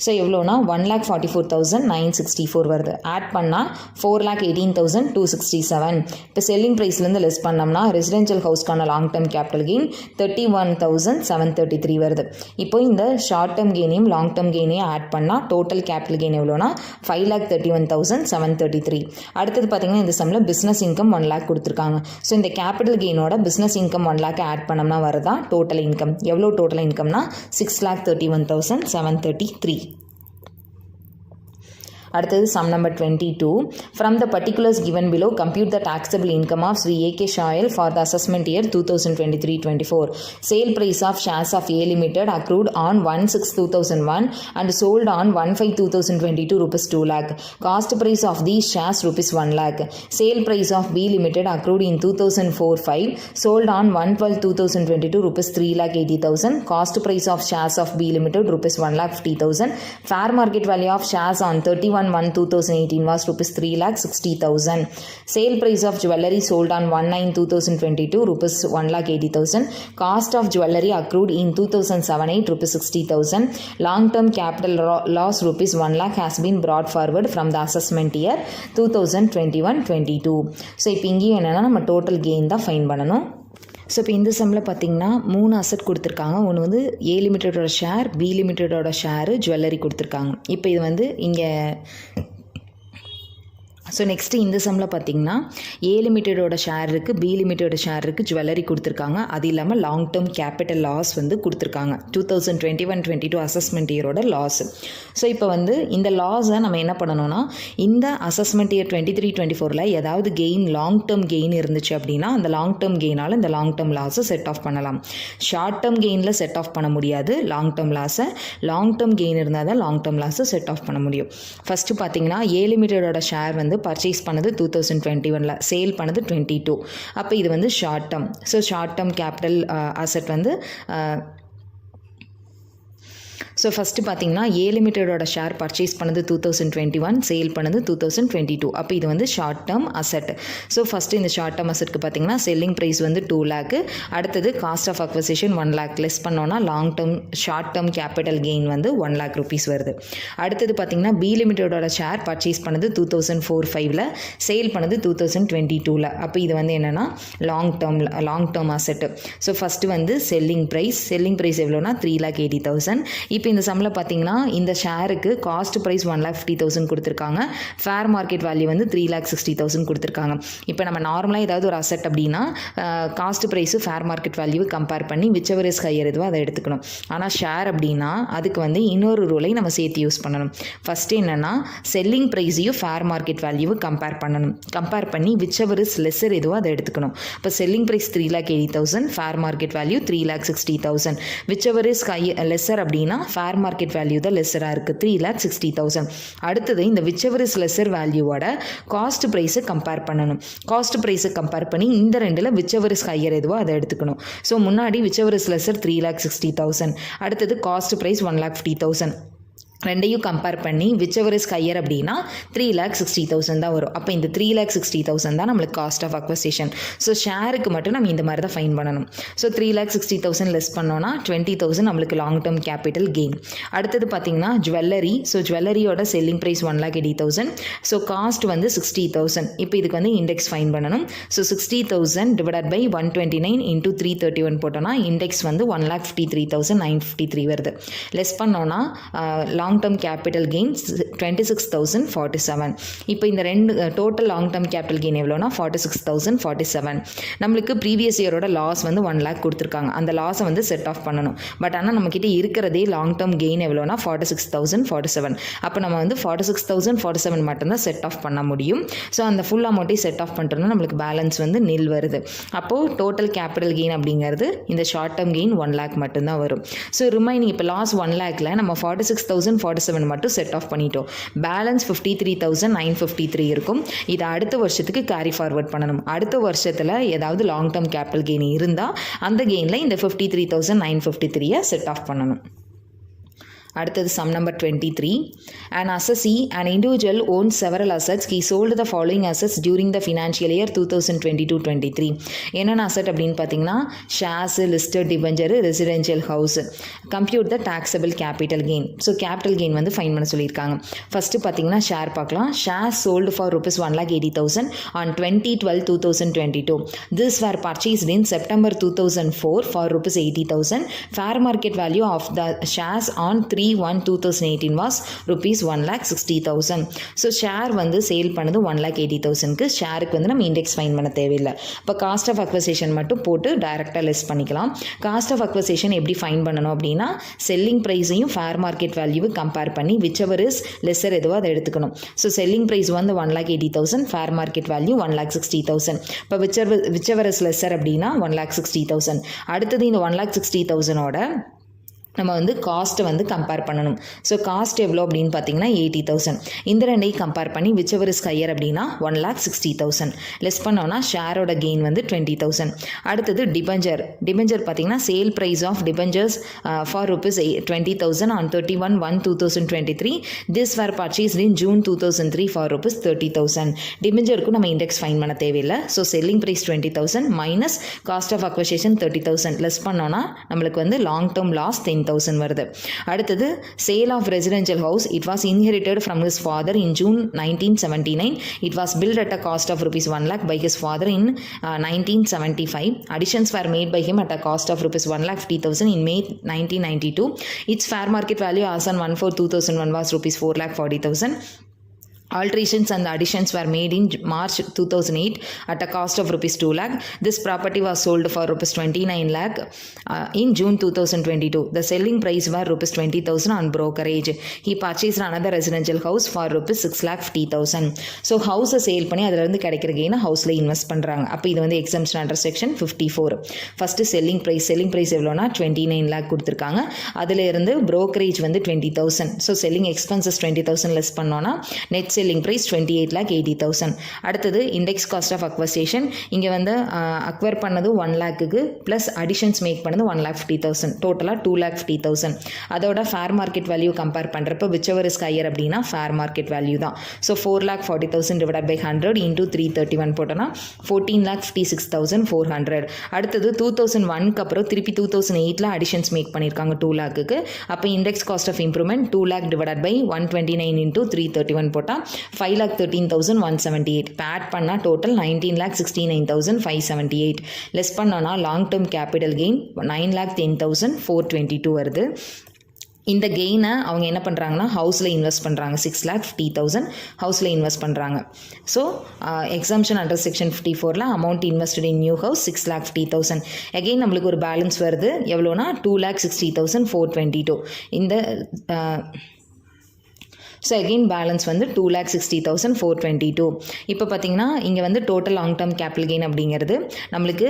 ஸோ எவ்வளோனா 1,44,964 வருது. ஆட் பண்ணால் 4,18,267. இப்போ செல்லிங் ப்ரைஸ்லேருந்து லெஸ் பண்ணோம்னா ரெசிடென்ஷியல் ஹவுஸ்க்கான லாங் டேர்ம் கேபிட்டல் கெயின் 31,733 வருது. இப்போ இந்த ஷார்ட் டேர்ம் கெயினையும் லாங் டேர்ம் கெயினையும் ஆட் பண்ணால் டோட்டல் கேபிட்டல் கெயின் எவ்வளோனா 5,31,733. அடுத்தது பார்த்தீங்கன்னா இந்த சம்மில் பிஸ்னஸ் இன்கம் 1 lakh கொடுத்துருக்காங்க. ஸோ இந்த கேபிட்டல் கெயினோட பிஸ்னஸ் இன்கம் 1 lakh ஆட் பண்ணோம்னா வருதா டோட்டல் இன்கம். எவ்வளோ டோட்டல் இன்கம்னா 6,31,733. அடுத்தது sum number 22. From the particulars given below, compute the taxable income of Sri A.K. Shayal for the assessment year 2023-24. Sale price of shares of A Limited accrued on 1/6/2001 and sold on 1/5/2022 rupees 2 lakh. Cost price of these shares rupees 1 lakh. Sale price of B Limited accrued in 2004-05, sold on 1/12/2022 rupees 3,80,000. Cost price of shares of B Limited rupees 1,50,000. Fair market value of shares on 31/1/2018 was rupees 3,60,000. Sale price of jewellery sold on 1/9/2022 rupees 1,80,000. Cost of jewellery accrued in 2007-08 rupees 60,000. Long term capital loss rupees 1 lakh has been brought forward from the assessment year 2021-22. So இப்போ இங்கேயும் என்னென்னா நம்ம total gain தான் fine பண்ணணும். So இப்போ இந்த சம்மில் பார்த்தீங்கன்னா 3 அசட் கொடுத்துருக்காங்க. ஒன்று வந்து ஏ லிமிட்டடோட ஷேர், பி லிமிட்டடோட ஷேரு, ஜுவல்லரி கொடுத்துருக்காங்க. இப்போ இது வந்து இங்கே ஸோ நெக்ஸ்ட்டு இந்த சம்மில் பார்த்தீங்கன்னா ஏ லிமிட்டடோட ஷேர் இருக்குது, பி லிமிட்டோட ஷேர் இருக்குது, ஜுவல்லரி கொடுத்துருக்காங்க. அது இல்லாமல் லாங் டேர்ம் கேபிட்டல் லாஸ் வந்து கொடுத்துருக்காங்க. 2021-22 அசஸ்மெண்ட் இயரோட லாஸ். ஸோ இப்போ வந்து இந்த லாஸை நம்ம என்ன பண்ணணும்னா இந்த அசஸ்மெண்ட் இயர் 23-24 ஏதாவது கெயின் லாங் டேர்ம் கெயின் இருந்துச்சு அப்படின்னா அந்த லாங் டேர்ம் கெயினால் இந்த லாங் டேர்ம் லாஸை செட் ஆஃப் பண்ணலாம். ஷார்ட் டேர்ம் கெயினில் செட் ஆஃப் பண்ண முடியாது லாங் டேர்ம் லாஸை. லாங் டேர்ம் கெயின் இருந்தால் தான் லாங் டேர்ம் லாஸை செட் ஆஃப் பண்ண முடியும். ஃபஸ்ட்டு பார்த்தீங்கன்னா ஏ லிமிட்டடோட ஷேர் வந்து பர்ச்சேஸ் பண்ணது 2021, சேல் பண்ணது 22. அப்போ இது வந்து short term. So short term capital asset வந்து ஸோ ஃபஸ்ட்டு பார்த்தீங்கன்னா ஏ லிமிட்டடோட ஷேர் பர்ச்சேஸ் பண்ணது 2021, சேல் பண்ணது 2022. அப்போ இது வந்து short term asset. So first இந்த ஷார்ட் டேர்ம் அசெட்க்கு பார்த்தீங்கன்னா செல்லிங் ப்ரைஸ் வந்து 2 lakh. அடுத்தது cost of acquisition 1 lakh less பண்ணோன்னா long term short term capital gain வந்து 1 lakh rupees வருது. அடுத்தது பார்த்தீங்கன்னா பி லிமிட்டடோட ஷேர் பர்ச்சேஸ் பண்ணது 2004-05, சேல் பண்ணது 2022. அப்போ இது வந்து என்னென்னா long term asset. So first வந்து செல்லிங் ப்ரைஸ் எவ்வளோனா 3,80,000. இப்போ இந்த சம்மில் பார்த்தீங்கன்னா இந்த ஷேருக்கு காஸ்ட் ப்ரைஸ் 1,50,000 கொடுத்துருக்காங்க. ஃபேர் மார்க்கெட் வேல்யூ வந்து 3,60,000 கொடுத்துருக்காங்க. இப்போ நம்ம நார்மலாக ஏதாவது ஒரு அசெட் அப்படின்னா காஸ்ட் ப்ரைஸு ஃபேர் மார்க்கெட் வேல்யூவை கம்பேர் பண்ணி விச்சவர் இஸ் ஹையர் எதுவோ அதை எடுத்துக்கணும். ஆனால் ஷேர் அப்படின்னா அதுக்கு வந்து இன்னொரு ரூலை நம்ம சேர்த்து யூஸ் பண்ணணும். ஃபஸ்ட்டு என்னென்னா செல்லிங் ப்ரைஸையும் ஃபேர் மார்க்கெட் வேல்யூவை கம்பேர் பண்ணணும். கம்பேர் பண்ணி விச்சவர் இஸ் லெஸ்ஸர் எதுவோ அதை எடுத்துக்கணும். இப்போ selling price 3,80,000, fair market value 3,60,000. Whichever is lesser அப்படின்னா ஃபேர் மார்க்கெட் வேல்யூ தான் லெஸ்ஸராக இருக்குது 3,60,000. அடுத்தது இந்த விச்சவர் இஸ் லெஸ்ஸர் வேல்யூவோட காஸ்ட் ப்ரைஸை கம்பேர் பண்ணணும். காஸ்ட் ப்ரைஸை கம்பேர் பண்ணி இந்த ரெண்டில் விச்சவர் இஸ் ஹையர் எதுவோ அதை எடுத்துக்கணும். ஸோ முன்னாடி விச்சவர் இஸ் லெஸ்ஸர் 3,60,000, அடுத்தது காஸ்ட் ப்ரைஸ் 1,50,000. ரெண்டையும் கம்பேர் பண்ணி whichever is higher அப்படின்னா 3,60,000 தான் வரும். அப்போ இந்த 3,60,000 தான் நம்மளுக்கு காஸ்ட் ஆஃப் அக்வசிஷன். ஸோ ஷேருக்கு மட்டும் நம்ம இந்த மாதிரி தான் ஃபைன் பண்ணணும். ஸோ 3,60,000 லெஸ் பண்ணோன்னா 20,000 நம்மளுக்கு லாங் டேர்ம் கேபிட்டல் கெயின். அடுத்தது பார்த்தீங்கன்னா ஜுவல்லரி. ஸோ ஜுவல்லரியோட செல்லிங் ப்ரைஸ் 1,80,000. ஸோ காஸ்ட் வந்து 60,000. இப்போ இதுக்கு வந்து இண்டெக்ஸ் ஃபைன் பண்ணணும். ஸோ 60,000 டிவைடட் பை 129 இன்டூ 331 போட்டோன்னா இண்டெக்ஸ் வந்து 1,53,953 வருது. லெஸ் பண்ணோன்னா லாங் டேர்ம் கேபிட்டல் கெயின் 26,047. இப்போ இந்த ரெண்டு total long term capital gain எவ்வளோனா 46,047. நம்மளுக்கு ப்ரீவியஸ் இயரோட லாஸ் வந்து 1 lakh கொடுத்துருக்காங்க. அந்த லாஸை வந்து செட் ஆஃப் பண்ணணும். பட் ஆனால் நம்மக்கிட்ட இருக்கிறதே லாங் டேர்ம் கெயின் எவ்வளோனா 46,047. அப்போ நம்ம வந்து 46,047 மட்டும்தான் செட் ஆஃப் பண்ண முடியும். ஸோ அந்த ஃபுல் அமௌண்ட்டையும் செட் ஆஃப் பண்ணுறோம்னா நம்மளுக்கு பேலன்ஸ் வந்து நில் வருது. அப்போது டோட்டல் கேபிட்டல் கெயின் அப்படிங்கிறது இந்த ஷார்ட் டேர்ம் கெயின் 1 lakh மட்டும்தான் வரும். ஸோ ரிமைனிங் இப்போ லாஸ் 1 lakhல நம்ம 46,047 மட்டும் செட் ஆஃப் பண்ணிட்டோம். பேலன்ஸ் 53,953 இருக்கும். இதை அடுத்த வருஷத்துக்கு கேரி ஃபார்வர்ட் பண்ணணும். அடுத்த வருஷத்தில் ஏதாவது லாங் டேர்ம் கேபிட்டல் கெயின் இருந்தால் அந்த கெயினில் இந்த 53,953 செட் ஆஃப் பண்ணணும். அடுத்தது sum number 23. An assessee, an individual owns several assets. He sold the following assets during the financial year 2022-23. என்னென்ன அசட் அப்படின்னு பார்த்தீங்கன்னா shares, listed debenture, residential house. Compute the taxable capital gain. So capital gain வந்து fine பண்ண சொல்லியிருக்காங்க. First பார்த்தீங்கன்னா share பார்க்கலாம். Share sold for ₹1,80,000 on 20/12/2022. This were purchased in September 2004 for ₹80,000. Fair market value of the shares on 3/1/2018 was ₹1,60,000. So share வந்து sale பண்ணது 1,80,000க்கு. ஷேருக்கு வந்து நம்ம index find பண்ண தேவையில்லை. இப்போ காஸ்ட் ஆஃப் அக்வசிஷன் மட்டும் போட்டு டைரெக்டாக லெஸ் பண்ணிக்கலாம். காஸ்ட் ஆஃப் அக்வசிஷன் எப்படி ஃபைன் பண்ணணும் அப்படின்னா செல்லிங் ப்ரைஸையும் ஃபேர் மார்க்கெட் வேல்யூவை கம்பேர் பண்ணி விச்சவர் இஸ் லெஸர் எதுவோ அதை எடுத்துக்கணும். ஸோ செல்லிங் ப்ரைஸ் வந்து 1,80,000, ஃபேர் மார்க்கெட் வேல்யூ 1,60,000. இப்போ விச்சவர் இஸ் லெஸர் அப்படின்னா 1,60,000. அடுத்தது இந்த 1,60,000ஓட நம்ம வந்து காஸ்ட்டை வந்து கம்பேர் பண்ணணும். ஸோ காஸ்ட் எவ்வளோ அப்படின்னு பார்த்தீங்கன்னா 80,000. இந்த ரெண்டையும் கம்பேர் பண்ணி விச்சவர் இஸ் ஹையர் அப்படின்னா 1,60,000. லெஸ் பண்ணோன்னா ஷேரோட கெயின் வந்து 20,000. அடுத்தது டிபெஞ்சர். டிபெஞ்சர் பார்த்தீங்கன்னா sale price of debentures for ₹20,000 on 31/1/2023. This were purchased in June 2003 for ₹30,000. டிபெஞ்சருக்கும் நம்ம இண்டெக்ஸ் ஃபைன் பண்ண தேவையில்லை. So selling price 20,000 minus cost of acquisition 30,000 less பண்ணோன்னா நம்மளுக்கு வந்து லாங் டேர்ம் லாஸ் 10,000 வருது. அடுத்தது sale of residential house. It was inherited from his father in June 1979. It was built at a cost of ₹1 lakh by his father in 1975. Additions were made by him at a cost of ₹1,50,000 in May 1992. Its fair market value as on 1/4/2001 was ₹4,40,000. Alterations and additions were made in March 2008 at a cost of ₹2 lakh. This property was sold for ₹29 lakh in June 2022. The selling price were ₹20,000 on brokerage. He purchased another residential house for ₹6,50,000. So house sale பண்ணி அதிலிருந்து கிடைக்கிற கெயினை ஹவுஸில் invest பண்ணுறாங்க. அப்போ இது வந்து exemption under section 54. First selling price எவ்வளோனா 29 lakh கொடுத்துருக்காங்க. அதிலிருந்து brokerage வந்து 20,000. ஸோ செல்லிங் எக்ஸ்பென்சஸ் 20,000 லெஸ் பண்ணோன்னா நெட் செல்லிங் ப்ரைஸ் 28,80,000. அடுத்தது இண்டெக்ஸ் காஸ்ட் ஆஃப் அக்வசிஷன். இங்கே வந்து அக்வயர் பண்ணது 1 lakhக்கு ப்ளஸ் அடிஷன்ஸ் மேக் பண்ணது 1,50,000. டோட்டலாக 2,50,000. அதோட ஃபேர் மார்க்கெட் வேல்யூ கம்பேர் பண்ணுறப்ப விச்சவர் இஸ் ஹையர் அப்படின்னா ஃபேர் மார்க்கெட் வேல்யூ தான். ஸோ 4,40,000 டிவைட் பை 100 இன்டூ 331 போட்டோன்னா 14,56,400. அடுத்தது 2001க்கு அப்புறம் திருப்பி 2008 அடிஷன்ஸ் மேக் பண்ணியிருக்காங்க 2 lakhக்கு. அப்போ index cost of improvement 2 lakh divide by 129 into 331 போட்டால் 5,13,178. ஆட் பண்ணால் டோட்டல் 19,69,578. லெஸ் பண்ணோன்னா லாங் டேர்ம் கேபிட்டல் கெயின் 9,10,422 வருது. இந்த கெயினை அவங்க என்ன பண்ணுறாங்கன்னா ஹவுஸில் இன்வெஸ்ட் பண்ணுறாங்க. 6,50,000 ஹவுஸில் இன்வெஸ்ட் பண்ணுறாங்க. ஸோ எக்ஸம்ஷன் அண்டர் செக்ஷன் 54ல் amount invested in new house 6,50,000. Again நம்மளுக்கு ஒரு பேலன்ஸ் வருது எவ்வளோனா 2,60,422. இந்த ஸோ அகெயின் பேலன்ஸ் வந்து 2,60,422. இப்போ பார்த்தீங்கன்னா இங்கே வந்து total long term capital gain அப்படிங்கிறது நம்மளுக்கு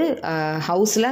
ஹவுஸில்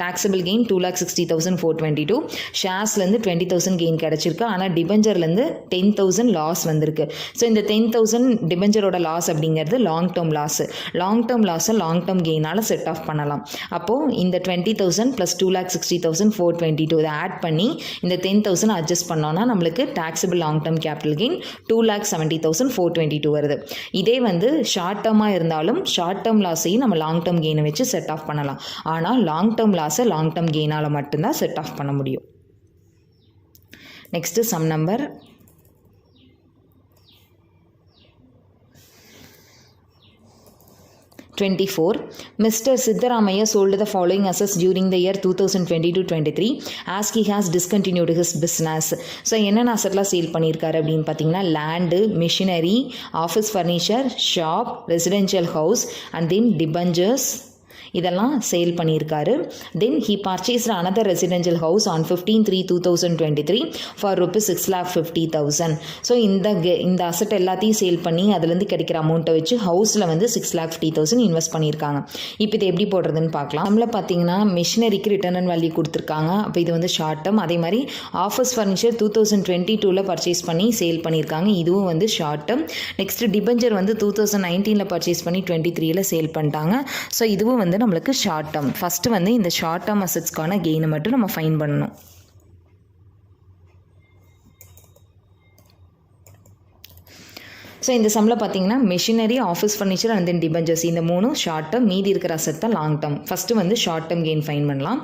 டாக்ஸபிள் கெயின் 2,60,422, ஷேர்ஸ்லேருந்து 20,000 கெயின் கிடச்சிருக்கு. ஆனால் டிபெஞ்சர்லேருந்து 10,000 லாஸ் வந்திருக்கு. ஸோ இந்த 10,000 டிபெஞ்சரோட லாஸ் அப்படிங்கிறது long term loss. Long term லாஸை லாங் டேர்ம் கெயினால் செட் ஆஃப் பண்ணலாம். அப்போது இந்த 20,000 + 2,60,422 இதை ஆட் பண்ணி இந்த 10,000 அட்ஜஸ்ட் பண்ணோன்னா நம்மளுக்கு taxable long term capital gain 2,70,422 வருது. இதே வந்து ஷார்ட் டேர்மாக இருந்தாலும் ஷார்ட் டேர்ம் லாஸையும் நம்ம லாங் டேர்ம் கெயினை வச்சு செட் ஆஃப் பண்ணலாம். ஆனால் லாங் டேர்ம் லாஸை லாங் டேர்ம் கெயினால் மட்டும்தான் செட் ஆஃப் பண்ண முடியும். Next sum number 24. Mr. Siddaramaiah sold the following assets during the year 2022-23 as he has discontinued his business. ஸோ என்னென்ன அசட்லாம் சேல் பண்ணியிருக்காரு அப்படின்னு பார்த்தீங்கன்னா land, machinery, office furniture, shop, residential house and then debentures இதெல்லாம் sale பண்ணியிருக்காரு. Then he purchased another residential house on 15/3/2023 for ₹6,50,000. So இந்த asset எல்லாத்தையும் சேல் பண்ணி அதுலேருந்து கிடைக்கிற அமௌண்ட்டை வச்சு ஹவுஸில் வந்து 6,50,000 இன்வெஸ்ட் பண்ணியிருக்காங்க. இப்போ இது எப்படி போடுறதுன்னு பார்க்கலாம். நம்மள பார்த்தீங்கன்னா மிஷினரிக்கு ரிட்டர்ன் அண்ட் வேல்யூ கொடுத்துருக்காங்க. அப்போ இது வந்து ஷார்ட் டேர்ம். அதே மாதிரி ஆஃபீஸ் ஃபர்னிச்சர் 2022 பர்ச்சேஸ் பண்ணி சேல் பண்ணியிருக்காங்க. இதுவும் வந்து ஷார்ட் டேர்ம். நெக்ஸ்ட் டிபெஞ்சர் வந்து 2019 பர்ச்சேஸ் பண்ணி 23 சேல் பண்ணிட்டாங்க. ஸோ இதுவும் வந்து நம்மளுக்கு ஷார்ட் டேர்ம். ஃபஸ்ட்டு வந்து இந்த ஷார்ட் டேர்ம் அசட்ஸ்க்கான கெயினை மட்டும் நம்ம ஃபைண்ட் பண்ணணும். ஸோ இந்த சம்மில் பார்த்தீங்கன்னா machinery, office furniture and then debentures இந்த மூணும் ஷார்ட் டேர்ம், மீதி இருக்கிற அசட் தான் லாங் டேர்ம். ஃபஸ்ட்டு வந்து ஷார்ட் டேர்ம் கெயின் ஃபைன் பண்ணலாம்.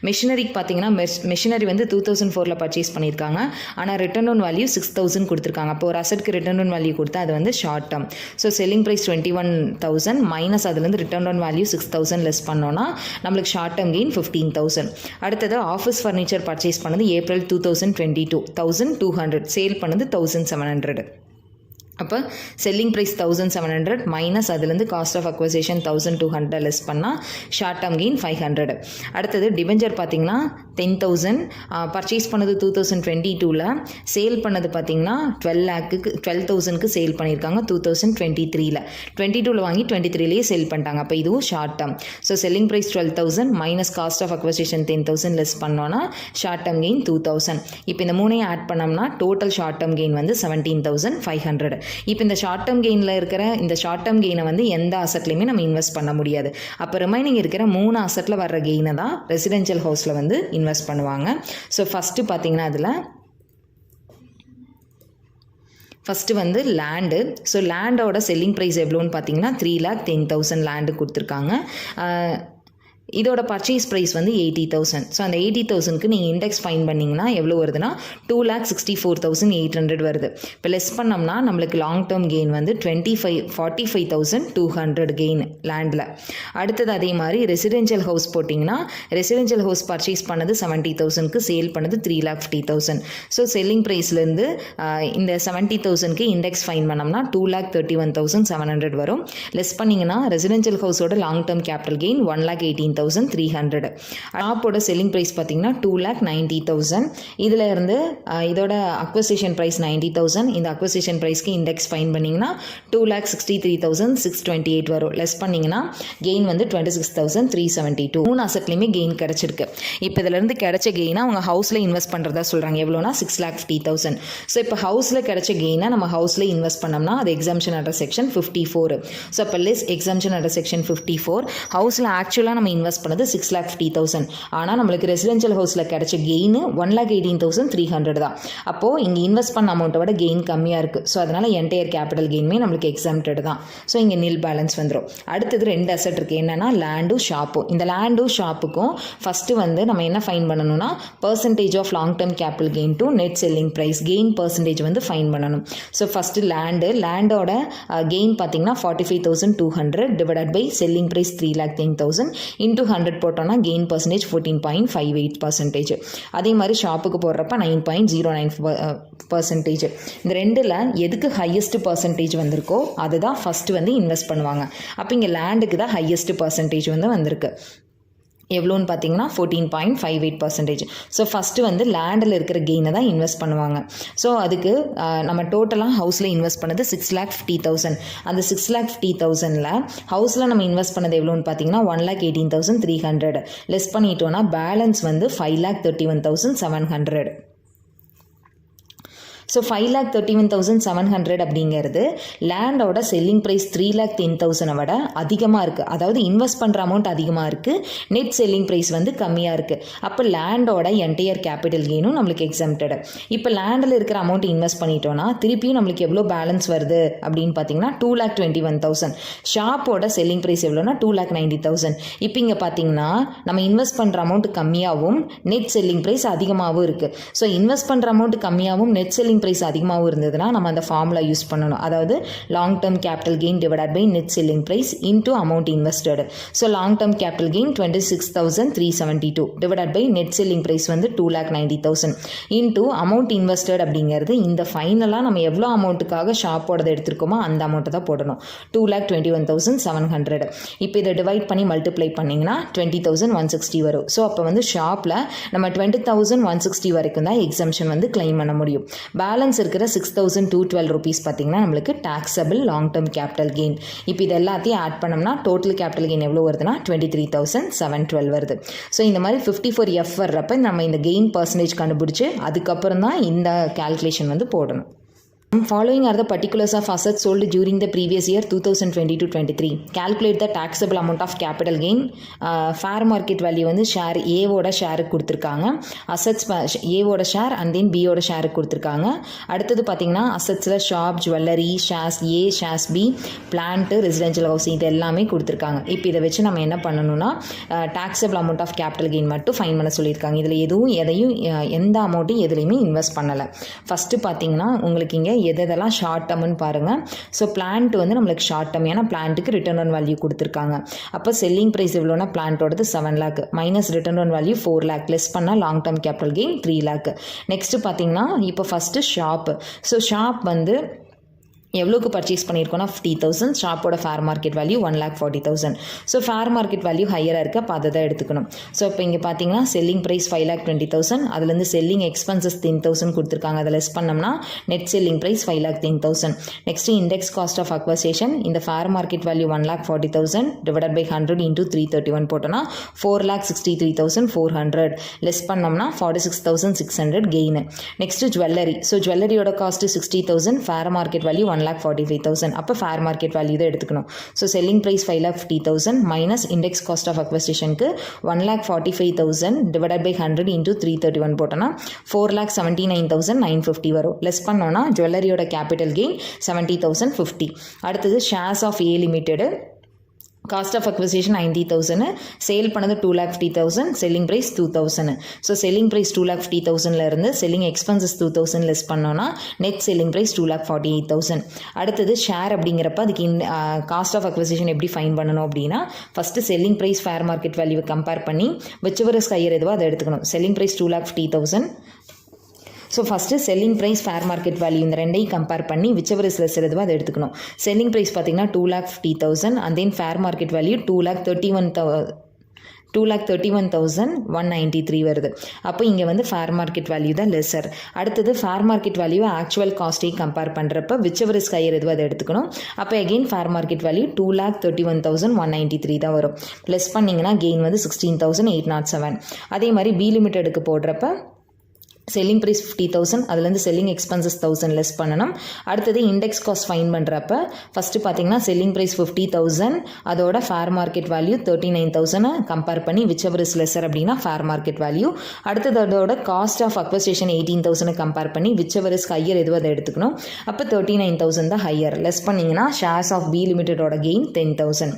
மிஷினரிக்கு பார்த்தீங்கன்னா மிஷினரி வந்து 2004 பர்ச்சேஸ் பண்ணியிருக்காங்க. ஆனால் ரிட்டர்ன் ஆன் வேல்யூ 6,000 கொடுத்துருக்காங்க. அப்போ ஒரு அசட்க்கு ரிட்டர்ன் ஆன் வேல்யூ கொடுத்தா அது வந்து short term. So selling price 21,000 minus அதுலேருந்து ரிட்டர்ன் ஆன் வேல்யூ 6,000 லெஸ் பண்ணோன்னா நம்மளுக்கு ஷார்ட் டேர்ம் கெயின் 15,000. அடுத்தது ஆஃபீஸ் ஃபர்னிச்சர் பர்ச்சேஸ் பண்ணது ஏப்ரல் 2022 1,200, சேல் பண்ணது 1,700. அப்போ செல்லிங் ப்ரைஸ் 1,700 மைனஸ் அதுலேருந்து காஸ்ட் ஆஃப் அக்வசிஷன் 1,200 லெஸ் பண்ணால் ஷார்ட் டேர்ம் கெயின் 500. அடுத்தது டிபெஞ்சர் பார்த்தீங்கன்னா 10,000 பர்ச்சேஸ் பண்ணது 2022 சேல் பண்ணது பார்த்தீங்கன்னா 12,000க்கு சேல் பண்ணியிருக்காங்க 2023. 22 வாங்கி 23 சேல் பண்ணிட்டாங்க. அப்போ இதுவும் short term. So selling price 12,000 minus cost of acquisition 10,000 less பண்ணோன்னா ஷார்ட் டேர்ம் கெயின் 2,000. இப்போ இந்த மூணையும் ஆட் பண்ணோம்னா டோட்டல் ஷார்ட் டேர்ம் கெயின் வந்து 17,500. இப்போ இந்த ஷார்ட் டேர்ம் கெயினில் இருக்கிற இந்த ஷார்ட் டேர்ம் கெயினை வந்து எந்த அசட்லையுமே நம்ம இன்வெஸ்ட் பண்ண முடியாது. அப்போ ரிமைனிங் இருக்கிற 3 அசட்டில் வர்ற கெயினை தான் ரெசிடென்ஷியல் ஹவுஸில் வந்து இன்வெஸ்ட் பண்ணுவாங்க. ஸோ ஃபஸ்ட்டு பார்த்தீங்கன்னா அதில் ஃபஸ்ட்டு வந்து லேண்டு. ஸோ லேண்டோட செல்லிங் ப்ரைஸ் எவ்வளோன்னு பார்த்தீங்கன்னா 3,10,000 லேண்டு கொடுத்துருக்காங்க. இதோட பர்ச்சேஸ் ப்ரைஸ் வந்து 80,000. ஸோ அந்த 80,000க்கு நீங்கள் இண்டெக்ஸ் ஃபைன் பண்ணிங்கன்னா எவ்வளோ வருதுன்னா 2,64,800 வருது. இப்போ லெஸ் பண்ணோம்னா நம்மளுக்கு லாங் டேர்ம் கெயின் வந்து 45,200 கெயின் லேண்டில். அடுத்தது அதே மாதிரி ரெசிடென்ஷியல் ஹவுஸ் போட்டிங்கன்னா ரெசிடென்ஷியல் ஹவுஸ் பர்ச்சேஸ் பண்ணது 70,000க்கு சேல் பண்ணது 3,50,000. ஸோ செல்லிங் ப்ரைஸ்லேருந்து இந்த 70,000க்கு இண்டெக்ஸ் ஃபைன் பண்ணோம்னா 2,31,700 வரும். லெஸ் பண்ணிங்கன்னா ரெசிடென்ஷியல் ஹவுஸோட லாங் டேர்ம் கேபிட்டல் கெயின் 1,18,300. ஷாப்போட செல்லிங் ப்ரைஸ் பார்த்தீங்கன்னா 2,90,000. இதில் இருந்து இதோட அக்வசிஷன் ப்ரைஸ் 90,000. இந்த அக்வசிஷன் ப்ரைஸ்க்கு இண்டெக்ஸ் ஃபைன் பண்ணிங்கன்னா 2,63,628 வரும். லெஸ் பண்ணிங்கன்னா கெயின் வந்து 26,372. 3 அசட்லேயுமே கெயின் கிடச்சிருக்கு. இப்போ இதிலேருந்து கிடைச்ச கெயினை அவங்க ஹவுஸில் இன்வெஸ்ட் பண்ணுறதா சொல்கிறாங்க. எவ்வளோனா 6,50,000. ஸோ இப்போ ஹவுஸில் கிடைச்ச கெயினை நம்ம ஹவுஸில் இன்வெஸ்ட் பண்ணோம்னா அது எக்ஸம்ஷன் அண்டர் செக்ஷன் 54. ஸோ அப்போ லெஸ் எக்ஸம்ஷன் அண்டர் செக்ஷன் 54. ஹவுஸில் ஆக்சுவலாக நம்ம இன்வெஸ்ட் பண்ணது 6,50,000. ஆனால் நம்மளுக்கு ரெசிடென்ஷியல் ஹவுஸில் கிடைச்ச கெயின் 1,18,300 தான். அப்போது இங்கே இன்வெஸ்ட் பண்ண அமௌண்ட்டை விட கெயின் கம்மியாக இருக்குது. ஸோ அதனால் என்டையர் கேபிட்டல் கெயினுமே நம்மளுக்கு எக்ஸம்ப்டட் தான். ஸோ இங்கே நில் பேலன்ஸ் வந்துடும். அடுத்தது 2 அசட் இருக்குது. என்னென்னா லேண்டும் ஷாப்பும். இந்த லேண்டும் ஷாப்புக்கும் ஃபஸ்ட்டு வந்து நம்ம என்ன ஃபைன் பண்ணணும்னா percentage of long term capital gain to net selling price gain percentage வந்து ஃபைன் பண்ணணும். ஸோ ஃபஸ்ட்டு லேண்டோட கெயின் பார்த்தீங்கன்னா 45,200 divided by selling price 3,10,000 into 100 போட்டோம்னா கெயின் பர்சன்டேஜ் 14.58%. அதே மாதிரி ஷாப்புக்கு போடுறப்ப 9.09%. இந்த ரெண்டில் எதுக்கு ஹையஸ்ட் பர்சன்டேஜ் வந்திருக்கோ அதுதான் ஃபஸ்ட்டு வந்து இன்வெஸ்ட் பண்ணுவாங்க. அப்போ இங்கே லேண்டுக்கு தான் ஹையஸ்ட் பர்சன்டேஜ் வந்து வந்திருக்கு. எவ்வளோன்னு பார்த்தீங்கன்னா 14.58%. ஸோ ஃபஸ்ட்டு வந்து லேண்டில் இருக்கிற கெயினை தான் இன்வெஸ்ட் பண்ணுவாங்க. ஸோ அதுக்கு நம்ம டோட்டலாக ஹவுஸில் இன்வெஸ்ட் பண்ணது 6,50,000. அந்த 6,50,000ல் ஹவுஸில் நம்ம இன்வெஸ்ட் பண்ணது எவ்வளோன்னு பார்த்தீங்கன்னா 1,18,300. லெஸ் பண்ணிட்டோன்னா பேலன்ஸ் வந்து 5,31,700. ஸோ 5,31,700 அப்படிங்கிறது லேண்டோட செல்லிங் ப்ரைஸ் 3,10,000 விட அதிகமாக இருக்குது. அதாவது இன்வெஸ்ட் பண்ணுற அமௌண்ட் அதிகமாக இருக்குது, நெட் செல்லிங் ப்ரைஸ் வந்து கம்மியாக இருக்குது. அப்போ லேண்டோட என்டையர் கேபிட்டல் கெயினும் நம்மளுக்கு எக்ஸம்ப்டடு. இப்போ லேண்டில் இருக்கிற அமௌண்ட் இன்வெஸ்ட் பண்ணிட்டோன்னா திருப்பியும் நம்மளுக்கு எவ்வளோ பேலன்ஸ் வருது அப்படின்னு பார்த்தீங்கன்னா 2,21,000. ஷாப்போட செல்லிங் ப்ரைஸ் எவ்வளோனா 2,90,000. இப்போ இங்கே பார்த்தீங்கன்னா நம்ம இன்வெஸ்ட் பண்ணுற அமௌண்ட் கம்மியாகவும் நெட் செல்லிங் ப்ரைஸ் அதிகமாகவும் இருக்குது. ஸோ இன்வெஸ்ட் பண்ணுற அமௌண்ட் கம்மியாகவும் நெட் செல்லிங் ப்ரைஸ் அதிகமாகவும் இருந்ததுன்னா நம்ம அந்த ஃபார்முலா யூஸ் பண்ணணும். அதாவது long term capital gain divided by net selling price into amount invested. So long term capital gain 26,372 divided by net selling price வந்து 2,90,000 இன்டூ அமௌண்ட் இன்வெஸ்டட் அப்படிங்கிறது இந்த ஃபைனலாக நம்ம எவ்வளோ அமௌண்ட்டுக்காக ஷாப்போடது எடுத்திருக்கோமோ அந்த அமௌண்ட்டை தான் போடணும். 2,21,700. இப்போ இதை டிவைட் பண்ணி மல்டிப்ளை பண்ணிங்கன்னா 20,160 வரும். ஸோ அப்போ வந்து ஷாப்பில் நம்ம 20,160 வரைக்கும் தான் எக்ஸம்ஷன் வந்து கிளைம் பண்ண முடியும். பேலன்ஸ் இருக்கிற 6,212 rupees பார்த்தீங்கன்னா நம்மளுக்கு taxable long term capital gain. இப்போ இது எல்லாத்தையும் ஆட் பண்ணோம்னா டோட்டல் கேபிட்டல் கெயின் எவ்வளோ வருதுன்னா 23,712 வருது. ஸோ இந்த மாதிரி 54F வர்றப்ப நம்ம இந்த கெயின் பர்சன்டேஜ் கண்டுபிடிச்சி அதுக்கப்புறம் தான் இந்த கால்குலேஷன் வந்து போடணும். Following are the particulars of assets sold during the previous year 2020-23. Calculate the taxable amount of capital gain. Fair market value வந்து ஷேர் ஏவோட ஷேருக்கு கொடுத்துருக்காங்க. அசட்ஸ் ஏவோட ஷேர் அண்ட் தென் பியோட ஷேருக்கு கொடுத்துருக்காங்க. அடுத்தது பார்த்தீங்கன்னா அசட்ஸில் shop, jewellery, shares A, shares B, plant, residential house இது எல்லாமே கொடுத்துருக்காங்க. இப்போ இதை வச்சு நம்ம என்ன பண்ணணும்னா taxable amount of capital gain மட்டும் ஃபைன் பண்ண சொல்லியிருக்காங்க. இதில் எதையும் எந்த அமௌண்ட்டும் எதுலையுமே இன்வெஸ்ட் பண்ணலை. ஃபஸ்ட்டு பார்த்தீங்கன்னா உங்களுக்கு இங்கே எதெல்லாம் ஷார்ட் டேர்ம்னு பாருங்கள். ஸோ பிளான்ட் வந்து நம்மளுக்கு ஷார்ட் டேர்ம், ஏன்னா பிளான்ட்டுக்கு ரிட்டர்ன் ஆன் வேல்யூ கொடுத்துருக்காங்க. அப்போ செல்லிங் ப்ரைஸ் எவ்வளோனா பிளான்ட்டோடது 7 lakh minus return on value 4 lakh less பண்ணால் long term capital gain 3 lakh. Next பார்த்தீங்கன்னா இப்போ ஃபஸ்ட்டு ஷாப்பு. ஸோ ஷாப் வந்து எவ்வளோக்கு பர்ச்சேஸ் பண்ணியிருக்கோன்னா 50,000. ஷாப்போட fair market value 1,40,000. So fair market value ஹையராக இருக்குது, அப்போ அதை தான் எடுத்துக்கணும். ஸோ இப்போ இங்கே பார்த்தீங்கன்னா செல்லிங் ப்ரைஸ் 5,20,000, அதுலேருந்து செல்லிங் எக்ஸ்பென்சஸ் 10,000 கொடுத்துருக்காங்க, அதை லெஸ் பண்ணோம்னா net selling price 5,10,000. Next index cost of acquisition, இந்த fair market value 1,40,000 divided by 100 into 331 போட்டோன்னா 4,63,400 லெஸ் பண்ணோம்னா 46,600 கெயின். Next jewellery. ஸோ ஜுவல்லரியோட காஸ்ட்டு 60,000, ஃபேர் மார்க்கெட் வேல்யூ 1,45,000. அப்போ ஃபேர் மார்க்கெட் வேல்யூ தான் எடுத்துக்கணும். So selling price 5,50,000 minus index cost of அக்வசிஷனுக்கு 1,45,000 divided by 100 into 331 போட்டோன்னா 4,79,950 வரும். லெஸ் பண்ணோன்னா ஜுவல்லரியோட கேபிட்டல் கெயின் 70,050. அடுத்தது shares of A limited. Cost of acquisition 90,000, sale பண்ணது 2,50,000, selling price 2,000. So selling price 2,50,000லேருந்து செல்லிங் எக்ஸ்பென்சஸ் 2,000 லெஸ் பண்ணோன்னா நெட் செல்லிங் ப்ரைஸ் 2,48,000. அடுத்தது share அப்படிங்கிறப்ப அதுக்கு காஸ்ட் ஆஃப் அக்வசிஷன் எப்படி ஃபைன் பண்ணணும் அப்படின்னா first selling price fair market வேல்யூவை கம்பேர் பண்ணி விச்செவர் இஸ் ஹையர் எதுவோ அதை எடுத்துக்கணும். Selling price 2,50,000. So first selling price fair market value இந்த ரெண்டையும் கம்பேர் பண்ணி விச்செவர் இஸ் லெஸ் எதுவோ அதை எடுத்துக்கணும். செல்லிங் ப்ரைஸ் பார்த்தீங்கன்னா 2,50,000 and then fair market value 2,31,193 வருது. அப்போ இங்கே வந்து ஃபேர் மார்க்கெட் வேல்யூ தான் லெஸர். அடுத்தது ஃபேர் மார்க்கெட் வேல்யூ ஆக்சுவல் காஸ்ட்டையும் கம்பேர் பண்ணுறப்ப விச்செவர் இஸ் ஹையர் எதுவோ அதை எடுத்துக்கணும். அப்போ அகெயின் ஃபேர் மார்க்கெட் வேல்யூ 2,31,193 தான் வரும். லெஸ் பண்ணிங்கன்னா கெயின் வந்து 16,807. அதே மாதிரி பி லிமிட்டெடுக்கு போடுறப்ப செல்லிங் ப்ரைஸ் 50,000, அதுலேருந்து செல்லிங் எக்ஸ்பென்சஸ் 1,000 லெஸ் பண்ணணும். அடுத்தது இண்டெக்ஸ் காஸ்ட் ஃபைன் பண்ணுறப்ப ஃபஸ்ட்டு பார்த்தீங்கன்னா செல்லிங் ப்ரைஸ் 50,000, அதோட ஃபேர் மார்க்கெட் வேல்யூ 39,000 கம்பேர் பண்ணி விச்செவர் இஸ் லெஸர் அப்படின்னா ஃபேர் மார்க்கெட் வேல்யூ. அடுத்தது அதோட காஸ்ட் ஆஃப் அக்வசிஷன் 18,000 கம்பேர் பண்ணி விச்செவர் இஸ் ஹையர் எதுவோ அதை எடுத்துக்கணும். அப்போ 39,000 தான் ஹையர். லெஸ் பண்ணிங்கன்னா ஷேர்ஸ் ஆஃப் பி லிமிட்டடோட கெயின் 10,000.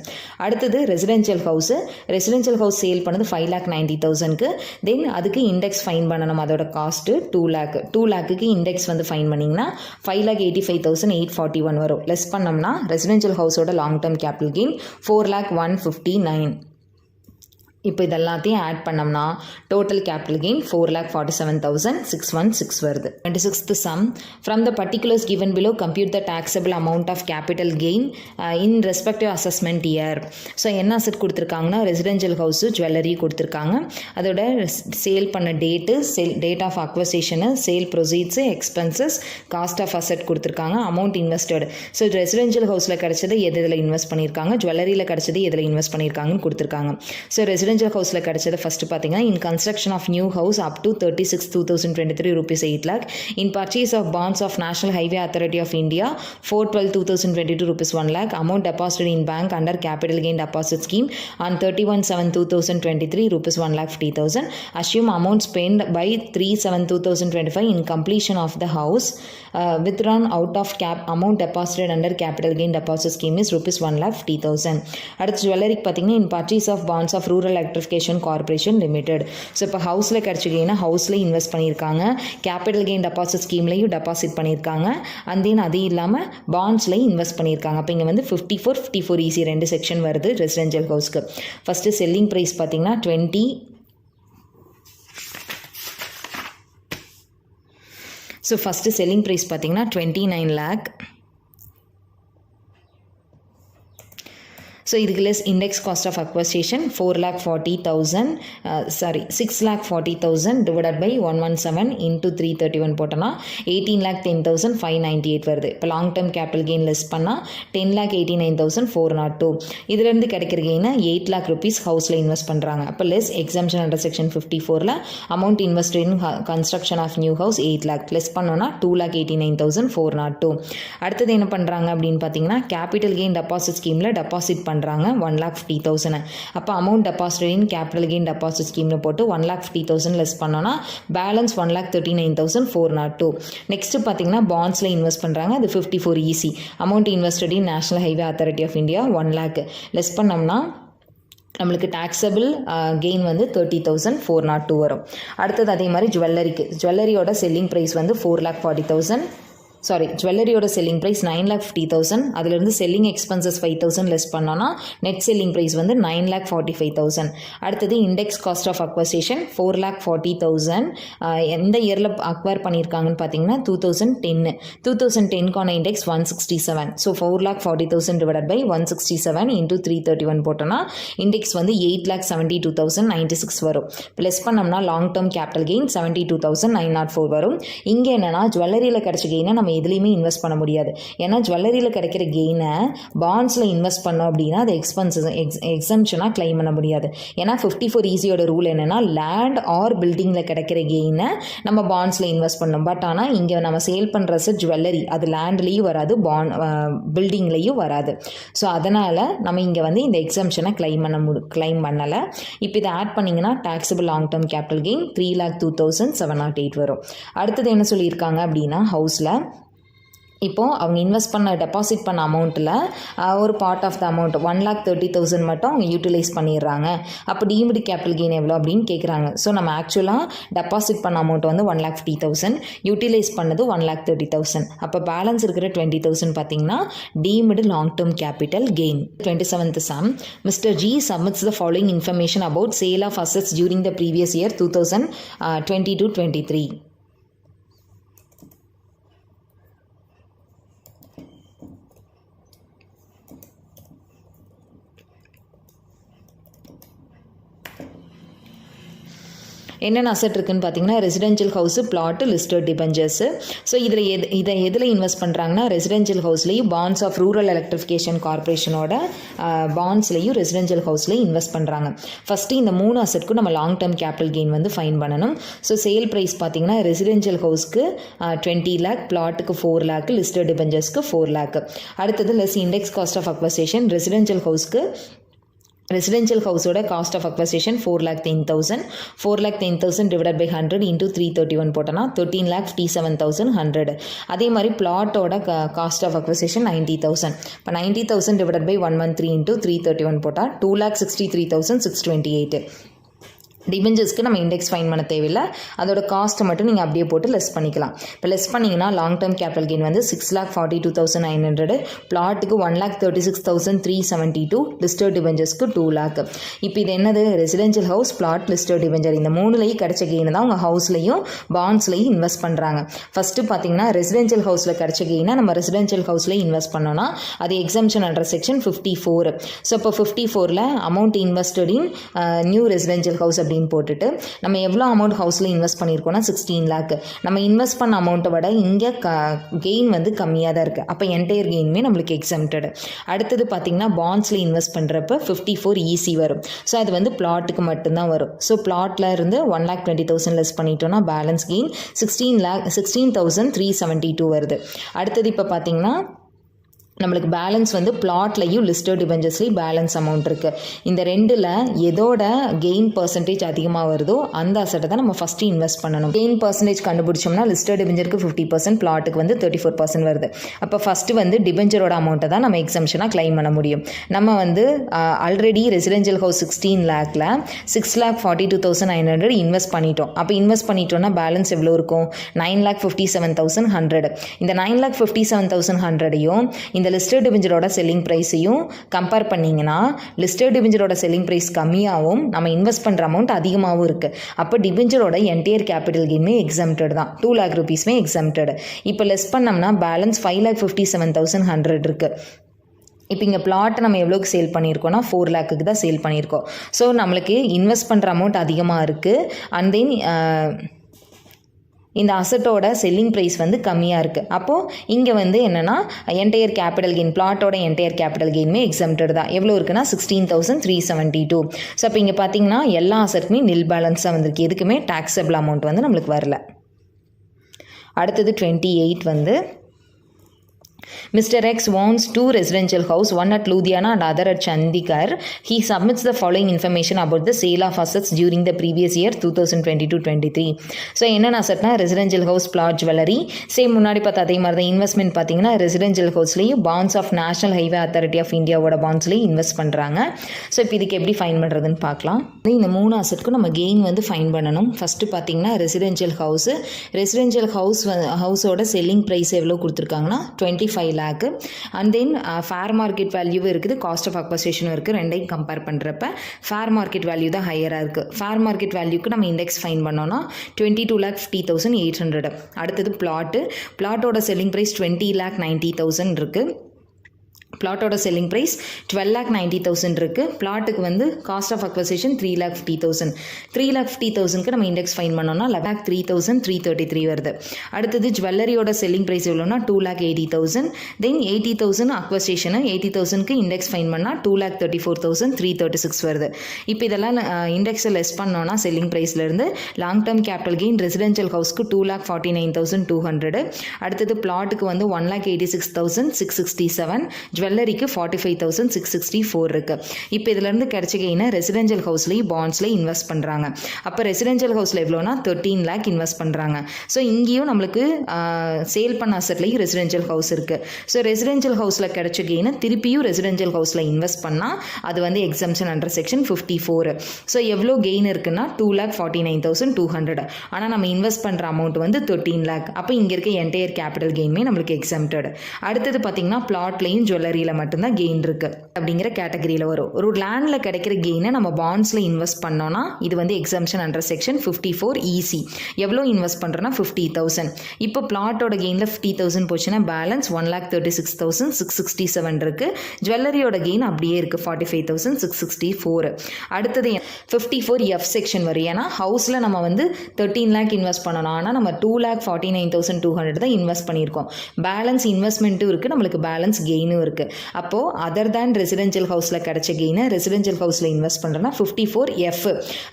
அடுத்தது residential house. Residential house sale பண்ணது 5,90,000க்கு. தென் அதுக்கு இண்டெக்ஸ் ஃபைன் பண்ணணும். அதோட காஸ்ட் 2 lakh. 2 lakhக்கு இண்டெக்ஸ் வந்து ஃபைன் பண்ணிங்கன்னா 5,85,841 வரும். லெஸ் பண்ணோம்னா ரெசிடென்ஷியல் ஹவுஸோட லாங் டேர்ம் கேபிட்டல் கெயின் 4,01,59. இப்போ இதெல்லாத்தையும் ஆட் பண்ணோம்னா டோட்டல் கேபிட்டல் கெயின் 4,47,616 வருது. 26th sum, from the particulars given below compute the taxable amount of capital gain in respective assessment year. So என்ன அசெட் கொடுத்துருக்காங்கன்னா ரெசிடென்ஷியல் ஹவுஸு ஜுவல்லரி கொடுத்துருக்காங்க. அதோட sale பண்ண date of acquisition, sale proceeds, expenses, cost of asset கொடுத்துருக்காங்க, amount invested. So residential ஹவுஸில் கிடச்சது எதில் invest பண்ணியிருக்காங்க, ஜுவல்லரியில் கிடச்சது எதில் இன்வெஸ்ட் பண்ணியிருக்காங்கன்னு கொடுத்துருக்காங்க. ஸோ ரெசிடென்ஷியல் ஹவுஸில் கிடச்சது ஃபஸ்ட்டு பார்த்தீங்கன்னா in construction of new house up to 36,2023 rupees 8 lakh. In purchase of bonds of national highway authority of India 4/12/2022 rupees 1 lakh. Amount deposited in bank under capital gain deposit scheme on 31/7/2023 rupees 1,50,000. Assume amount spent by 3/7/2025 in completion of the house. Withdrawn out of amount deposited under capital gain deposit scheme is rupees 1,50,000. அடுத்து ஜுவல்லரிக்கு பார்த்தீங்கன்னா in purchase of bonds of rural electrification corporation limited. So இப்போ ஹவுஸில் கிடச்சிங்கன்னா ஹவுஸில் invest பண்ணியிருக்காங்க, capital gain deposit ஸ்கீம்லையும் deposit பண்ணியிருக்காங்க, அண்ட் தென் அது இல்லாமல் பாண்ட்ஸ்லையும் இன்வெஸ்ட் பண்ணியிருக்காங்க. அப்போ இங்கே வந்து 54 ஈஸி 2 செக்ஷன் வருது ரெசிடென்ஷியல் ஹவுஸ்க்கு. ஃபஸ்ட்டு செல்லிங் ப்ரைஸ் பார்த்தீங்கன்னா 20. ஸோ ஃபஸ்ட்டு செல்லிங் ப்ரைஸ் பார்த்தீங்கன்னா 29 lakh. ஸோ இதுக்கு less index cost of acquisition 6,40,000 divided by 117 into 331 போட்டோன்னா 18,10,598 வருது. இப்போ long term capital gain less பண்ணால் 10,89,402. இதுலேருந்து கிடைக்கிற கெயினை 8 lakh rupees ஹவுஸில் இன்வெஸ்ட் பண்ணுறாங்க. அப்போ less exemption under section 54 amount invest in construction of new house 8 lakh less பண்ணோன்னா 2,89,402. அடுத்தது என்ன பண்ணுறாங்க அப்படின்னு பார்த்தீங்கன்னா கேபிட்டல் கெயின் டெபாசிட் ஸ்கீமில் டெபாசிட் பண்ணுறாங்க 1,50,000. அப்போ amount deposit in capital gain deposit ஸ்கீமில் போட்டு 1,50,000 லெஸ் பண்ணோன்னா பேலன்ஸ் 1,39,402. நெக்ஸ்ட்டு பார்த்தீங்கன்னா பாண்ட்ஸில் இன்வெஸ்ட் பண்ணுறாங்க, அது 54 EC. Amount invested in national highway authority of India 1 lakh less பண்ணோம்னா நம்மளுக்கு டாக்ஸபிள் கெயின் வந்து 30,402 வரும். அடுத்தது அதே மாதிரி ஜுவல்லரியோட செல்லிங் ப்ரைஸ் வந்து 4,40,000. ஜுவல்லரியோட செல்லிங் ப்ரைஸ் 9,50,000. அதிலிருந்து செல்லிங் எக்ஸ்பென்சஸ் 5,000 லெஸ் பண்ணோன்னா நெட் செல்லிங் ப்ரைஸ் வந்து 9,45,000. அடுத்தது இண்டெக்ஸ் காஸ்ட் ஆஃப் அக்வசிஷன் 4,40,000. எந்த இயரில் அக்வயர் பண்ணியிருக்காங்கன்னு பார்த்தீங்கன்னா 2010க்கான index 167. So 4,40,000 divided by 167 into 331 போட்டோன்னா இண்டெக்ஸ் வந்து 8,72,096 வரும். ப்ளஸ் பண்ணோம்னா லாங் டேர்ம் கேபிட்டல் கெயின் 72,904 வரும். இங்கே என்னென்னா ஜுவல்லரியில் கிடச்ச கெயினை நம்ம எதுலேயுமே இன்வெஸ்ட் பண்ண முடியாது. ஏன்னா ஜுவல்லரியில் கிடைக்கிற கெயினை பாண்ட்ஸில் இன்வெஸ்ட் பண்ணோம் அப்படின்னா அது எக்ஸம்ஷனாக கிளைம் பண்ண முடியாது. ஏன்னா 54 ஈஸியோட ரூல் என்னென்னா லேண்ட் ஆர் பில்டிங்கில் கிடைக்கிற கெயினை நம்ம பாண்ட்ஸில் இன்வெஸ்ட் பண்ணோம். பட் ஆனால் இங்கே நம்ம சேல் பண்ணுற ஜுவல்லரி அது லேண்ட்லேயும் வராது, பில்டிங்லேயும் வராது. ஸோ அதனால் நம்ம இங்கே வந்து இந்த எக்ஸம்ஷனை கிளைம் பண்ணலை. இப்போ இதை ஆட் பண்ணிங்கன்னா taxable long term capital gain 3,02,708 வரும். அடுத்தது என்ன சொல்லியிருக்காங்க அப்படின்னா ஹவுஸில் இப்போது அவங்க இன்வெஸ்ட் பண்ண டெபாசிட் பண்ண அமௌண்ட்டில் ஒரு பார்ட் ஆஃப் த அமௌண்ட் 1,30,000 மட்டும் அவங்க யூட்டிலைஸ் பண்ணிடுறாங்க. அப்போ டீம்டு கேபிட்டல் கெயின் எவ்வளோ அப்படின்னு கேட்குறாங்க. ஸோ நம்ம ஆக்சுவலாக டெபாசிட் பண்ண அமௌண்ட் வந்து 1,50,000, யூட்டிலைஸ் பண்ணது 1,30,000. அப்போ பேலன்ஸ் இருக்கிற 20,000 பார்த்தீங்கன்னா deemed long term capital gain. 27th sum, Mr. G submits the following information about sale of assets during the previous year 2022-23. என்னென்ன அசெட் இருக்குன்னு பார்த்தீங்கன்னா residential house, flat, listed debentures. So இதை எதில் இன்வெஸ்ட் பண்ணுறாங்கன்னா ரெசிடென்ஷியல் ஹவுஸ்லேயும் bonds of rural electrification கார்பரேஷனோட பாண்ட்ஸ்லையும் residential ஹவுஸ்லையும் இன்வெஸ்ட் பண்ணுறாங்க. ஃபஸ்ட்டு இந்த 3 அசெட்க்கும் நம்ம லாங் டேர்ம் கேபிட்டல் கெயின் வந்து ஃபைன் பண்ணணும். ஸோ சேல் ப்ரைஸ் பார்த்தீங்கன்னா ரெசிடென்ஷியல் ஹவுஸ்க்கு 20 lakh, பிளாட்டுக்கு 4 lakh, லிஸ்டட் டிபெஞ்சர்ஸ்க்கு 4 lakh. அடுத்தது less index cost of acquisition residential ஹவுஸோட cost of acquisition 4,10,000 divide by 100 into 331 போட்டோன்னா 13,57,100. அதே மாதிரி பிளாட்டோட காஸ்ட் ஆஃப் அக்வசிஷன் 90,000. இப்போ 90,000 டிவைட் பை 113 இன்ட்டு 331 போட்டால் 2,63,628. டிபெஞ்சர்ஸ்க்கு நம்ம இண்டெக்ஸ் ஃபைன் பண்ண தேவையில்லை, அதோட காஸ்ட்டை மட்டும் நீங்கள் அப்படியே போட்டு லெஸ் பண்ணிக்கலாம். இப்போ லெஸ் பண்ணிங்கன்னா லாங் டேர்ம் கேபிட்டல் கெயின் வந்து 6,42,900, பிளாட்டுக்கு 1,36,372, லிஸ்டட் டிபெஞ்சர்ஸ்க்கு 2 lakh. இப்போ இது என்னது, residential house, flat, listed debenture, இந்த மூணுலையும் கிடைச்ச கெயின் தான் உங்கள் ஹவுஸ்லையும் பாண்ட்ஸ்லையும் இன்வெஸ்ட் பண்ணுறாங்க. ஃபஸ்ட்டு பார்த்தீங்கன்னா ரெசிடென்ஷியல் ஹவுஸில் கிடைச்ச கெயினை நம்ம ரெசிடென்ஷியல் ஹவுஸ்லேயே இன்வெஸ்ட் பண்ணோன்னா அது எக்ஸம்ஷன் அண்டர் செக்ஷன் 54. ஸோ இப்போ 54ல் amount invested in new residential house அப்படின்னு போட்டுட்டு நம்ம எவ்வளோ அமௌண்ட் ஹவுஸில் இன்வெஸ்ட் பண்ணியிருக்கோம்னா 16 lakh. நம்ம இன்வெஸ்ட் பண்ண அமௌண்ட்டை விட இங்கே கெயின் வந்து கம்மியாக தான் இருக்குது. அப்போ என்டையர் கெயினுமே நம்மளுக்கு எக்ஸம்டட். அடுத்தது பார்த்திங்கன்னா பாண்ட்ஸில் இன்வெஸ்ட் பண்ணுறப்ப 54 ஈஸி வரும். ஸோ அது வந்து பிளாட்டுக்கு மட்டும்தான் வரும். ஸோ பிளாட்டில் இருந்து 1,20,000 லெஸ் பண்ணிட்டோன்னா பேலன்ஸ் கெயின் 16,372 வருது. அடுத்தது இப்போ பார்த்திங்கன்னா நம்மளுக்கு பேலன்ஸ் வந்து பிளாட்லையும் லிஸ்டட் டிபெஞ்சர்ஸ்லேயும் பேலன்ஸ் அமௌண்ட் இருக்குது. இந்த ரெண்டில் எதோட கெயின் பர்சன்டேஜ் அதிகமாக வருதோ அந்த அசட்டை தான் நம்ம ஃபஸ்ட்டு இன்வெஸ்ட் பண்ணணும். கெயின் பர்சன்டேஜ் கண்டுபிடிச்சோம்னா லிஸ்டட் டிபெஞ்சருக்கு 50%, பிளாட்டுக்கு வந்து 34% வருது. அப்போ ஃபஸ்ட்டு வந்து டிபெஞ்சரோட அமௌண்ட்டை தான் நம்ம எக்ஸம்ஷனாக கிளைம் பண்ண முடியும். நம்ம வந்து ஆல்ரெடி ரெசிடென்ஷியல் ஹவுஸ் 16 lakhல 6,42,900 இன்வெஸ்ட் பண்ணிட்டோம். அப்போ இன்வெஸ்ட் பண்ணிட்டோம்னா பேலன்ஸ் எவ்வளோ இருக்கும், 9,57,100. இந்த 9,57,100ஐயும் இந்த லிஸ்டட் டிபெஞ்சரோட செல்லிங் ப்ரைஸையும் கம்பேர் பண்ணிங்கன்னா லிஸ்டட் டிபெஞ்சரோட செல்லிங் ப்ரைஸ் கம்மியாகவும் நம்ம இன்வெஸ்ட் பண்ணுற அமௌண்ட் அதிகமாகவும் இருக்குது. அப்போ டிபெஞ்சரோட என்டையர் கேபிட்டல் கெயினுமே எக்ஸம்டட் தான், 2 lakh rupeesமே எக்ஸம்டட். இப்போ லெஸ் பண்ணோம்னா பேலன்ஸ் 5,57,100 இருக்குது. இப்போ இங்கே பிளாட்டை நம்ம எவ்வளோக்கு சேல் பண்ணியிருக்கோம்னா 4 lakhக்கு தான் சேல் பண்ணியிருக்கோம். ஸோ நம்மளுக்கு இன்வெஸ்ட் பண்ணுற அமௌண்ட் அதிகமாக இருக்குது, அண்ட் தென் இந்த அசட்டோட செல்லிங் ப்ரைஸ் வந்து கம்மியாக இருக்குது. அப்போது இங்கே வந்து என்னென்னா என்டையர் கேபிட்டல் கெயின், பிளாட்டோட என்டையர் கேபிட்டல் கெயினுமே எக்ஸம்டட் தான். எவ்வளோ இருக்குன்னா 16,372. ஸோ அப்போ இங்கே பார்த்தீங்கன்னா எல்லா அசட்டுமே நில் பேலன்ஸாக வந்திருக்கு, எதுக்குமே டாக்ஸபிள் அமௌண்ட் வந்து நம்மளுக்கு வரல. அடுத்தது 28 வந்து Mr. X owns 2 residential house, one at Ludhiana and other at Chandigarh. He submits the following information about the sale of assets during the previous year 2022-23. So என்னென்ன அசட்னா residential house, flat, jewellery. Same முன்னாடி பார்த்தா அதே மாதிரி தான். Investment பார்த்தீங்கன்னா residential ஹவுஸ்லேயும் bonds of national highway authority of இந்தியாவோட பாண்ட்ஸ்லேயும் இன்வெஸ்ட் பண்ணுறாங்க. ஸோ இப்போ இதுக்கு எப்படி ஃபைன் பண்ணுறதுன்னு பார்க்கலாம். இந்த 3 அசட்டுக்கும் நம்ம கெயின் வந்து ஃபைன் பண்ணணும். ஃபஸ்ட்டு பார்த்தீங்கன்னா ரெசிடென்ஷியல் ஹவுஸு. ரெசிடென்ஷியல் ஹவுஸோட செல்லிங் ப்ரைஸ் எவ்வளோ கொடுத்துருக்காங்கன்னா 25 lakh. And then fair market வேல்யூவும் இருக்குது, காஸ்ட் ஆஃப் அக்வசிஷனும் இருக்குது. ரெண்டையும் கம்பேர் பண்ணுறப்ப ஃபேர் மார்க்கெட் வேல்யூ தான் ஹையராக இருக்குது. ஃபேர் மார்க்கெட் வேல்யூக்கு நம்ம இண்டெக்ஸ் ஃபைன் பண்ணோன்னா 22,50,800. அடுத்தது பிளாட்டோட செல்லிங் ப்ரைஸ் 20,90,000 இருக்குது. பிளாட்டோட செல்லிங் ப்ரைஸ் 12,90,000 இருக்குது. பிளாட்டுக்கு வந்து காஸ்ட் ஆஃப் அக்வசிஷன் 3,50,000. 3,50,000க்கு நம்ம இண்டெக்ஸ் ஃபைன் பண்ணோம்னா 11,03,333 வருது. அடுத்தது ஜுவல்லரியோட செல்லிங் ப்ரைஸ் எவ்வளோனா 2,80,000. தென் 80,000 அக்வசிஷனு, 80,000க்கு இண்டெக்ஸ் ஃபைன் பண்ணால் 2,34,336 வருது. இப்போ இதெல்லாம் இண்டெக்ஸை லெஸ் பண்ணோன்னா செல்லிங் ப்ரைஸ்லேருந்து long term capital gain residential ஹவுஸ்க்கு 2,49,200. அடுத்தது பிளாட்டுக்கு வந்து 1,86,667. ஜுவல்லரிக்கு 45,664 இருக்குது. இப்போ இதிலேருந்து கிடைச்ச கெயினை ரெசிடென்ஷியல் ஹவுஸ்லேயும் பாண்ட்ஸ்லேயும் இன்வெஸ்ட் பண்ணுறாங்க. அப்போ ரெசிடென்ஷியல் ஹவுஸில் எவ்வளோனா 13 lakh இன்வெஸ்ட் பண்ணுறாங்க. ஸோ இங்கேயும் நம்மளுக்கு சேல் பண்ண அசட்லேயும் ரெசிடென்ஷியல் ஹவுஸ் இருக்குது. ஸோ ரெசிடென்ஷியல் ஹவுஸில் கிடைச்ச கெயினை திருப்பியும் ரெசிடென்ஷியல் ஹவுஸில் இன்வெஸ்ட் பண்ணால் அது வந்து எக்ஸம்ஷன் அண்டர் செக்ஷன் 54. ஸோ எவ்வளோ கெயின் இருக்குன்னா 2,49,200. ஆனால் நம்ம இன்வெஸ்ட் பண்ணுற அமௌண்ட் வந்து 13 lakh. அப்போ இங்கே இருக்க என்டையர் கேபிட்டல் கெயினுமே நம்மளுக்கு எக்ஸம்டட். அடுத்தது பார்த்தீங்கன்னா பிளாட்லையும் ஜுவல்லரியில் மட்டும்தான் கெயின் இருக்குது அப்படிங்கிற கேட்டகரியில் வரும். ஒரு லேண்டில் கிடைக்கிற கெயினை நம்ம பாண்ட்ஸில் இன்வெஸ்ட் பண்ணோன்னா இது வந்து எக்ஸம்ஷன் அண்டர் செக்ஷன் 54 ஈஸி. எவ்வளோ இன்வெஸ்ட் பண்ணுறோன்னா 50,000. இப்போ பிளாட்டோட கெயினில் 50,000 போச்சுன்னா பேலன்ஸ் 1,36,667 இருக்குது. ஜுவல்லரியோட கெயின் அப்படியே இருக்குது 45,664. அடுத்தது 54F செக்ஷன் வரும். ஏன்னா ஹவுஸில் நம்ம வந்து 13 lakh இன்வெஸ்ட் பண்ணணும், ஆனால் நம்ம 2,49,200 தான் இன்வெஸ்ட் பண்ணியிருக்கோம். பேலன்ஸ் இன்வெஸ்ட்மெண்ட்டும் இருக்குது, நம்மளுக்கு பேலன்ஸ் கெயினும் இருக்குது. அப்போது அதர் தேன் ரெசிடென்ஷியல் ஹவுஸில் கிடைச்ச கெயினை ரெசிடென்ஷியல் ஹவுஸில் இன்வெஸ்ட் பண்ணுறோன்னா 54F.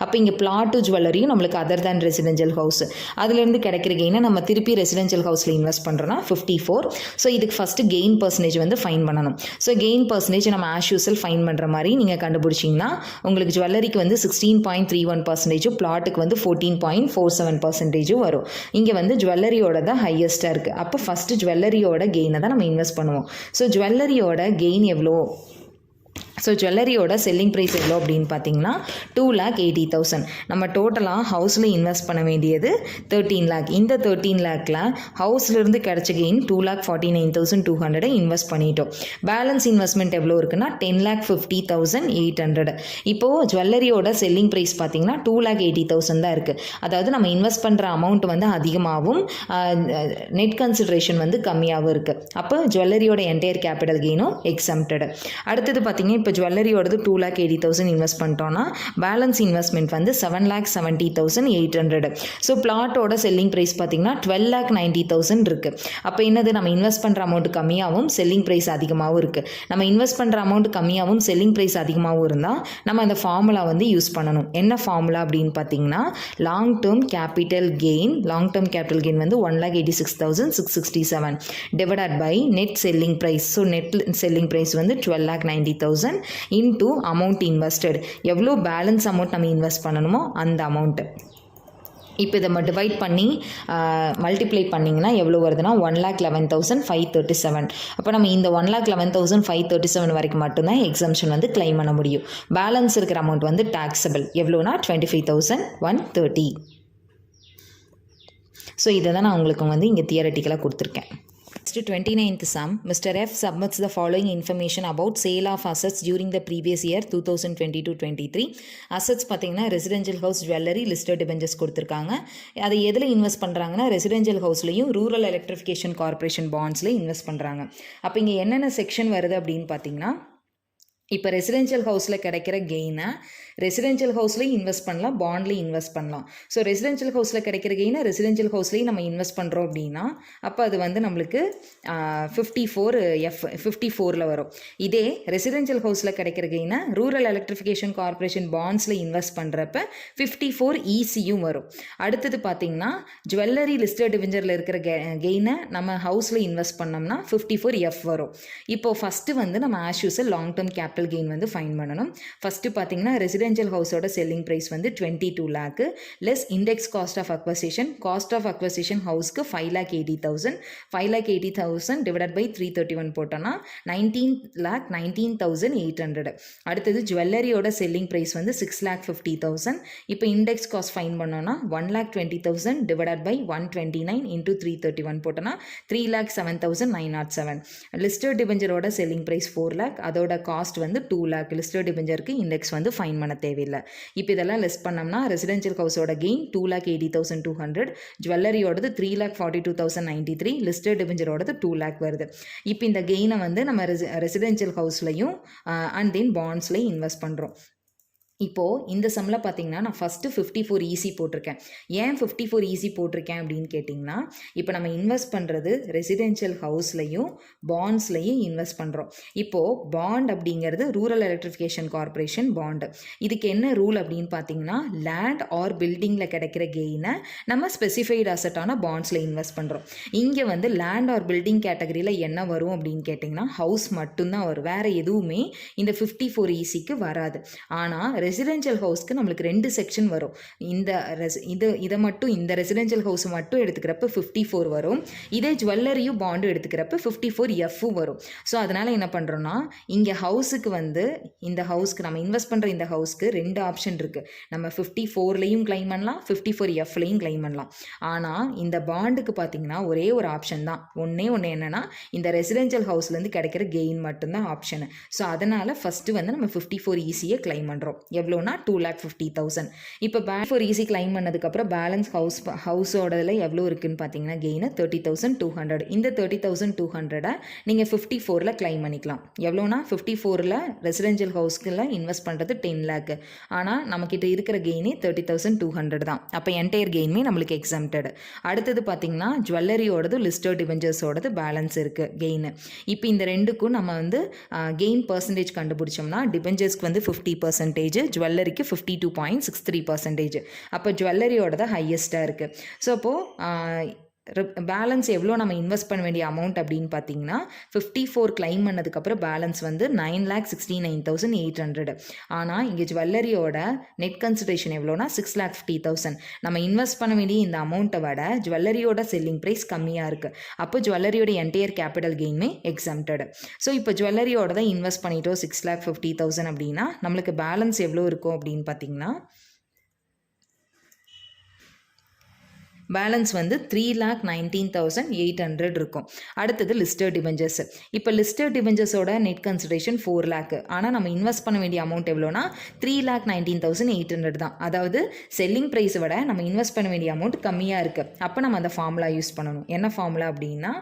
அப்போ இங்கே பிளாட்டு ஜுவல்லரியும் நம்மளுக்கு அதர் தேன் ரெசிடென்ஷியல் ஹவுஸ், அதுலேருந்து கிடைக்கிற கெயினை நம்ம திருப்பி ரெசிடென்ஷியல் ஹவுஸில் இன்வெஸ்ட் பண்ணுறோன்னா 54. ஸோ இதுக்கு ஃபஸ்ட்டு கெயின் பர்சன்டேஜ் வந்து ஃபைன் பண்ணணும். ஸோ கெயின் பர்சன்டேஜ் நம்ம ஆஸ் யூஸ்வல் ஃபைன் பண்ணுற மாதிரி நீங்கள் கண்டுபிடிச்சிங்கன்னா உங்களுக்கு ஜுவல்லரிக்கு வந்து 16.31%, பிளாட்டுக்கு வந்து 14.47% வரும். இங்கே வந்து ஜுவல்லரியோட தான் ஹையஸ்ட்டாக இருக்குது. அப்போ ஃபஸ்ட்டு ஜுவல்லரியோட கெயினை தான் நம்ம இன்வெஸ்ட் பண்ணுவோம். ஸோ ஜுவல்லரியோட கெயின் எவ்வளோ ஸோ ஜுவல்லரியோட செல்லிங் ப்ரைஸ் எவ்வளோ அப்படின்னு பார்த்தீங்கன்னா 2,80,000. நம்ம டோட்டலாக ஹவுஸில் இன்வெஸ்ட் பண்ண வேண்டியது 13 lakh. இந்த 13 lakhல ஹவுஸ்லேருந்து கிடச்ச கெயின் 2,49,200 இன்வெஸ்ட் பண்ணிட்டோம். பேலன்ஸ் இன்வெஸ்ட்மெண்ட் எவ்வளோ இருக்குன்னா 10,50,800. இப்போது ஜுவல்லரியோட செல்லிங் ப்ரைஸ் பார்த்தீங்கன்னா 2,80,000 தான் இருக்குது. அதாவது நம்ம இன்வெஸ்ட் பண்ணுற அமௌண்ட் வந்து அதிகமாகவும் நெட் கன்சிடரேஷன் வந்து கம்மியாகவும் இருக்குது. அப்போ ஜுவல்லரியோட என்டையர் கேபிட்டல் கெயினும் எக்ஸம்ப்டடு. அடுத்தது பார்த்தீங்கன்னா இப்போ ஜுவல்லரியோடது 2,80,000 இன்வெஸ்ட் பண்ணிட்டோன்னா பேலன்ஸ் இன்வெஸ்ட்மெண்ட் வந்து 7,70,800. ஸோ பிளாட்டோட செல்லிங் ப்ரைஸ் பார்த்தீங்கன்னா 12,90,000 இருக்குது. அப்போ என்னது, நம்ம இன்வெஸ்ட் பண்ணுற அமௌண்ட் கம்மியாகவும் செல்லிங் ப்ரைஸ் அதிகமாகவும் இருக்குது. நம்ம இன்வெஸ்ட் பண்ணுற அமௌண்ட் கம்மியாகவும் செல்லிங் ப்ரைஸ் அதிகமாகவும் இருந்தால் நம்ம அந்த ஃபார்முலா வந்து யூஸ் பண்ணணும். என்ன ஃபார்முலா அப்படின்னு பார்த்தீங்கன்னா லாங் டேர்ம் கேபிட்டல் கெயின் வந்து 1,86,667 divided by net selling price. So net selling price வந்து 12,90,000 இன்டூ அமௌண்ட் இன்வெஸ்டட். எவ்வளோ பேலன்ஸ் அமௌண்ட் நம்ம இன்வெஸ்ட் பண்ணணுமோ அந்த அமௌண்ட்டு. இப்போ இதை டிவைட் பண்ணி மல்டிப்ளை பண்ணிங்கன்னா எவ்வளோ வருதுன்னா 1,11,537. அப்போ நம்ம இந்த 1,11,537 வரைக்கும் மட்டும்தான் எக்ஸம்ஷன் வந்து கிளைம் பண்ண முடியும். பேலன்ஸ் இருக்கிற அமௌண்ட் வந்து டாக்ஸபிள் எவ்வளோனா 25,130. ஸோ இதை தான் நான் உங்களுக்கு வந்து இங்கே தியரட்டிக்கலாக கொடுத்துருக்கேன். Next 29th sum, Mr. F submits the following information about sale of assets during the previous year 2022-23. assets பார்த்தீங்கன்னா residential house, jewellery, listed debentures கொடுத்துருக்காங்க. அதை எதில் இன்வெஸ்ட் பண்ணுறாங்கன்னா ரெசிடென்ஷியல் ஹவுஸ்லையும் ரூரல் எலக்ட்ரிஃபிகேஷன் கார்பரேஷன் பாண்ட்ஸ்லையும் இன்வெஸ்ட் பண்ணுறாங்க. அப்போ இங்கே என்னென்ன செக்ஷன் வருது அப்படின்னு பார்த்தீங்கன்னா, இப்போ ரெசிடென்ஷியல் ஹவுஸில் கிடைக்கிற கெயினை ரெசிடென்ஷியல் ஹவுஸ்லேயும் இன்வெஸ்ட் பண்ணலாம், பாண்ட்லேயும் இன்வெஸ்ட் பண்ணலாம். ஸோ ரெசிடென்ஷியல் ஹவுஸில் கிடைக்கிற கெயினை ரெசிடென்ஷியல் ஹவுஸ்லேயும் நம்ம இன்வெஸ்ட் பண்ணுறோம் அப்படின்னா அப்போ அது வந்து நம்மளுக்கு 54 வரும். இதே ரெசிடென்ஷியல் ஹவுஸில் கிடைக்கிற கெயினை ரூரல் எலக்ட்ரிஃபிகேஷன் கார்பரேஷன் பாண்ட்ஸில் இன்வெஸ்ட் பண்ணுறப்ப 54 ECயும் வரும். அடுத்தது பார்த்திங்கன்னா ஜுவல்லரி லிஸ்டட் டிபெஞ்சரில் இருக்கிற கெயினை நம்ம ஹவுஸில் இன்வெஸ்ட் பண்ணோம்னா 54F வரும். இப்போது ஃபஸ்ட்டு வந்து நம்ம as usual long term capital gain வந்து ஃபைன் பண்ணணும். ஃபஸ்ட்டு பார்த்தீங்கன்னா ரெசிடென்ஷியல் ஹவுஸோட செல்லிங் ப்ரைஸ் வந்து 22 lakh less index cost of acquisition ஹவுஸ்க்கு 5,80,000 டிவைடட் பை 331 போட்டோன்னா 19,19,800. அடுத்தது ஜுவல்லரியோட செல்லிங் ப்ரைஸ் வந்து 6,50,000. இப்போ இண்டெக்ஸ் காஸ்ட் ஃபைன் பண்ணோன்னா 1,20,000 டிவைடட் பை 129 இன்டூ 331 போட்டோன்னா 3,07,907. லிஸ்டட் டிபெஞ்சரோட செல்லிங் ப்ரைஸ் 4 lakh, அதோட காஸ்ட் வந்து 2 lakh. லிஸ்டட் டிபெஞ்சருக்கு இண்டெக்ஸ் வந்து ஃபைன் பண்ண தேவையில்லை. இப்போ இதெல்லாம் லெஸ் பண்ணோம்னா ரெசிடென்ஷியல் ஹவுஸோட கெயின் 2,80,200, ஜுவல்லரியோடது 3,42,093, லிஸ்டட் டிபெஞ்சரோடது 2 lakh வருது. இப்போ இந்த கெயினை வந்து நம்ம ரெசிடென்ஷியல் ஹவுஸ்லையும் அண்ட் தென் பாண்ட்ஸ்லையும் இன்வெஸ்ட் பண்ணுறோம். இப்போது இந்த சம்மில் பார்த்தீங்கன்னா நான் ஃபஸ்ட்டு 54 EC போட்டிருக்கேன். ஏன் 54 EC போட்டிருக்கேன் அப்படின்னு கேட்டிங்கன்னா, இப்போ நம்ம இன்வெஸ்ட் பண்ணுறது ரெசிடென்ஷியல் ஹவுஸ்லையும் பாண்ட்ஸ்லையும் இன்வெஸ்ட் பண்ணுறோம். இப்போது பாண்ட் அப்படிங்கிறது ரூரல் எலக்ட்ரிஃபிகேஷன் கார்பரேஷன் பாண்டு. இதுக்கு என்ன ரூல் அப்படின்னு பார்த்தீங்கன்னா, லேண்ட் ஆர் பில்டிங்கில் கிடைக்கிற கெயினை நம்ம ஸ்பெசிஃபைடு அசட்டான பாண்ட்ஸில் இன்வெஸ்ட் பண்ணுறோம். இங்கே வந்து லேண்ட் ஆர் பில்டிங் கேட்டகரியில் என்ன வரும் அப்படின்னு கேட்டிங்கன்னா ஹவுஸ் மட்டும்தான் வரும், வேறு எதுவுமே இந்த 54 ECக்கு வராது. ஆனால் ரெசிடென்ஷியல் ஹவுஸ்க்கு நம்மளுக்கு 2 செக்ஷன் வரும். இதை மட்டும் இந்த ரெசிடென்ஷியல் ஹவுஸ் மட்டும் எடுத்துக்கிறப்ப 54 வரும். இதே ஜுவல்லரியும் பாண்டும் எடுத்துக்கிறப்ப 54F வரும். ஸோ அதனால் என்ன பண்ணுறோன்னா, இங்கே ஹவுஸுக்கு வந்து இந்த ஹவுஸ்க்கு நம்ம இன்வெஸ்ட் பண்ணுற இந்த ஹவுஸ்க்கு 2 ஆப்ஷன் இருக்குது. நம்ம 54லையும் கிளைம் பண்ணலாம், 54Fலையும் கிளைம் பண்ணலாம். ஆனால் இந்த பாண்டுக்கு பார்த்தீங்கன்னா ஒரே ஒரு ஆப்ஷன் தான், ஒன்று என்னென்னா இந்த ரெசிடென்ஷியல் ஹவுஸ்லேருந்து கிடைக்கிற கெயின் மட்டும்தான் ஆப்ஷனு. ஸோ அதனால் ஃபஸ்ட்டு வந்து நம்ம 54 ECயை கிளைம் பண்ணுறோம். எவ்வளோனா 2,50,000. இப்போ பேங்க் ஃபார் ஈஸி கிளைம் பண்ணதுக்கப்புறம் பேலன்ஸ் ஹவுஸோடதில் எவ்வளோ இருக்குதுன்னு பார்த்தீங்கன்னா கெயின் 30,200. இந்த 30,200 நீங்கள் 54ல் கிளைம் பண்ணிக்கலாம். எவ்வளோனா 54ல் ரெசிடென்ஷியல் ஹவுஸ்க்குள்ள இன்வெஸ்ட் பண்ணுறது 10 lakh. ஆனால் நம்மக்கிட்ட இருக்கிற கெயினே 30,200 தான். அப்போ என்டையர் கெயினுமே நம்மளுக்கு எக்ஸம்ப்டட். அடுத்தது பார்த்தீங்கன்னா ஜுவல்லரியோடது லிஸ்டட் டிபெஞ்சர்ஸோடது பேலன்ஸ் இருக்குது கெயின். இப்போ இந்த ரெண்டுக்கும் நம்ம வந்து கெயின் பர்சன்டேஜ் கண்டுபிடிச்சோம்னா டிபெஞ்சர்ஸ்க்கு வந்து 50%, ஜுவல்லரிக்கு 52.63%. அப்போ ஜுவல்லரியோட தான் ஹையஸ்ட்டாக இருக்குது. ஸோ அப்போது பேலன்ஸ் எவ்வளோ நம்ம இன்வெஸ்ட் பண்ண வேண்டிய அமௌண்ட் அப்படின்னு பார்த்தீங்கன்னா 54 கிளைம் பண்ணதுக்கப்புறம் பேலன்ஸ் வந்து 9,69,800. ஆனால் இங்கே ஜுவல்லரியோட நெட் கன்சிடரேஷன் எவ்வளோனா 6,50,000. நம்ம இன்வெஸ்ட் பண்ண வேண்டிய இந்த அமௌண்ட்டை விட ஜுவல்லரியோட செல்லிங் ப்ரைஸ் கம்மியாக இருக்குது. அப்போ ஜுவல்லரியோட என்டையர் கேபிட்டல் கெயினுமே எக்ஸம்டட். ஸோ இப்போ ஜுவல்லரியோட தான் இன்வெஸ்ட் பண்ணிட்டோம் 6,50,000 அப்படின்னா நம்மளுக்கு பேலன்ஸ் எவ்வளோ இருக்கும் அப்படின்னு பார்த்தீங்கன்னா பேலன்ஸ் வந்து 3,19,800 இருக்கும். அடுத்தது லிஸ்டட் டிபெஞ்சர்ஸ். இப்போ லிஸ்டட் டிபெஞ்சர்ஸோட நெட் கன்சிடரேஷன் 4 lakh. ஆனால் நம்ம இன்வெஸ்ட் பண்ண வேண்டிய அமௌண்ட் எவ்வளோனா 3,19,800 தான். அதாவது செல்லிங் ப்ரைஸை விட நம்ம இன்வெஸ்ட் பண்ண வேண்டிய அமௌண்ட் கம்மியாக இருக்குது. அப்போ நம்ம அந்த ஃபார்முலா யூஸ் பண்ணணும். என்ன ஃபார்முலா அப்படின்னா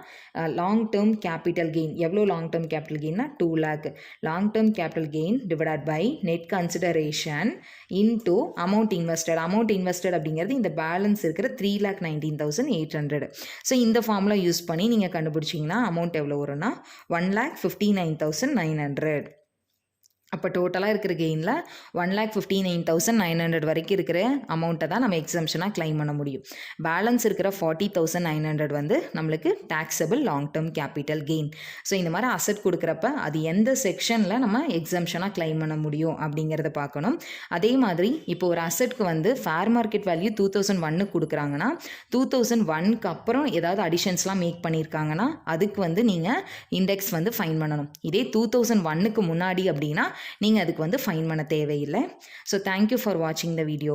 லாங் டேர்ம் கேபிட்டல் கெயின். எவ்வளோ லாங் டேர்ம் கேபிட்டல் கெயின்னா 2 lakh. Long term capital gain divided by net consideration into amount invested. Amount invested அப்படிங்கிறது இந்த பேலன்ஸ் இருக்கிற 3,19,800. ஸோ இந்த ஃபார்முலா யூஸ் பண்ணி நீங்கள் கண்டுபிடிச்சிங்கன்னா அமௌண்ட் எவ்வளோ வரும்னா 1,59,900. அப்போ டோட்டலாக இருக்கிற கெயினில் 1,59,900 வரைக்கும் இருக்கிற அமௌண்ட்டை தான் நம்ம எக்ஸம்ஷனாக கிளைம் பண்ண முடியும். பேலன்ஸ் இருக்கிற 40,900 வந்து நம்மளுக்கு taxable long term capital gain. So இந்த மாதிரி அசெட் கொடுக்குறப்ப அது எந்த செக்ஷனில் நம்ம எக்ஸம்ஷனாக கிளைம் பண்ண முடியும் அப்படிங்கிறத பார்க்கணும். அதே மாதிரி இப்போ ஒரு அசெட்க்கு வந்து ஃபேர் மார்க்கெட் வேல்யூ 2001 கொடுக்குறாங்கன்னா 2001க்கு அப்புறம் ஏதாவது அடிஷன்ஸ்லாம் மேக் பண்ணியிருக்காங்கன்னா அதுக்கு வந்து நீங்கள் இண்டெக்ஸ் வந்து ஃபைன் பண்ணணும். இதே 2001க்கு முன்னாடி அப்படின்னா நீங்கள் அதுக்கு வந்து ஃபைன் பண்ண தேவையில்லை. ஸோ தேங்க்யூ ஃபார் வாட்சிங் த வீடியோ.